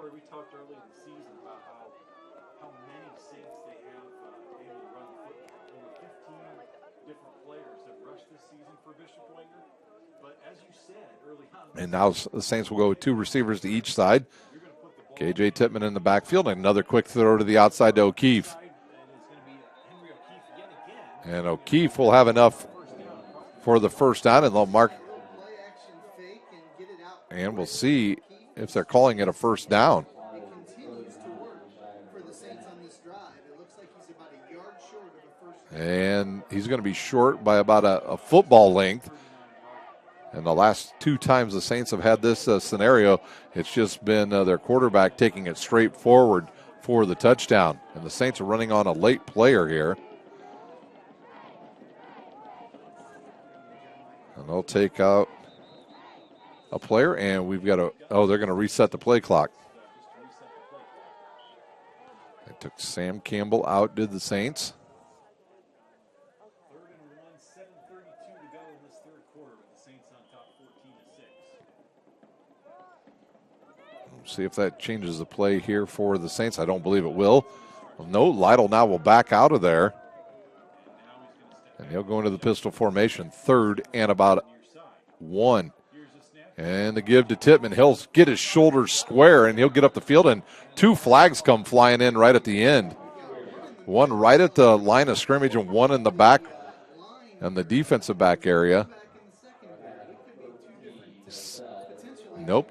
And now the Saints will go with 2 receivers to each side. KJ Tippmann in the backfield, and another quick throw to the outside to O'Keefe. And O'Keefe will have enough for the first down, and they'll mark. And we'll see if they're calling it a first down. And he's going to be short by about a football length. And the last 2 times the Saints have had this scenario, it's just been their quarterback taking it straight forward for the touchdown. And the Saints are running on a late player here. And they'll take out a player, and we've got they're going to reset the play clock. They took Sam Campbell out, did the Saints. See if that changes the play here for the Saints. I don't believe it will. Well, no, Lytle now will back out of there. And he'll go into the pistol formation. 3rd and about 1. And the give to Tittman. He'll get his shoulders square, and he'll get up the field, and 2 flags come flying in right at the end. One right at the line of scrimmage and one in the back and the defensive back area. Nope.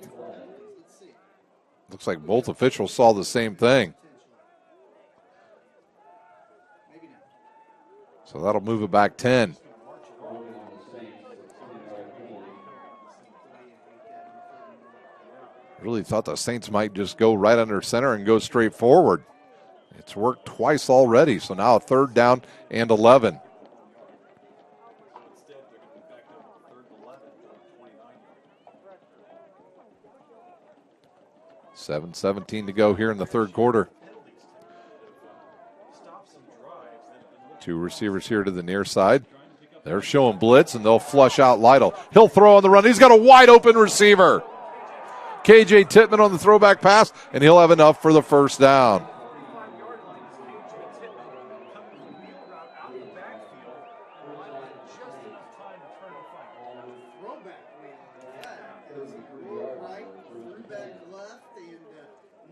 Looks like both officials saw the same thing. So that'll move it back 10. Really thought the Saints might just go right under center and go straight forward. It's worked twice already, so now a 3rd down and 11. $7:17 to go here in the 3rd quarter. 2 receivers here to the near side. They're showing blitz, and they'll flush out Lytle. He'll throw on the run. He's got a wide open receiver. KJ Tittman on the throwback pass, and he'll have enough for the 1st down.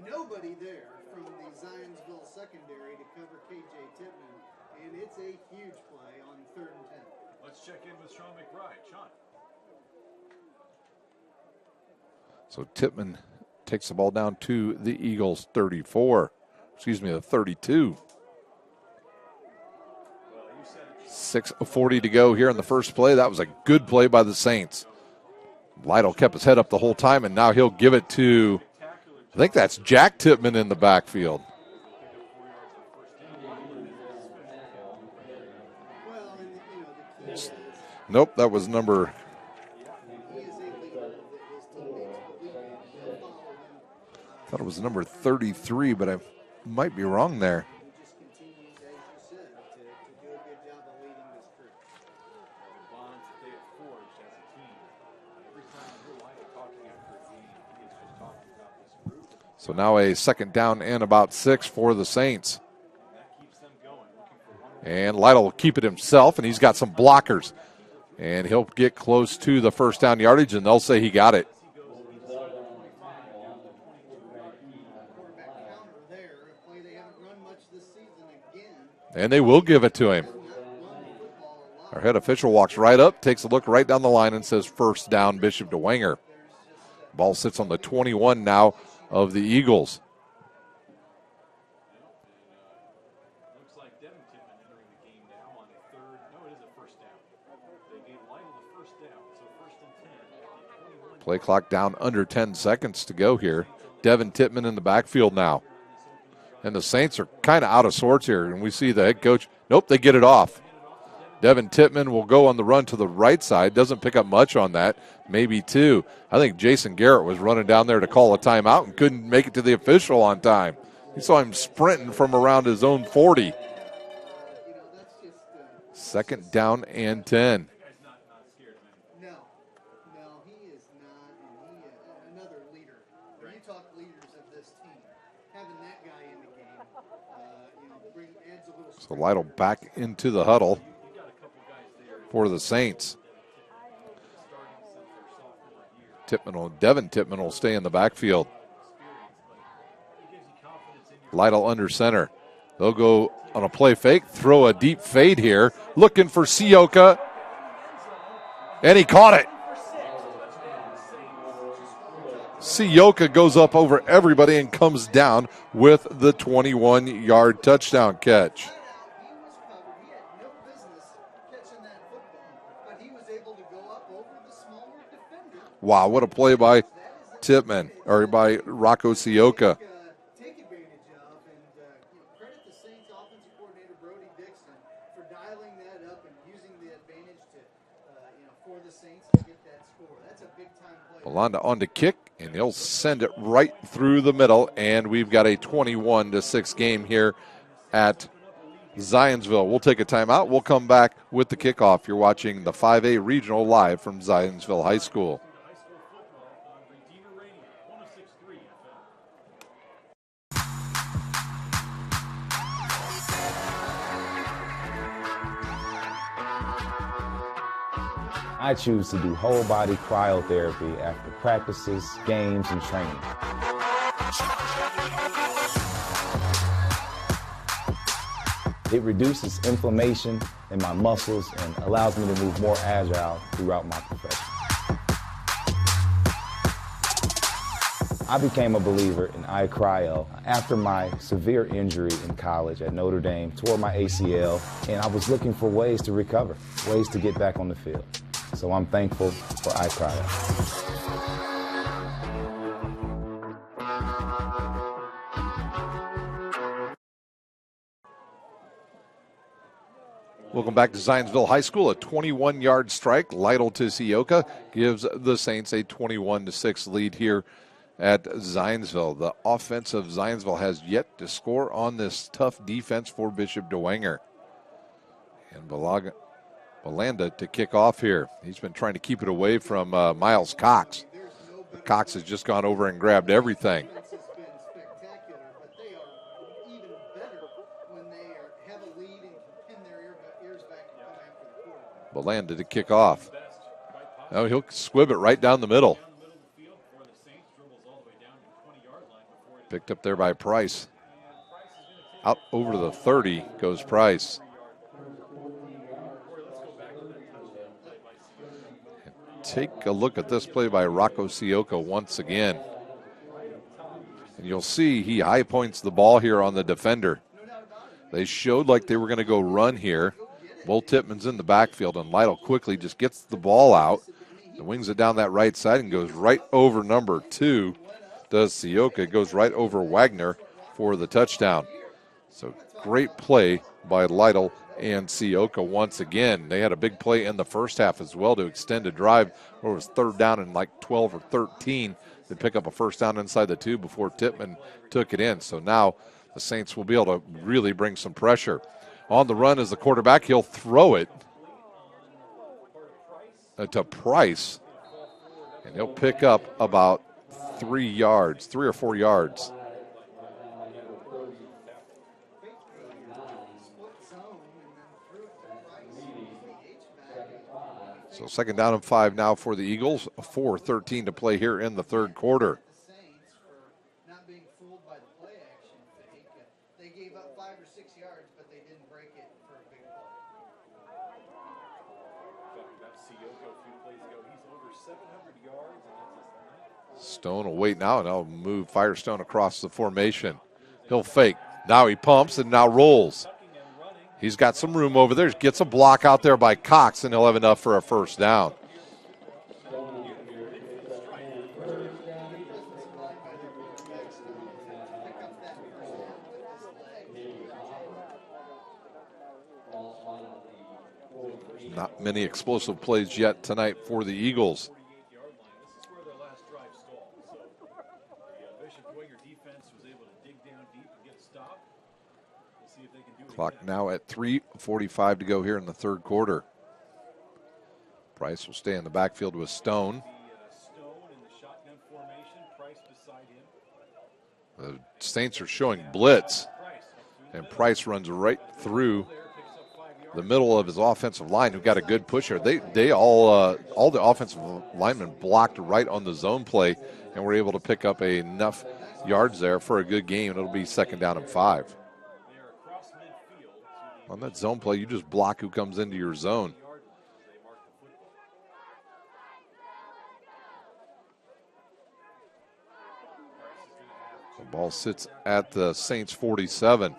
Nobody there from the Zionsville secondary to cover KJ Tittman, and it's a huge play on 3rd and 10. Let's check in with Sean McBride. Sean. So Tittman takes the ball down to the Eagles' 34. Excuse me, the 32. 6:40 to go here in the first play. That was a good play by the Saints. Lytle kept his head up the whole time, and now he'll give it to, I think that's Jack Tittman in the backfield. Nope, that was number. I thought it was number 33, but I might be wrong there. So now a 2nd down and about 6 for the Saints. And Lytle will keep it himself, and he's got some blockers. And he'll get close to the 1st down yardage, and they'll say he got it. And they will give it to him. Our head official walks right up, takes a look right down the line, and says 1st down, Bishop Dwenger. Ball sits on the 21 now of the Eagles. Looks like Devin Tittman entering the game now on 3rd. No, it is a 1st down. They gave Lytle the 1st down, so 1st and 10. Play clock down under 10 seconds to go here. Devin Tittman in the backfield now. And the Saints are kind of out of sorts here, and we see the head coach. Nope, they get it off. Devin Tittman will go on the run to the right side. Doesn't pick up much on that, maybe 2. I think Jason Garrett was running down there to call a timeout and couldn't make it to the official on time. You saw him sprinting from around his own 40. 2nd down and 10. No, he is not, and he another leader. When you talk leaders of this team, having that guy in the game, adds a little. So Lytle back into the huddle for the Saints. Devin Tittman will stay in the backfield. Lytle under center. They'll go on a play fake, throw a deep fade here, looking for Sioka, and he caught it. Sioka goes up over everybody and comes down with the 21-yard touchdown catch. he was able to go up over the smaller defender. Wow, what a play by Tippmann, or by Rocco Sioka. Take advantage of, and credit the Saints offensive coordinator Brody Dixon for dialing that up and using the advantage to, for the Saints to get that score. That's a big time play. Belanda on to kick, and he'll send it right through the middle, and we've got a 21-6 game here at Zionsville. We'll take a timeout. We'll come back with the kickoff. You're watching the 5A Regional live from Zionsville High School. I choose to do whole body cryotherapy after practices, games, and training. It reduces inflammation in my muscles and allows me to move more agile throughout my profession. I became a believer in iCryo after my severe injury in college at Notre Dame, tore my ACL, and I was looking for ways to recover, ways to get back on the field. So I'm thankful for iCryo. Welcome back to Zionsville High School. A 21-yard strike. Lytle to Sioka gives the Saints a 21-6 lead here at Zionsville. The offense of Zionsville has yet to score on this tough defense for Bishop Dwenger. And Belanda to kick off here. He's been trying to keep it away from Miles Cox. But Cox has just gone over and grabbed everything. Belanda to kick off. Now he'll squib it right down the middle. Picked up there by Price. Out over the 30 goes Price. Take a look at this play by Rocco Sioka once again. And you'll see he high points the ball here on the defender. They showed like they were going to go run here. Bull Tippmann's in the backfield, and Lytle quickly just gets the ball out and wings it down that right side and goes right over number 2. Does Sioka, goes right over Wagner for the touchdown. So great play by Lytle and Sioka once again. They had a big play in the first half as well to extend a drive where it was third down and like 12 or 13. They pick up a first down inside the 2 before Tippmann took it in. So now the Saints will be able to really bring some pressure. On the run is the quarterback. He'll throw it to Price, and he'll pick up about 3 or 4 yards. So second down and 5 now for the Eagles. 4:13 to play here in the third quarter. They gave up 5 or 6 yards, but they didn't break it for a big play. That's Sioka a few plays ago. He's over 700 yards, and that's his Stone will wait now, and I'll move Firestone across the formation. He'll fake. Now he pumps and now rolls. He's got some room over there. Gets a block out there by Cox, and he'll have enough for a first down. Not many explosive plays yet tonight for the Eagles. This is where their last drive stalled. So the Bishop Dwenger defense was able to dig down deep and get a stop. We'll see if they can do it. Clock now at 3:45 to go here in the third quarter. Price will stay in the backfield with Stone. Stone in the shotgun formation, Price beside him. The Saints are showing blitz, and Price runs right through the middle of his offensive line, who got a good pusher. They all the offensive linemen blocked right on the zone play, and were able to pick up enough yards there for a good game. It'll be second down and 5. On that zone play, you just block who comes into your zone. The ball sits at the Saints 47.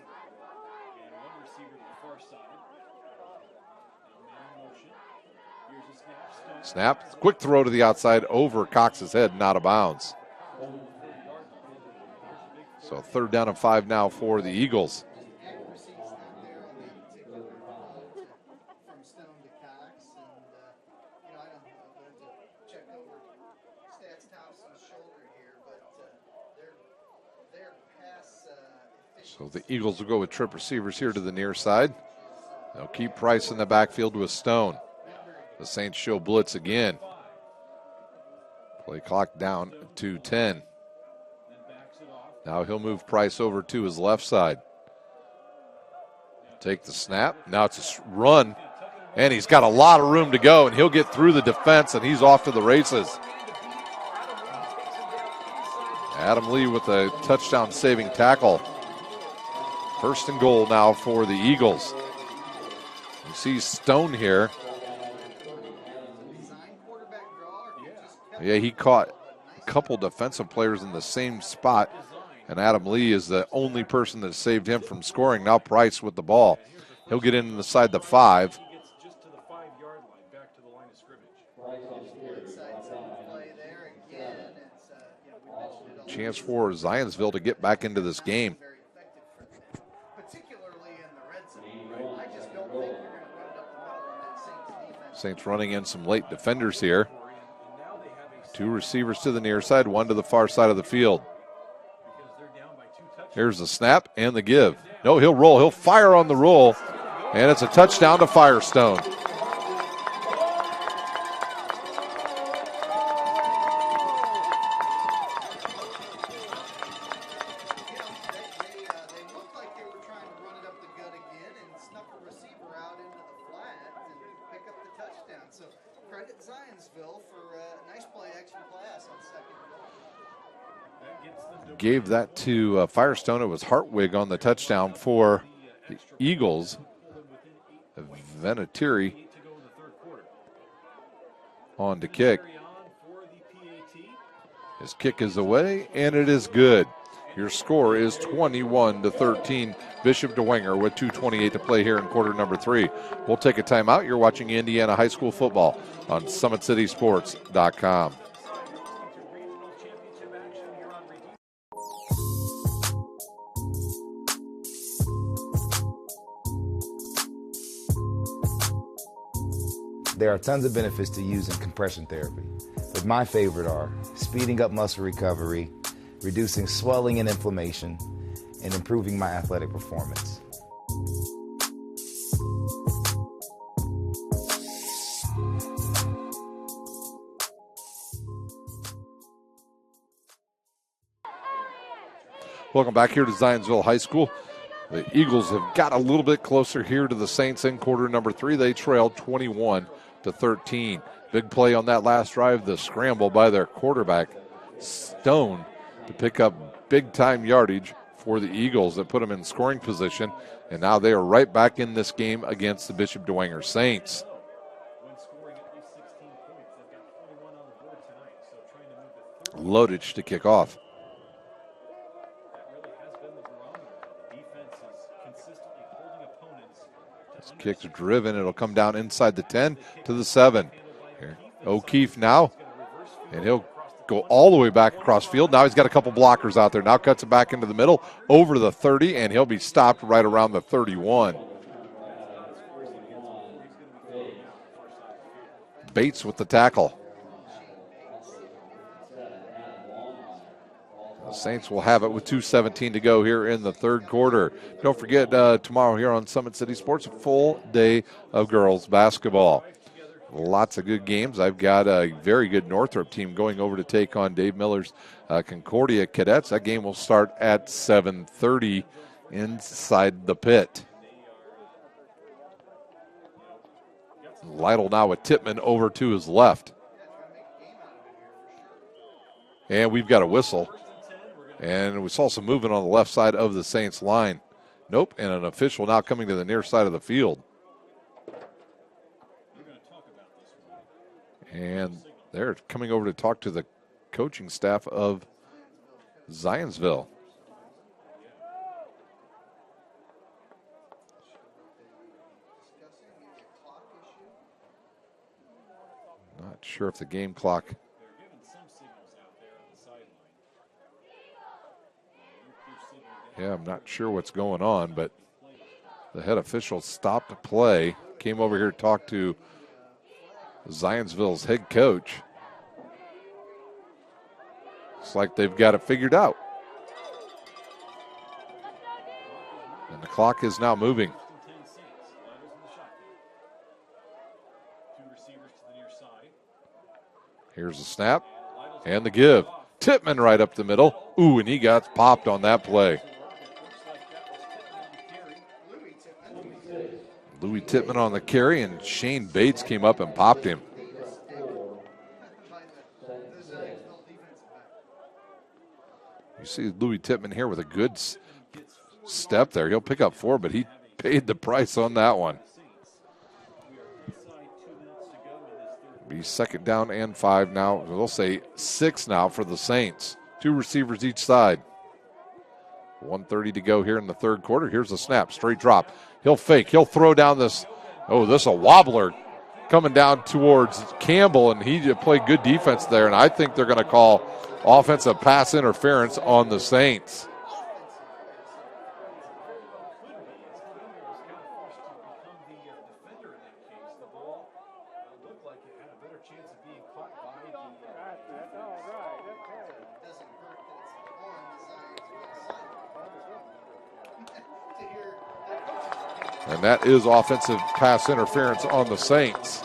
Snap, quick throw to the outside over Cox's head and out of bounds. So 3rd down and 5 now for the Eagles. So the Eagles will go with trip receivers here to the near side. They'll keep Price in the backfield with Stone. The Saints show blitz again. Play clock down to 10. Now he'll move Price over to his left side. Take the snap. Now it's a run, and he's got a lot of room to go, and he'll get through the defense, and he's off to the races. Adam Lee with a touchdown-saving tackle. 1st and goal now for the Eagles. You see Stone here. Yeah, he caught a couple defensive players in the same spot, and Adam Lee is the only person that saved him from scoring. Now Price with the ball. He'll get in inside the 5. Chance for Zionsville to get back into this game. Saints running in some late defenders here. 2 receivers to the near side, 1 to the far side of the field. Here's the snap and the give. No, he'll roll. He'll fire on the roll, and it's a touchdown to Firestone. Gave that to Firestone. It was Hartwig on the touchdown for the Eagles. Venetieri on to kick. His kick is away, and it is good. Your score is 21-13. Bishop Dwenger with 2:28 to play here in quarter number 3. We'll take a timeout. You're watching Indiana High School football on SummitCitySports.com. There are tons of benefits to using compression therapy, but my favorite are speeding up muscle recovery, reducing swelling and inflammation, and improving my athletic performance. Welcome back here to Zionsville High School. The Eagles have got a little bit closer here to the Saints in quarter number 3. They trailed 21-13. Big play on that last drive, the scramble by their quarterback, Stone, to pick up big-time yardage for the Eagles that put them in scoring position. And now they are right back in this game against the Bishop Dwenger Saints. Lodich to kick off. This kick's driven. It'll come down inside the 10 to the 7. Here, O'Keefe now, and he'll go all the way back across field. Now he's got a couple blockers out there. Now cuts it back into the middle, over the 30, and he'll be stopped right around the 31. Bates with the tackle. The Saints will have it with 2:17 to go here in the third quarter. Don't forget, tomorrow here on Summit City Sports, a full day of girls basketball. Lots of good games. I've got a very good Northrop team going over to take on Dave Miller's Concordia Cadets. That game will start at 7:30 inside the pit. Lytle now with Tippmann over to his left. And we've got a whistle. And we saw some movement on the left side of the Saints line. Nope, and an official now coming to the near side of the field. And they're coming over to talk to the coaching staff of Zionsville. Not sure if the game clock. They're giving some signals out there on the sideline. Yeah, I'm not sure what's going on, but the head official stopped play, came over here to talk to Zionsville's head coach. It's like they've got it figured out. And the clock is now moving. Here's the snap and the give. Tippmann right up the middle. Ooh, and he got popped on that play. Louis Tippmann on the carry, and Shane Bates came up and popped him. You see Louis Tippmann here with a good step there. He'll pick up 4, but he paid the price on that one. Be 2nd down and 5 now. We'll say 6 now for the Saints. 2 receivers each side. 1:30 to go here in the third quarter. Here's the snap, straight drop. He'll fake. He'll throw down this. Oh, this is a wobbler coming down towards Campbell, and he played good defense there. And I think they're going to call offensive pass interference on the Saints. And that is offensive pass interference on the Saints.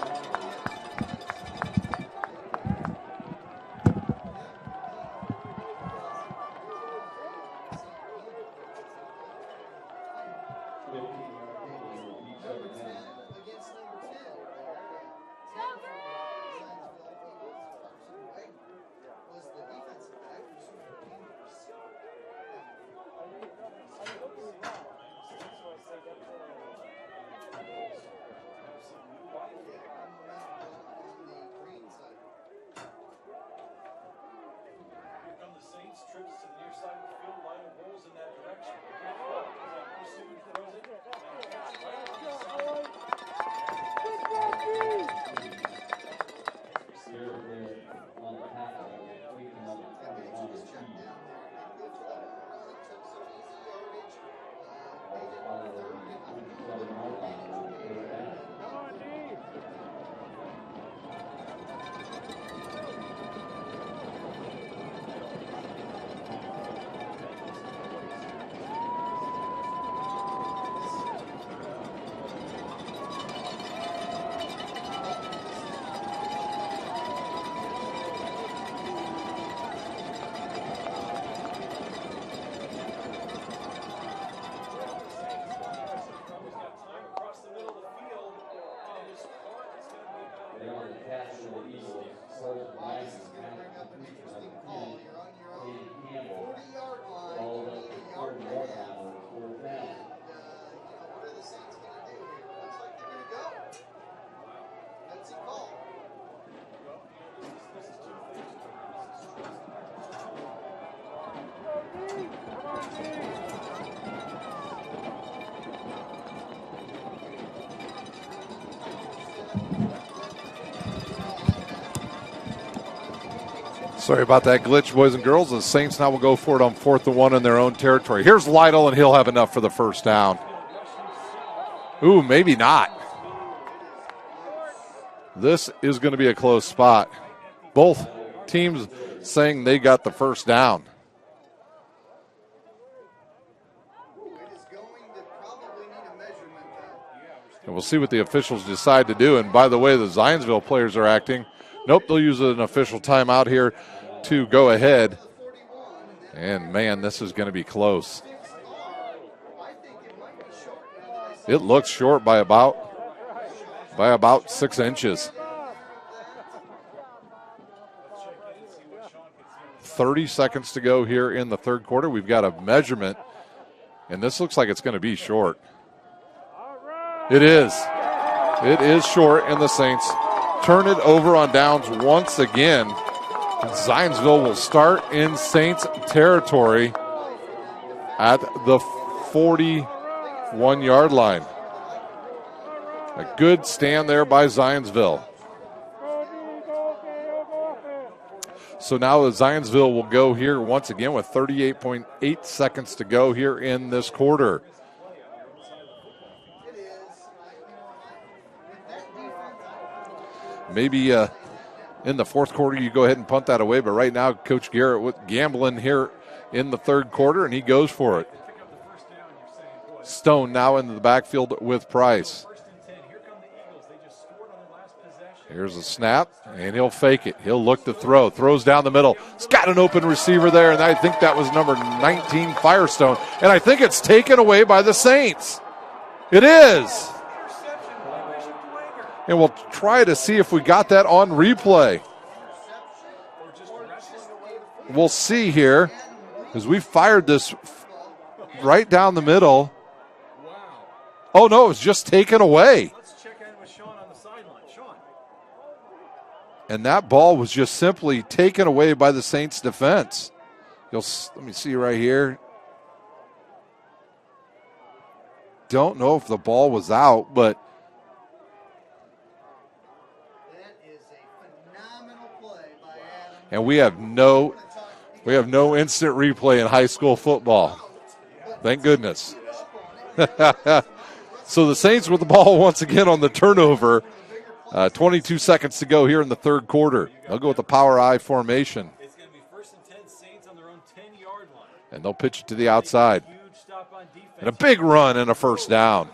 Sorry about that glitch, boys and girls. The Saints now will go for it on 4th and 1 in their own territory. Here's Lytle, and he'll have enough for the first down. Ooh, maybe not. This is going to be a close spot. Both teams saying they got the first down. And we'll see what the officials decide to do. And by the way, the Zionsville players are acting. Nope, they'll use an official timeout here to go ahead. And, man, this is going to be close. It looks short by about 6 inches. 30 seconds to go here in the third quarter. We've got a measurement, and this looks like it's going to be short. It is. It is short, and the Saints turn it over on downs once again. Zionsville will start in Saints territory at the 41-yard line. A good stand there by Zionsville. So now Zionsville will go here once again with 38.8 seconds to go here in this quarter. Maybe in the fourth quarter you go ahead and punt that away, but right now Coach Garrett with gambling here in the third quarter, and he goes for it. Stone now into the backfield with Price. Here's a snap, and he'll fake it. He'll look to throw. Throws down the middle. He's got an open receiver there, and I think that was number 19, Firestone. And I think it's taken away by the Saints. It is. And we'll try to see if we got that on replay. We'll see here, because we fired this right down the middle. Oh, no, it was just taken away. And that ball was just simply taken away by the Saints defense. Let me see right here. Don't know if the ball was out, but That is a phenomenal play by Adam. and we have no instant replay in high school football. Thank goodness. So the Saints with the ball once again on the turnover. 22 seconds to go here in the third quarter. They'll go with the power I formation. It's going to be 1st and 10 Saints on their own 10-yard line. And they'll pitch it to the outside. And a big run and a first down.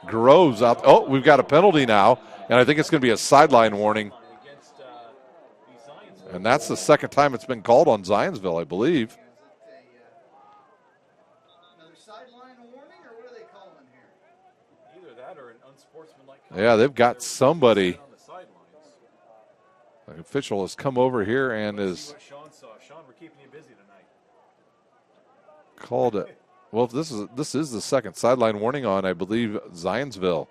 Groves out. Oh, we've got a penalty now. And I think it's going to be a sideline warning. And that's the second time it's been called on Zionsville, I believe. Another sideline warning, or what are they calling here? Either that or an unsportsmanlike. Yeah, they've got somebody. The official has come over here and is Sean, we're keeping you busy tonight. called it. Well, this is the second sideline warning on, I believe, Zionsville.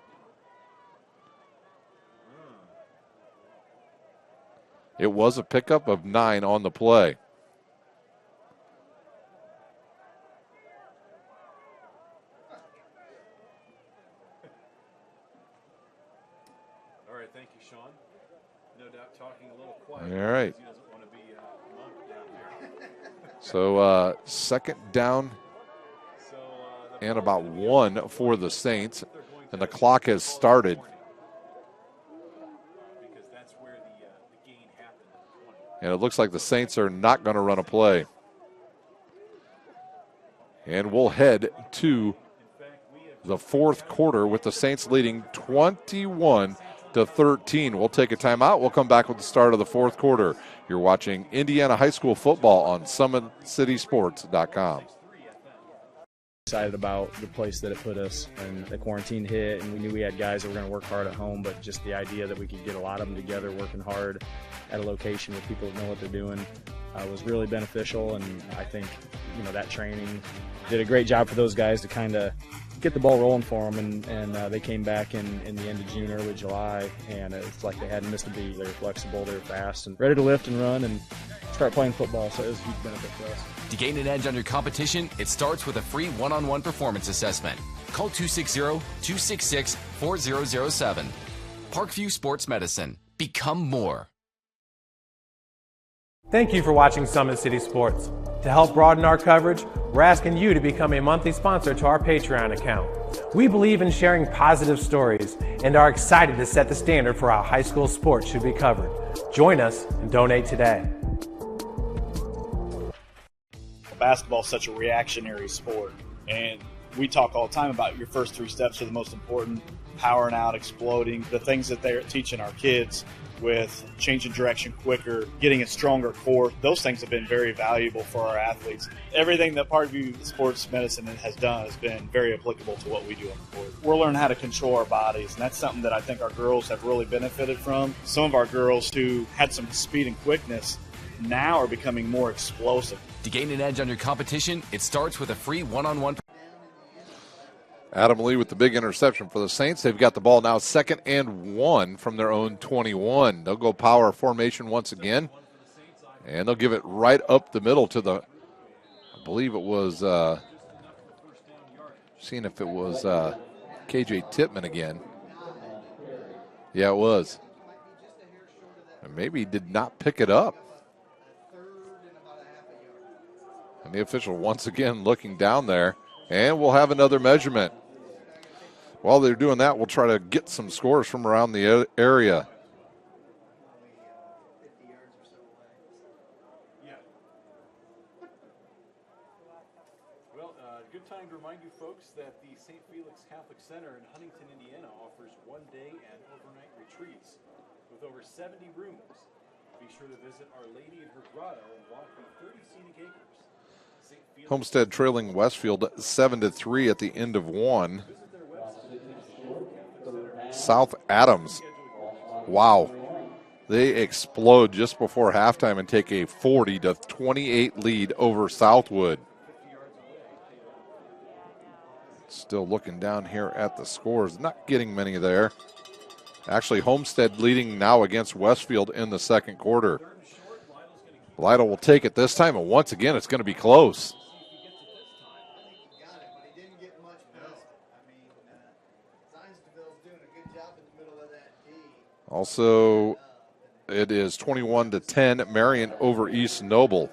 It was a pickup of 9 on the play. All right, thank you, Sean. No doubt talking a little quiet. All right. He doesn't want to be mumped down here. So second down and about 1 for the Saints. And the clock has started. And it looks like the Saints are not going to run a play. And we'll head to the fourth quarter with the Saints leading 21-13. We'll take a timeout. We'll come back with the start of the fourth quarter. You're watching Indiana High School football on SummitCitySports.com. Excited about the place that it put us, and the quarantine hit, and we knew we had guys that were going to work hard at home, but just the idea that we could get a lot of them together working hard at a location where people know what they're doing was really beneficial. And I think that training did a great job for those guys to kind of get the ball rolling for them, and they came back in the end of June, early July, and it's like they hadn't missed a beat. They were flexible, they were fast, and ready to lift and run and start playing football, so it was a huge benefit for us. To gain an edge on your competition, it starts with a free one-on-one performance assessment. Call 260-266-4007. Parkview Sports Medicine. Become more. Thank you for watching Summit City Sports. To help broaden our coverage, we're asking you to become a monthly sponsor to our Patreon account. We believe in sharing positive stories and are excited to set the standard for how high school sports should be covered. Join us and donate today. Basketball is such a reactionary sport, and we talk all the time about your first 3 steps are the most important: powering out, exploding, the things that they're teaching our kids with changing direction quicker, getting a stronger core. Those things have been very valuable for our athletes. Everything that Parkview Sports Medicine has done has been very applicable to what we do on the court. We're learning how to control our bodies, and that's something that I think our girls have really benefited from. Some of our girls who had some speed and quickness now are becoming more explosive. To gain an edge on your competition, it starts with a free one-on-one. Adam Lee with the big interception for the Saints. They've got the ball now 2nd and 1 from their own 21. They'll go power formation once again, and they'll give it right up the middle to the, I believe it was, seeing if it was KJ Tippmann again. Yeah, it was. And maybe he did not pick it up. And the official once again looking down there. And we'll have another measurement. While they're doing that, we'll try to get some scores from around the area. Well, good time to remind you folks that the St. Felix Catholic Center in Huntington, Indiana offers one-day and overnight retreats with over 70 rooms. Be sure to visit Our Lady in her grotto and walk the 30 scenic acres. Homestead trailing Westfield 7-3 at the end of one. South Adams, wow. They explode just before halftime and take a 40-28 lead over Southwood. Still looking down here at the scores, not getting many there. Actually, Homestead leading now against Westfield in the second quarter. Lytle will take it this time, and once again, it's going to be close. Also, it is 21-10, Marion over East Noble.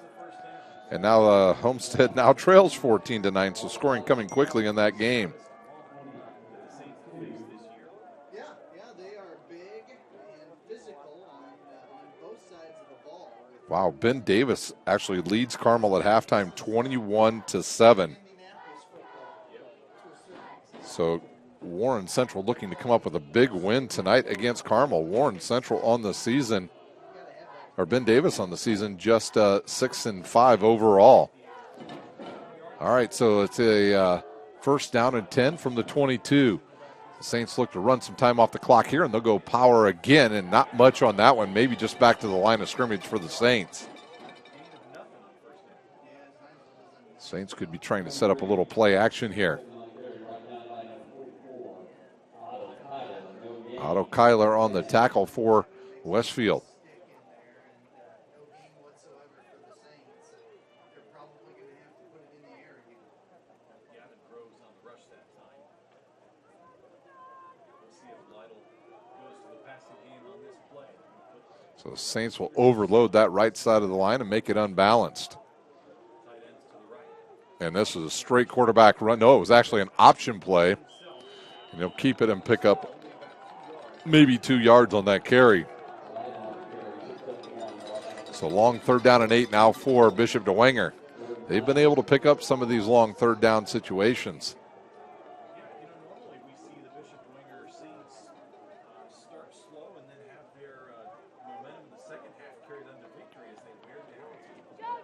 And now Homestead now trails 14-9, so scoring coming quickly in that game. Yeah, they are big and physical on both sides of the ball. Wow, Ben Davis actually leads Carmel at halftime 21-7. So Warren Central looking to come up with a big win tonight against Carmel. Warren Central on the season, or Ben Davis on the season, just 6-5 overall. All right, so it's a first down and 10 from the 22. The Saints look to run some time off the clock here, and they'll go power again, and not much on that one. Maybe just back to the line of scrimmage for the Saints. Saints could be trying to set up a little play action here. Otto Kyler on the tackle for Westfield. So the Saints will overload that right side of the line and make it unbalanced. And this is a straight quarterback run. No, it was actually an option play. And he'll keep it and pick up maybe 2 yards on that carry. So long third down and 8 now for Bishop Dwenger. They've been able to pick up some of these long third down situations. Normally we see the Bishop Dwenger Saints start slow and then have their momentum in the second half carried on to victory as they wear down.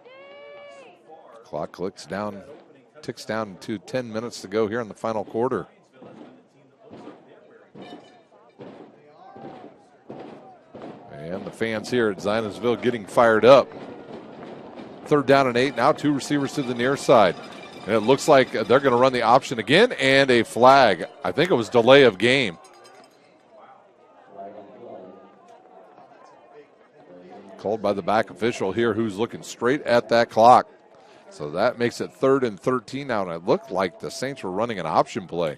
Clock ticks down to 10 minutes to go here in the final quarter. And the fans here at Zionsville getting fired up. Third down and 8, now 2 receivers to the near side. And it looks like they're going to run the option again, and a flag. I think it was delay of game. Called by the back official here, who's looking straight at that clock. So that makes it 3rd and 13 now, and it looked like the Saints were running an option play.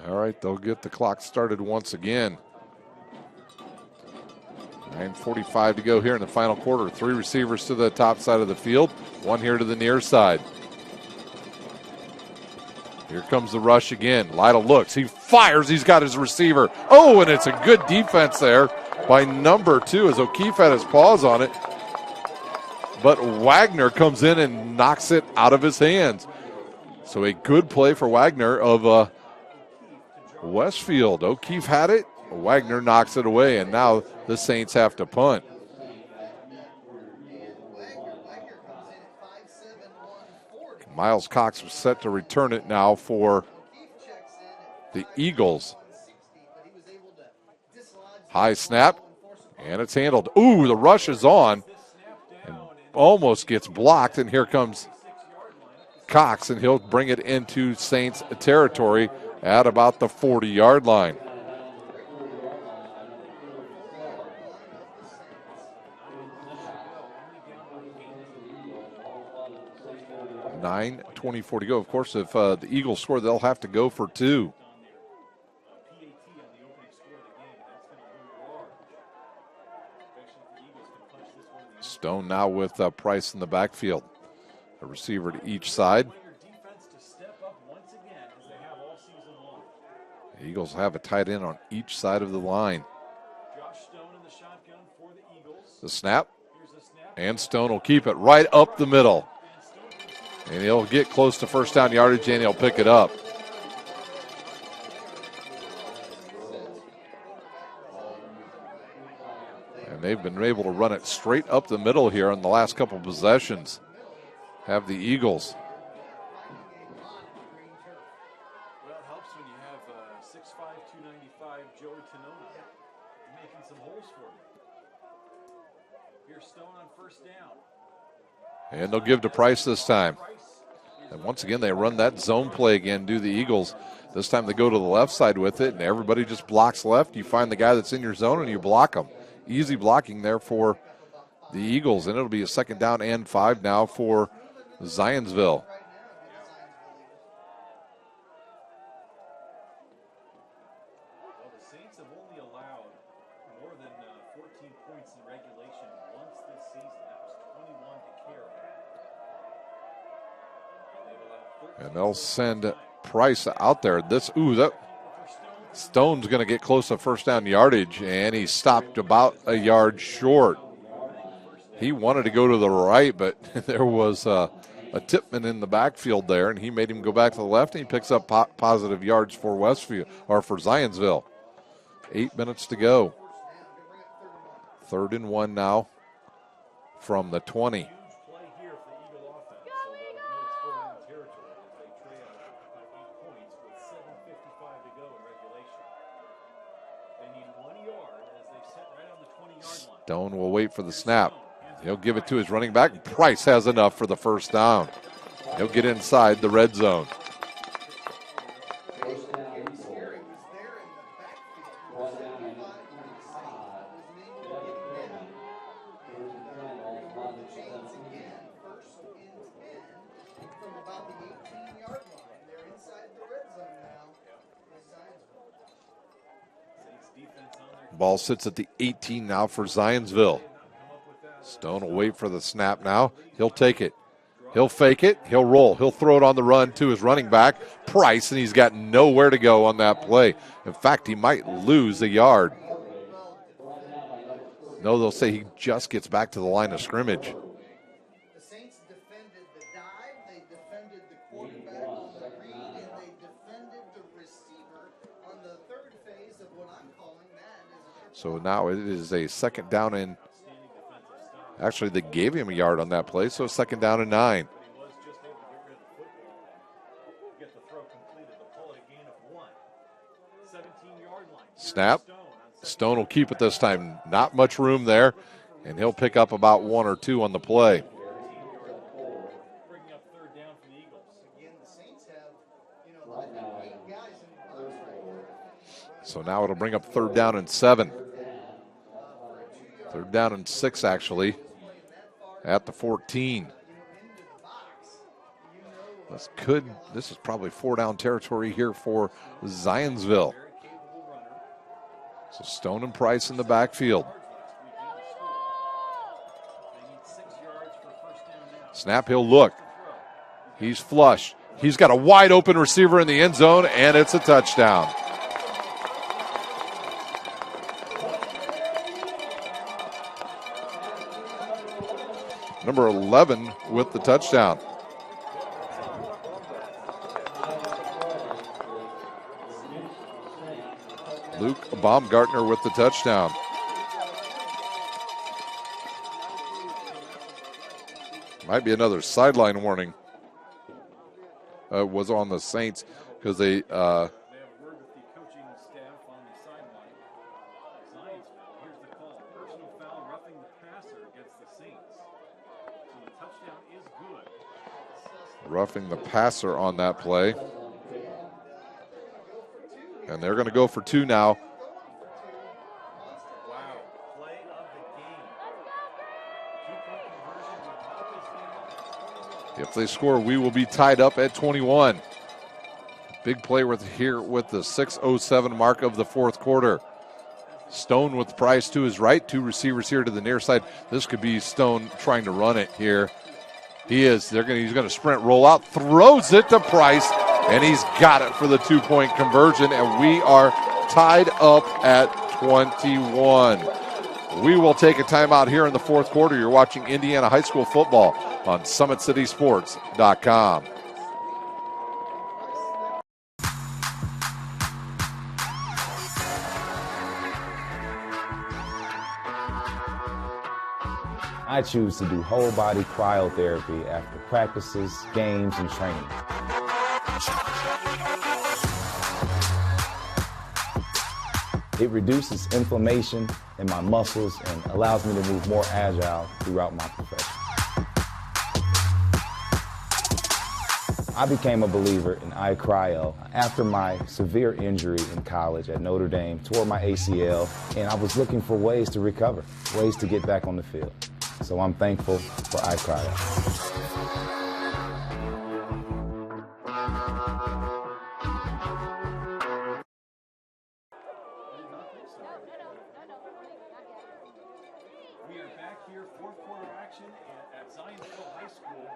All right, they'll get the clock started once again. 9:45 to go here in the final quarter. 3 receivers to the top side of the field, 1 here to the near side. Here comes the rush again. Lytle looks, he fires, he's got his receiver. Oh, and it's a good defense there by number 2 as O'Keefe had his paws on it. But Wagner comes in and knocks it out of his hands. So a good play for Wagner of Westfield. O'Keefe had it. Wagner knocks it away, and now the Saints have to punt. Miles Cox was set to return it now for the Eagles. High snap, and it's handled. Ooh, the rush is on, and almost gets blocked, and here comes Cox, and he'll bring it into Saints territory at about the 40-yard line. 9:24 to go. Of course, if the Eagles score, they'll have to go for two. Stone now with Price in the backfield. A receiver to each side. The Eagles have a tight end on each side of the line. The snap. And Stone will keep it right up the middle. And he'll get close to first down yardage, and he'll pick it up. And they've been able to run it straight up the middle here in the last couple of possessions. Have the Eagles. Well, it helps when you have 6'5", 295 Joey Tenona making some holes for you. Here's Stone on first down. And they'll give to Price this time. And once again, they run that zone play again, do the Eagles. This time they go to the left side with it, and everybody just blocks left. You find the guy that's in your zone, and you block him. Easy blocking there for the Eagles, and it'll be a second down and 5 now for Zionsville. Well, the Saints have only allowed more than 14 points in regulation once this season. That was 21 to carry. And they'll send Price out there. Stone's going to get close to first down yardage, and he stopped about a yard short. He wanted to go to the right, but there was a tipman in the backfield there, and he made him go back to the left, and he picks up positive yards for Westfield or for Zionsville. 8 minutes to go. 3rd and 1 now from the 20. Stone will wait for the snap. He'll give it to his running back. Price has enough for the first down. He'll get inside the red zone. Ball sits at the 18 now for Zionsville. Stone will wait for the snap now. He'll take it. He'll fake it. He'll roll. He'll throw it on the run to his running back, Price, and he's got nowhere to go on that play. In fact, he might lose a yard. No, they'll say he just gets back to the line of scrimmage. The Saints defended the dive, they defended the quarterback on the read, and they defended the receiver on the third phase of what I'm calling that. So now it is a second down and actually they gave him a yard on that play, so second down and 9. Snap. Stone will keep it this time. Not much room there, and he'll pick up about 1 or 2 on the play. So now it'll bring up 3rd down and 7. 3rd down and 6, actually, at the 14. This is probably 4-down territory here for Zionsville. So Stone and Price in the backfield. Snap, he'll look. He's flush. He's got a wide open receiver in the end zone, and it's a touchdown. Number 11 with the touchdown. Luke Baumgartner with the touchdown. Might be another sideline warning. Was on the Saints because they roughing the passer on that play. And they're going to go for 2 now. If they score, we will be tied up at 21. Big play here with the 6:07 mark of the fourth quarter. Stone with Price to his right, two receivers here to the near side. This could be Stone trying to run it here. He is. He's going to sprint, roll out, throws it to Price, and he's got it for the 2-point conversion, and we are tied up at 21. We will take a timeout here in the fourth quarter. You're watching Indiana High School football on SummitCitySports.com. I choose to do whole body cryotherapy after practices, games, and training. It reduces inflammation in my muscles and allows me to move more agile throughout my profession. I became a believer in iCryo after my severe injury in college at Notre Dame, tore my ACL, and I was looking for ways to recover, ways to get back on the field. So I'm thankful for iCryo. We are back here, fourth quarter action at Zionsville High School,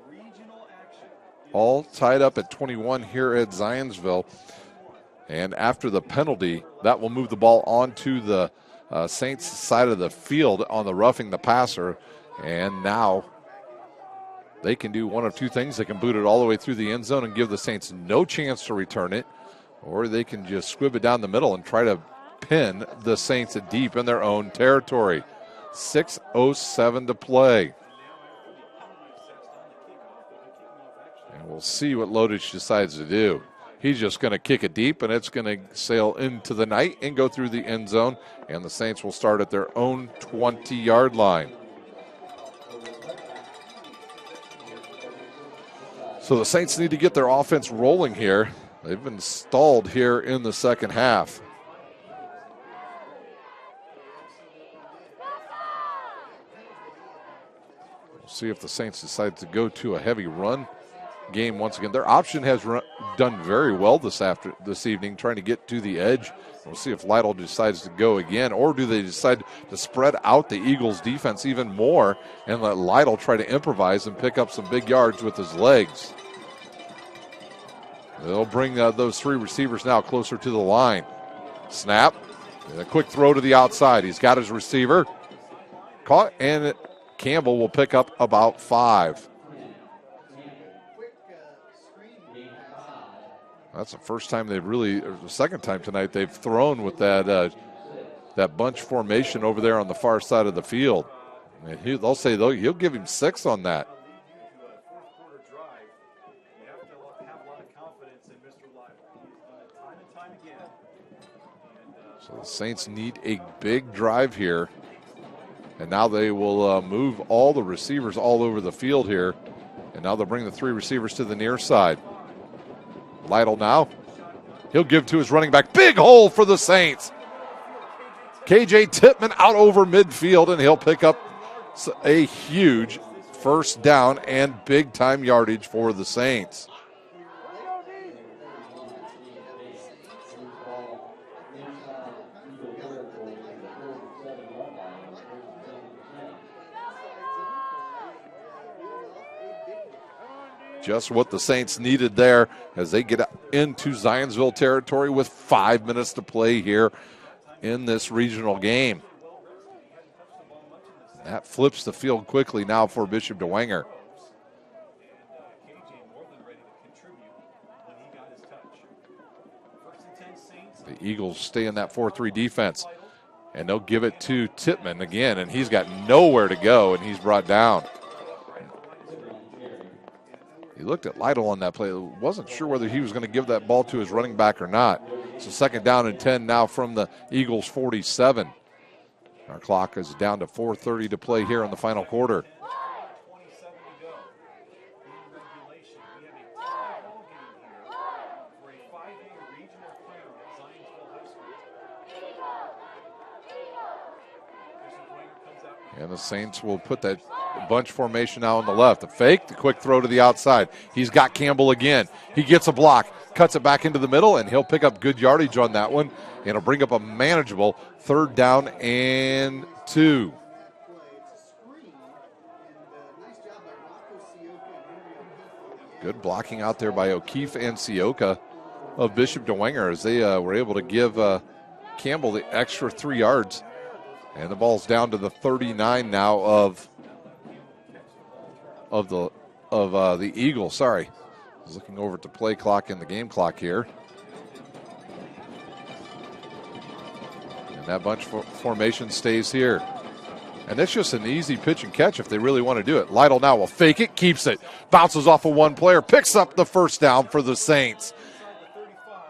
regional action. All tied up at 21 here at Zionsville. And after the penalty, that will move the ball onto the Saints side of the field on the roughing the passer. And now they can do one of two things. They can boot it all the way through the end zone and give the Saints no chance to return it, or they can just squib it down the middle and try to pin the Saints deep in their own territory. 6:07 to play. And we'll see what Lodich decides to do. He's just going to kick it deep, and it's going to sail into the night and go through the end zone, and the Saints will start at their own 20-yard line. So the Saints need to get their offense rolling here. They've been stalled here in the second half. We'll see if the Saints decide to go to a heavy run game once again. Their option has done very well this evening, trying to get to the edge. We'll see if Lytle decides to go again, or do they decide to spread out the Eagles' defense even more and let Lytle try to improvise and pick up some big yards with his legs. They'll bring those three receivers now closer to the line. Snap, and a quick throw to the outside. He's got his receiver caught, and Campbell will pick up about 5. That's the first time they've really, or the second time tonight, they've thrown with that bunch formation over there on the far side of the field. And they'll say he'll give him 6 on that. So the Saints need a big drive here. And now they will move all the receivers all over the field here. And now they'll bring the 3 receivers to the near side. Lytle now. He'll give to his running back. Big hole for the Saints. KJ Tippmann out over midfield, and he'll pick up a huge first down and big-time yardage for the Saints. Just what the Saints needed there as they get into Zionsville territory with 5 minutes to play here in this regional game. That flips the field quickly now for Bishop Dwenger. The Eagles stay in that 4-3 defense, and they'll give it to Tippmann again, and he's got nowhere to go, and he's brought down. He looked at Lytle on that play. Wasn't sure whether he was going to give that ball to his running back or not. So 2nd down and 10 now from the Eagles' 47. Our clock is down to 4:30 to play here in the final quarter. And the Saints will put that bunch formation now on the left. The fake, the quick throw to the outside. He's got Campbell again. He gets a block, cuts it back into the middle, and he'll pick up good yardage on that one. And it'll bring up a manageable 3rd down and 2. Good blocking out there by O'Keefe and Sioka of Bishop Dwenger as they were able to give Campbell the extra 3 yards. And the ball's down to the 39 now of the Eagles. Sorry, I was looking over at the play clock and the game clock here. And that bunch formation stays here. And that's just an easy pitch and catch if they really want to do it. Lytle now will fake it, keeps it, bounces off of one player, picks up the 1st down for the Saints.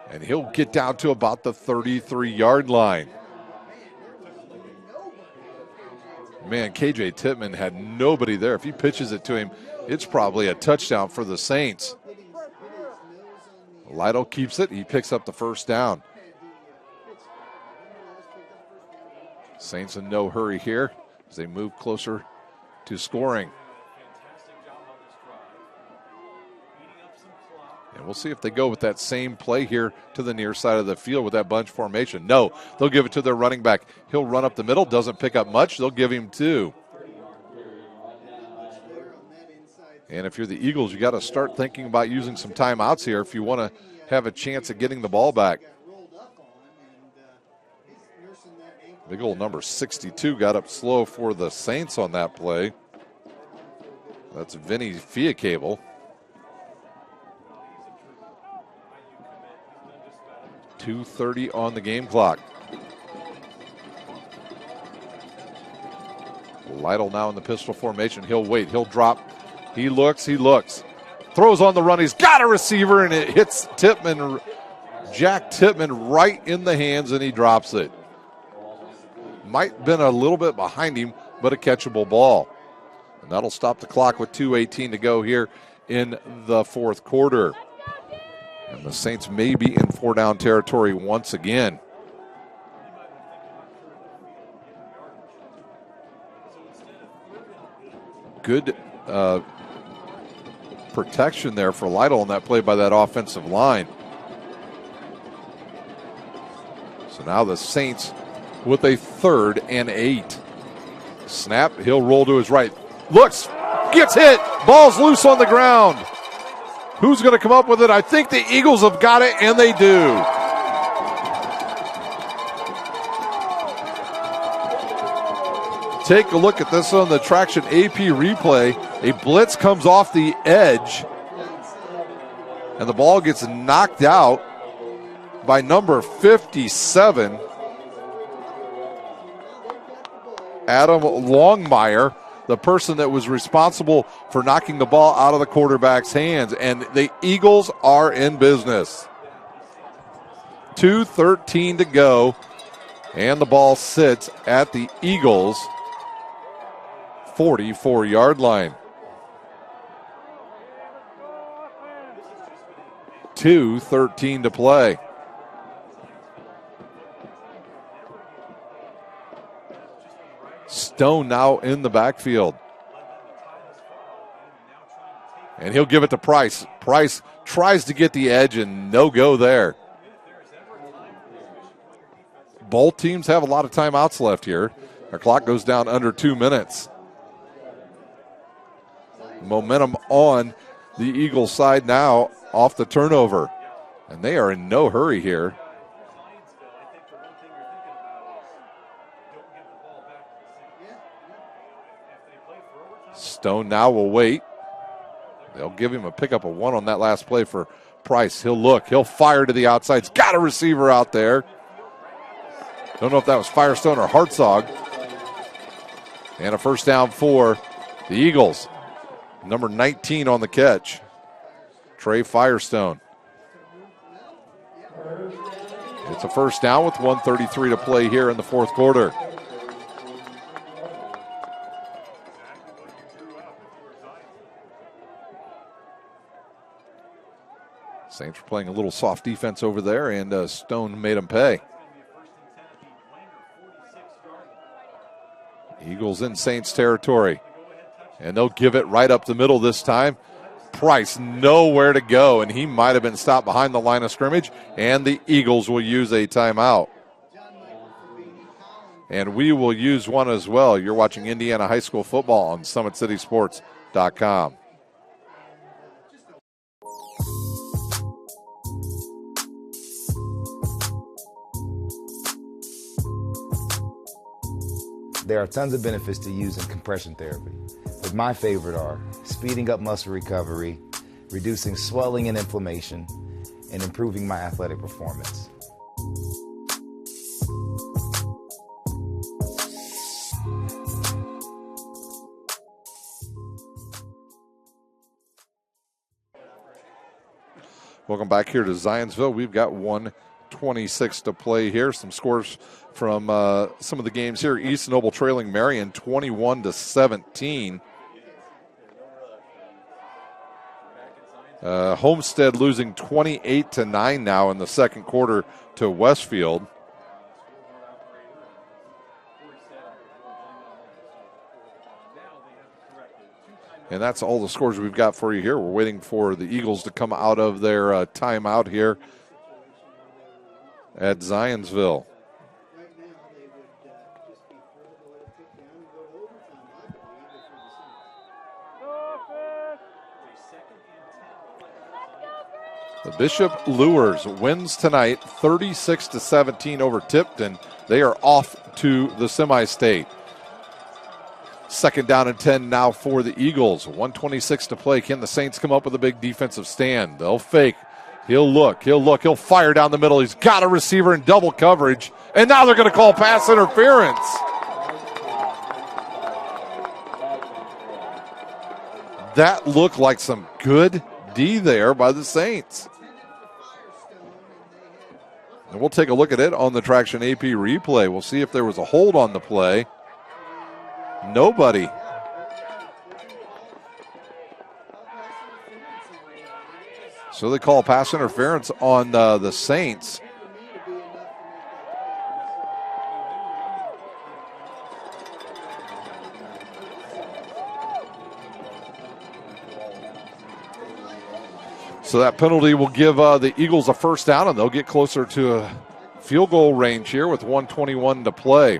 And he'll get down to about the 33-yard line. Man, KJ Tittman had nobody there. If he pitches it to him, it's probably a touchdown for the Saints. Lytle keeps it. He picks up the 1st down. Saints in no hurry here as they move closer to scoring. And we'll see if they go with that same play here to the near side of the field with that bunch formation. No, they'll give it to their running back. He'll run up the middle, doesn't pick up much. They'll give him 2. And if you're the Eagles, you got to start thinking about using some timeouts here if you want to have a chance at getting the ball back. Big old number 62 got up slow for the Saints on that play. That's Vinny Fiacable. 2:30 on the game clock. Lytle now in the pistol formation. He'll wait. He'll drop. He looks. Throws on the run. He's got a receiver, and it hits Tittman, Jack Tittman, right in the hands, and he drops it. Might have been a little bit behind him, but a catchable ball. And that'll stop the clock with 2:18 to go here in the 4th quarter. And the Saints may be in 4-down territory once again. Good protection there for Lytle on that play by that offensive line. So now the Saints with a 3rd and 8. Snap, he'll roll to his right. Looks, gets hit, ball's loose on the ground. Who's going to come up with it? I think the Eagles have got it, and they do. Take a look at this on the Traction AP replay. A blitz comes off the edge, and the ball gets knocked out by number 57, Adam Longmire, the person that was responsible for knocking the ball out of the quarterback's hands. And the Eagles are in business. 2:13 to go, and the ball sits at the Eagles' 44-yard line. 2:13 to play. Stone now in the backfield. And he'll give it to Price. Price tries to get the edge and no go there. Both teams have a lot of timeouts left here. Our clock goes down under 2 minutes. Momentum on the Eagles side now off the turnover. And they are in no hurry here. Stone now will wait. They'll give him a pickup of 1 on that last play for Price. He'll look. He'll fire to the outside. He's got a receiver out there. Don't know if that was Firestone or Hartzog. And a 1st down for the Eagles. Number 19 on the catch, Trey Firestone. It's a 1st down with 1:33 to play here in the 4th quarter. Saints were playing a little soft defense over there, and Stone made them pay. Eagles in Saints territory. And they'll give it right up the middle this time. Price nowhere to go, and he might have been stopped behind the line of scrimmage, and the Eagles will use a timeout. And we will use one as well. You're watching Indiana High School football on SummitCitySports.com. There are tons of benefits to using compression therapy, but my favorite are speeding up muscle recovery, reducing swelling and inflammation, and improving my athletic performance. Welcome back here to Zionsville. We've got 1:26 to play here. Some scores from some of the games here. East Noble trailing Marion 21-17. Homestead losing 28-9 now in the second quarter to Westfield. And that's all the scores we've got for you here. We're waiting for the Eagles to come out of their timeout here at Zionsville. The Bishop Lures wins tonight 36-17 over Tipton. They are off to the semi-state. Second down and 10 now for the Eagles. 1:26 to play. Can the Saints come up with a big defensive stand? They'll fake. He'll look. He'll fire down the middle. He's got a receiver in double coverage. And now they're going to call pass interference. That looked like some good D there by the Saints. And we'll take a look at it on the Traction AP replay. We'll see if there was a hold on the play. Nobody. So they call pass interference on the Saints. So that penalty will give the Eagles a first down, and they'll get closer to a field goal range here with 1:21 to play.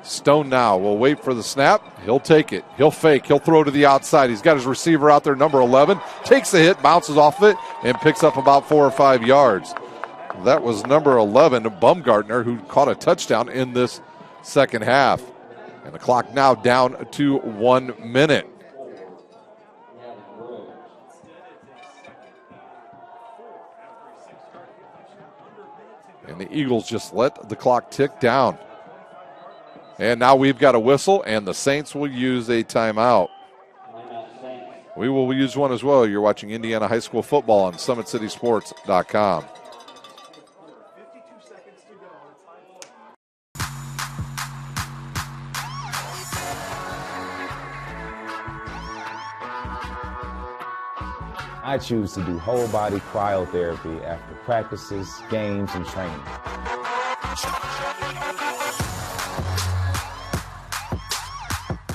Stone now will wait for the snap. He'll take it. He'll fake. He'll throw to the outside. He's got his receiver out there, number 11. Takes the hit, bounces off of it, and picks up about 4 or 5 yards. That was number 11, Bumgartner, who caught a touchdown in this second half. And the clock now down to 1 minute. And the Eagles just let the clock tick down. And now we've got a whistle, and the Saints will use a timeout. We will use one as well. You're watching Indiana High School football on SummitCitySports.com. I choose to do whole body cryotherapy after practices, games, and training.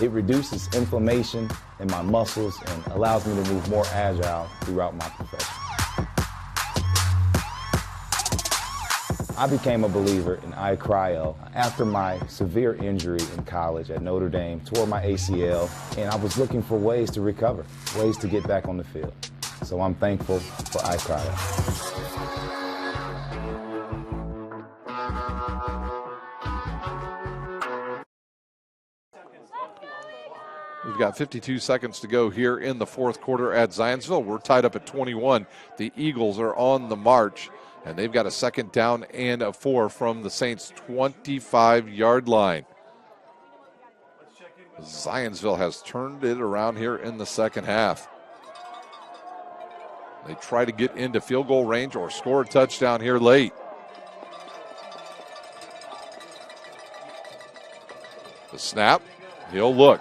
It reduces inflammation in my muscles and allows me to move more agile throughout my profession. I became a believer in iCryo after my severe injury in college at Notre Dame, tore my ACL, and I was looking for ways to recover, ways to get back on the field. So I'm thankful for iCryo. We've got 52 seconds to go here in the fourth quarter at Zionsville. We're tied up at 21. The Eagles are on the march, and they've got a second down and a 4 from the Saints' 25-yard line. Zionsville has turned it around here in the second half. They try to get into field goal range or score a touchdown here late. The snap. He'll look.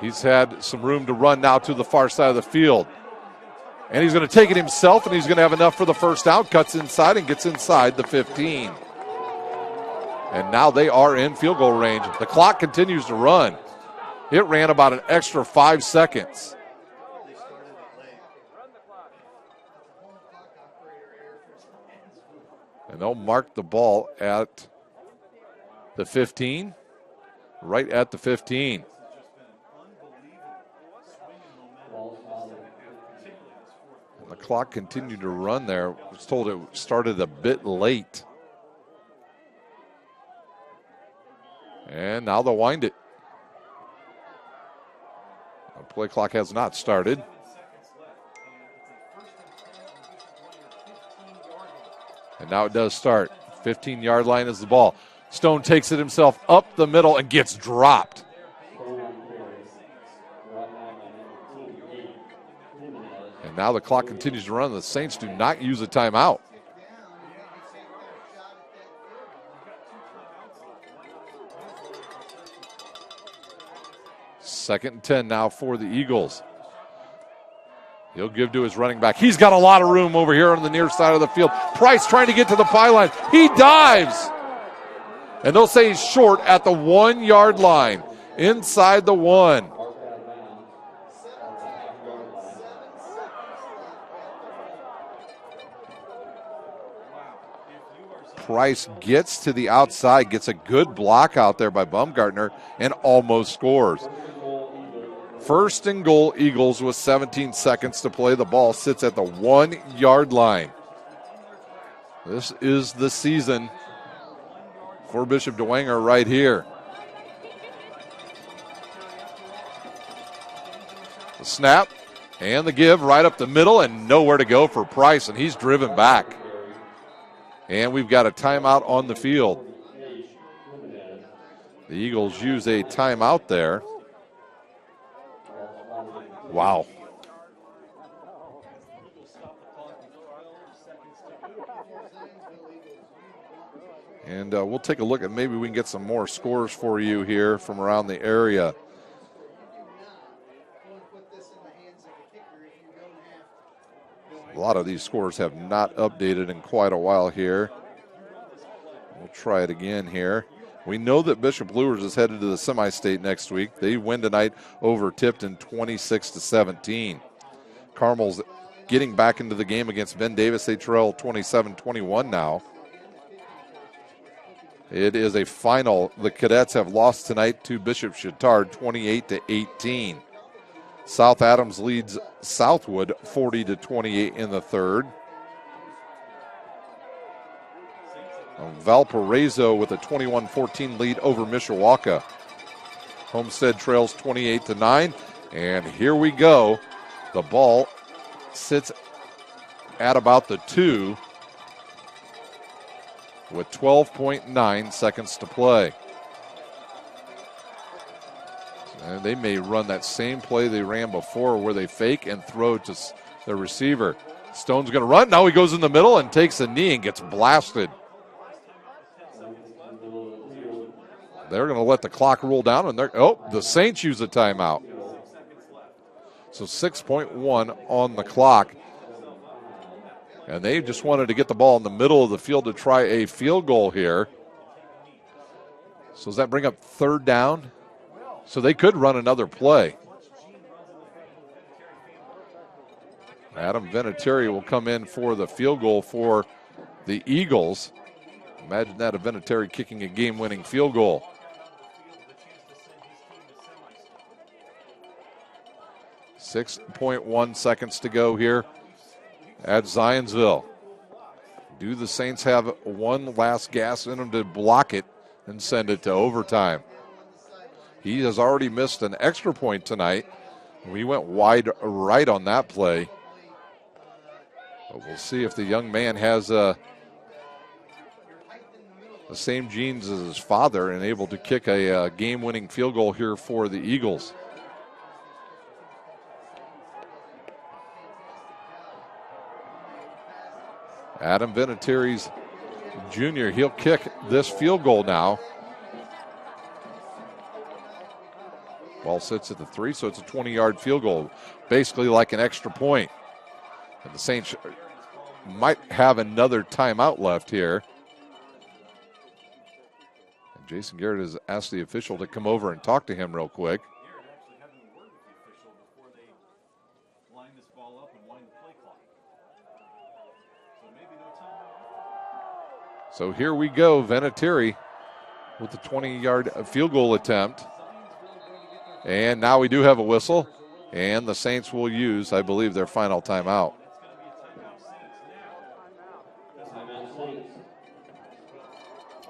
He's had some room to run now to the far side of the field. And he's going to take it himself, and he's going to have enough for the first down. Cuts inside and gets inside the 15. And now they are in field goal range. The clock continues to run. It ran about an extra 5 seconds. And they'll mark the ball at the 15, right at the 15. And the clock continued to run there. I was told it started a bit late. And now they'll wind it. The play clock has not started. And now it does start. 15-yard line is the ball. Stone takes it himself up the middle and gets dropped. And now the clock continues to run. The Saints do not use a timeout. Second and 10 now for the Eagles. He'll give to his running back. He's got a lot of room over here on the near side of the field. Price trying to get to the pylon. He dives. And they'll say he's short at the 1 yard line. Inside the 1. Price gets to the outside, gets a good block out there by Baumgartner, and almost scores. First and goal, Eagles with 17 seconds to play. The ball sits at the 1 yard line. This is the season for Bishop Dwenger right here. The snap and the give right up the middle, and nowhere to go for Price, and he's driven back. And we've got a timeout on the field. The Eagles use a timeout there. Wow. And we'll take a look at maybe we can get some more scores for you here from around the area. A lot of these scores have not updated in quite a while here. We'll try it again here. We know that Bishop Luers is headed to the semi-state next week. They win tonight over Tipton 26-17. Carmel's getting back into the game against Ben Davis. They trail 27-21 now. It is a final. The Cadets have lost tonight to Bishop Chittard 28-18. South Adams leads Southwood 40-28 in the third. Valparaiso with a 21-14 lead over Mishawaka. Homestead trails 28-9, and here we go. The ball sits at about the 2 with 12.9 seconds to play. And they may run that same play they ran before where they fake and throw to the receiver. Stone's going to run. Now he goes in the middle and takes a knee and gets blasted. They're going to let the clock roll down, and the Saints use a timeout. So 6.1 on the clock. And they just wanted to get the ball in the middle of the field to try a field goal here. So does that bring up third down? So they could run another play. Adam Vinatieri will come in for the field goal for the Eagles. Imagine that, a Vinatieri kicking a game-winning field goal. .1 seconds to go here at Zionsville. Do the Saints have one last gas in them to block it and send it to overtime? He has already missed an extra point tonight. We went wide right on that play. But we'll see if the young man has the same genes as his father and able to kick a game-winning field goal here for the Eagles. Adam Vinatieri's junior, he'll kick this field goal now. Ball sits at the 3, so it's a 20-yard field goal, basically like an extra point. And the Saints might have another timeout left here. And Jason Garrett has asked the official to come over and talk to him real quick. So here we go, Vinatieri with the 20-yard field goal attempt. And now we do have a whistle, and the Saints will use, I believe, their final timeout.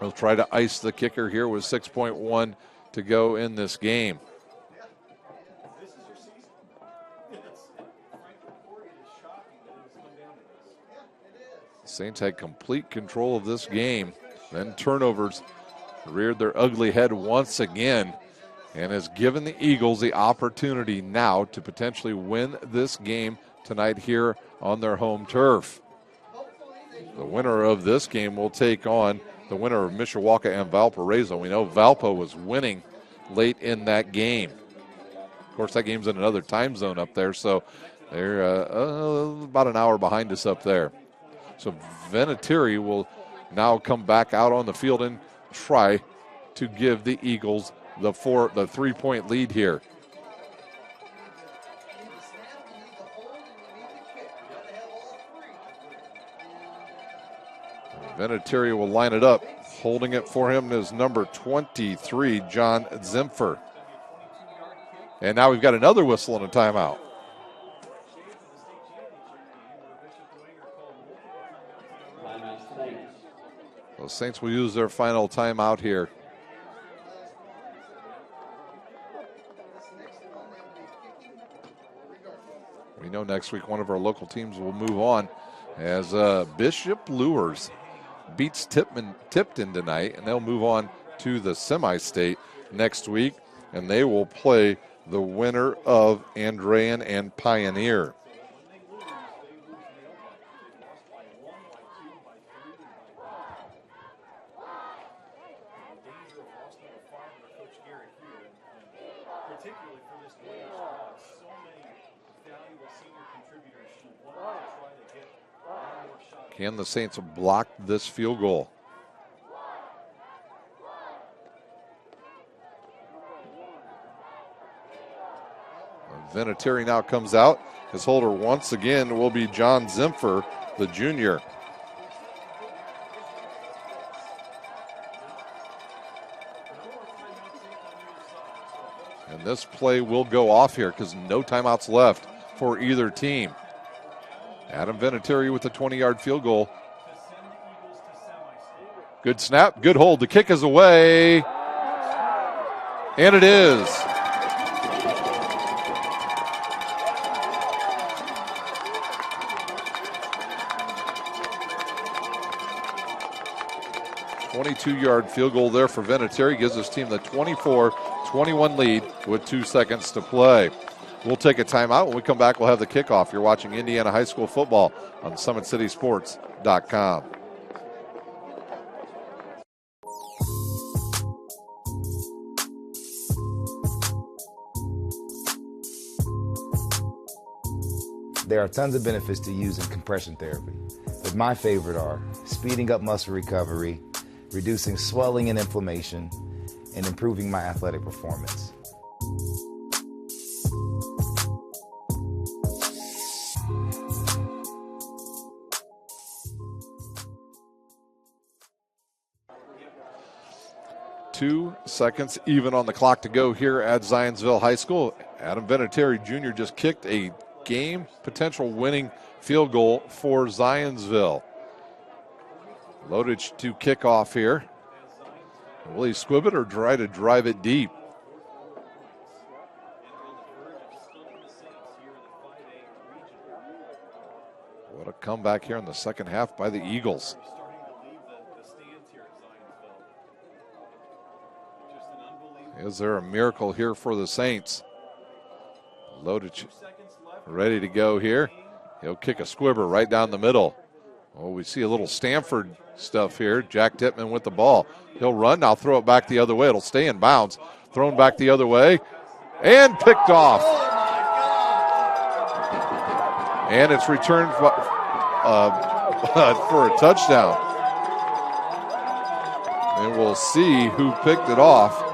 We'll try to ice the kicker here with 6.1 to go in this game. Saints had complete control of this game. Then turnovers reared their ugly head once again and has given the Eagles the opportunity now to potentially win this game tonight here on their home turf. The winner of this game will take on the winner of Mishawaka and Valparaiso. We know Valpo was winning late in that game. Of course, that game's in another time zone up there, so they're about an hour behind us up there. So Vinatieri will now come back out on the field and try to give the Eagles the 3-point lead here. Vinatieri will line it up. Holding it for him is number 23, John Zimpher. And now we've got another whistle and a timeout. The Saints will use their final timeout here. We know next week one of our local teams will move on as Bishop Lures beats Tipton tonight, and they'll move on to the semi-state next week, and they will play the winner of Andrean and Pioneer. Can the Saints block this field goal? Vinatieri now comes out. His holder once again will be John Zimpher, the junior. And this play will go off here because no timeouts left for either team. Adam Vinatieri with the 20-yard field goal. Good snap, good hold. The kick is away. And it is. .22-yard field goal there for Vinatieri. Gives his team the 24-21 lead with 2 seconds to play. We'll take a timeout. When we come back, we'll have the kickoff. You're watching Indiana High School football on SummitCitySports.com. There are tons of benefits to using compression therapy, but my favorite are speeding up muscle recovery, reducing swelling and inflammation, and improving my athletic performance. Two seconds even on the clock to go here at Zionsville High School. Adam Vinatieri Jr. just kicked a game potential winning field goal for Zionsville. Loaded to kick off here. Will he squib it or try to drive it deep? What a comeback here in the second half by the Eagles. Is there a miracle here for the Saints? Loaded, ready to go here. He'll kick a squibber right down the middle. Oh, we see a little Stanford stuff here. Jack Tittman with the ball. He'll run, now throw it back the other way. It'll stay in bounds. Thrown back the other way. And picked off. And it's returned for a touchdown. And we'll see who picked it off.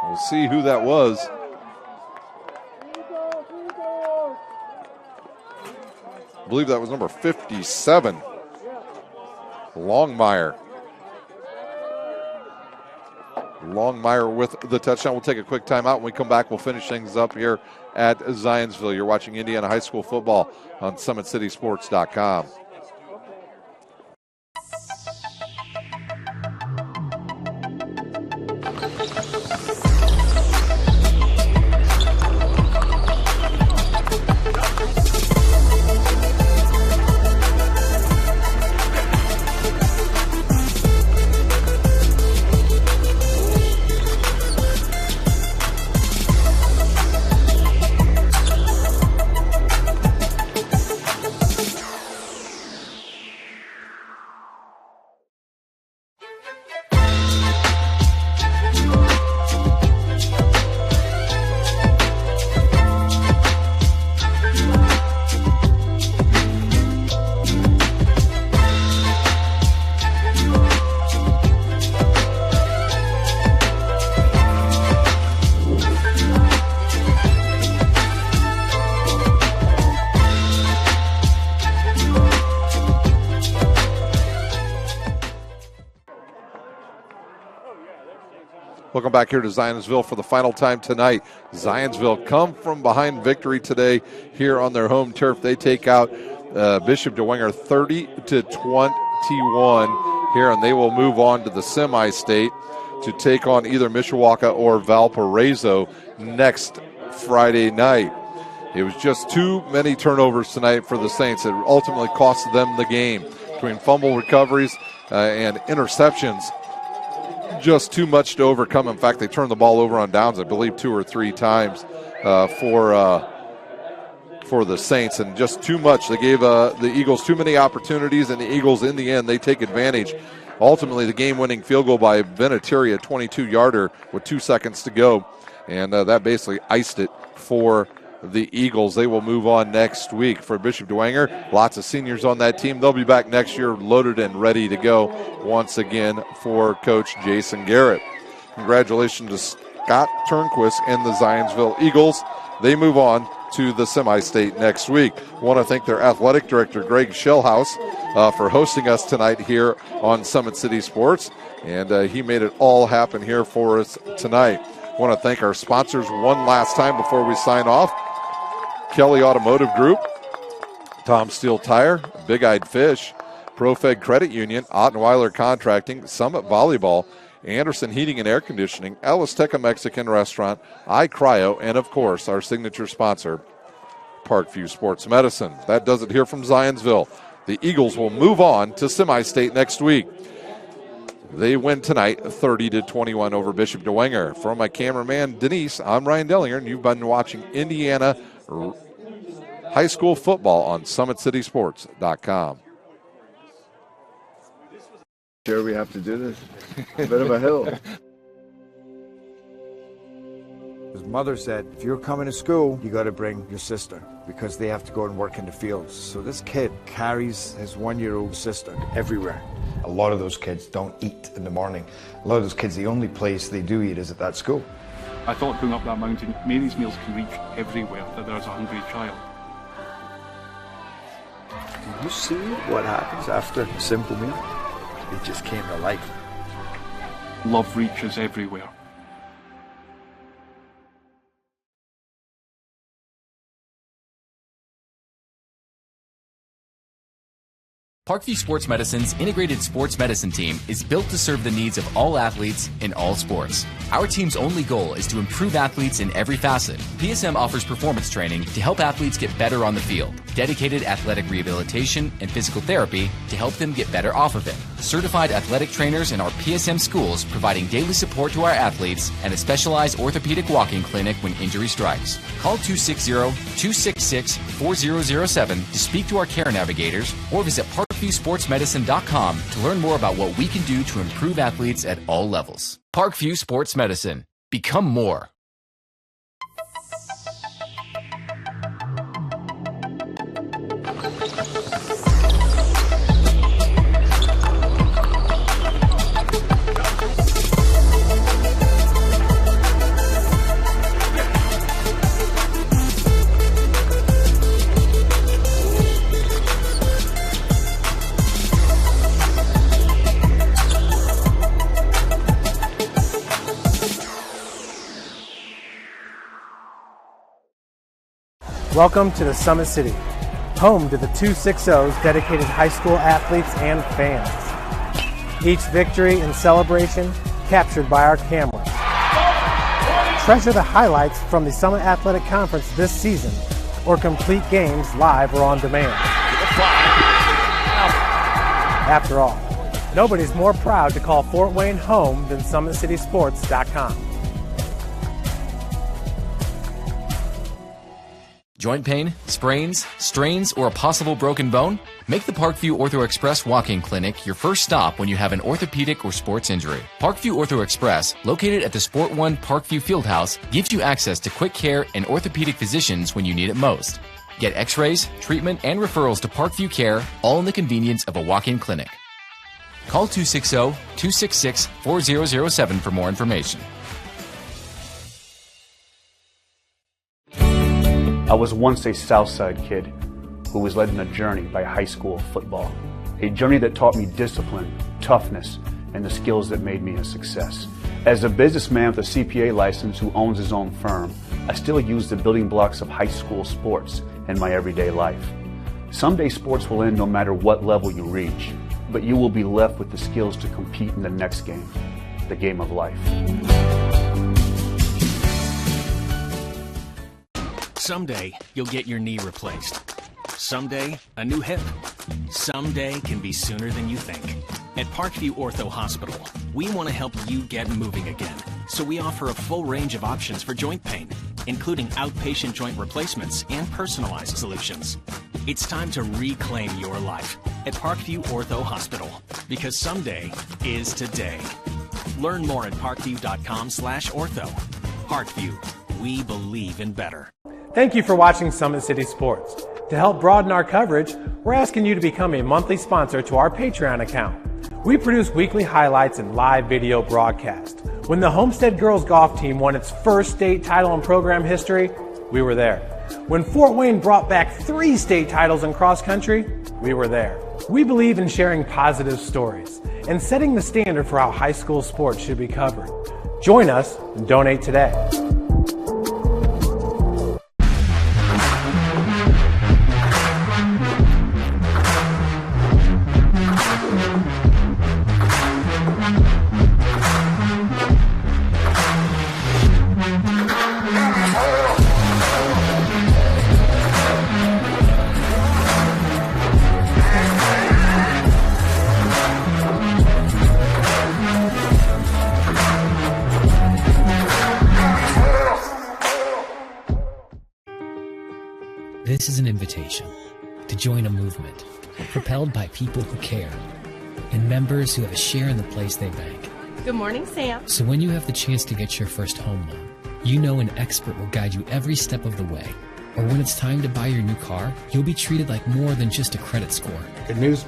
We'll see who that was. I believe that was number 57, Longmire. Longmire with the touchdown. We'll take a quick timeout. When we come back, we'll finish things up here at Zionsville. You're watching Indiana High School football on SummitCitySports.com. Welcome back here to Zionsville for the final time tonight. Zionsville come from behind victory today here on their home turf. They take out Bishop Dwenger 30-21 here, and they will move on to the semi-state to take on either Mishawaka or Valparaiso next Friday night. It was just too many turnovers tonight for the Saints. It ultimately cost them the game. Between fumble recoveries and interceptions, just too much to overcome. In fact, they turned the ball over on downs, I believe, 2 or 3 times for the Saints, and just too much. They gave the Eagles too many opportunities, and the Eagles, in the end, they take advantage. Ultimately, the game-winning field goal by Vinatieri, a 22-yarder with 2 seconds to go, and that basically iced it for the Eagles. They will move on next week. For Bishop Dwenger, lots of seniors on that team. They'll be back next year loaded and ready to go once again for Coach Jason Garrett. Congratulations to Scott Turnquist and the Zionsville Eagles. They move on to the semi-state next week. I want to thank their athletic director, Greg Shellhouse, for hosting us tonight here on Summit City Sports, and he made it all happen here for us tonight. I want to thank our sponsors one last time before we sign off. Kelly Automotive Group, Tom Steel Tire, Big Eyed Fish, ProFed Credit Union, Ottenweiler Contracting, Summit Volleyball, Anderson Heating and Air Conditioning, Alisteca Mexican Restaurant, iCryo, and of course our signature sponsor, Parkview Sports Medicine. That does it here from Zionsville. The Eagles will move on to semi-state next week. They win tonight 30-21 over Bishop Dwenger. For my cameraman Denise, I'm Ryan Dellinger, and you've been watching Indiana High School football on SummitCitySports.com. Sure, we have to do this. A bit of a hill. His mother said, if you're coming to school, you got to bring your sister because they have to go and work in the fields. So this kid carries his 1-year-old sister everywhere. A lot of those kids don't eat in the morning. A lot of those kids, the only place they do eat is at that school. I thought going up that mountain, Mary's meals can reach everywhere that there's a hungry child. You see what happens after a simple meal? It just came to life. Love reaches everywhere. Parkview Sports Medicine's integrated sports medicine team is built to serve the needs of all athletes in all sports. Our team's only goal is to improve athletes in every facet. PSM offers performance training to help athletes get better on the field, dedicated athletic rehabilitation and physical therapy to help them get better off of it, certified athletic trainers in our PSM schools providing daily support to our athletes, and a specialized orthopedic walking clinic when injury strikes. Call 260-266-4007 to speak to our care navigators or visit ParkviewSportsMedicine.com to learn more about what we can do to improve athletes at all levels. Parkview Sports Medicine. Become more. Welcome to the Summit City, home to the 260's dedicated high school athletes and fans. Each victory and celebration captured by our cameras. Treasure the highlights from the Summit Athletic Conference this season, or complete games live or on demand. After all, nobody's more proud to call Fort Wayne home than SummitCitySports.com. Joint pain, sprains, strains, or a possible broken bone? Make the Parkview Ortho Express walk-in clinic your first stop when you have an orthopedic or sports injury. Parkview Ortho Express, located at the Sport One Parkview Fieldhouse, gives you access to quick care and orthopedic physicians when you need it most. Get x-rays, treatment, and referrals to Parkview Care, all in the convenience of a walk-in clinic. Call 260-266-4007 for more information. I was once a Southside kid who was led on a journey by high school football. A journey that taught me discipline, toughness, and the skills that made me a success. As a businessman with a CPA license who owns his own firm, I still use the building blocks of high school sports in my everyday life. Someday sports will end no matter what level you reach, but you will be left with the skills to compete in the next game, the game of life. Someday, you'll get your knee replaced. Someday, a new hip. Someday can be sooner than you think. At Parkview Ortho Hospital, we want to help you get moving again. So we offer a full range of options for joint pain, including outpatient joint replacements and personalized solutions. It's time to reclaim your life at Parkview Ortho Hospital, because someday is today. Learn more at parkview.com/ortho. Parkview, we believe in better. Thank you for watching Summit City Sports. To help broaden our coverage, we're asking you to become a monthly sponsor to our Patreon account. We produce weekly highlights and live video broadcasts. When the Homestead Girls Golf Team won its first state title in program history, we were there. When Fort Wayne brought back 3 state titles in cross country, we were there. We believe in sharing positive stories and setting the standard for how high school sports should be covered. Join us and donate today. This is an invitation to join a movement propelled by people who care and members who have a share in the place they bank. Good morning, Sam. So when you have the chance to get your first home loan, you know an expert will guide you every step of the way. Or when it's time to buy your new car, you'll be treated like more than just a credit score. Good news.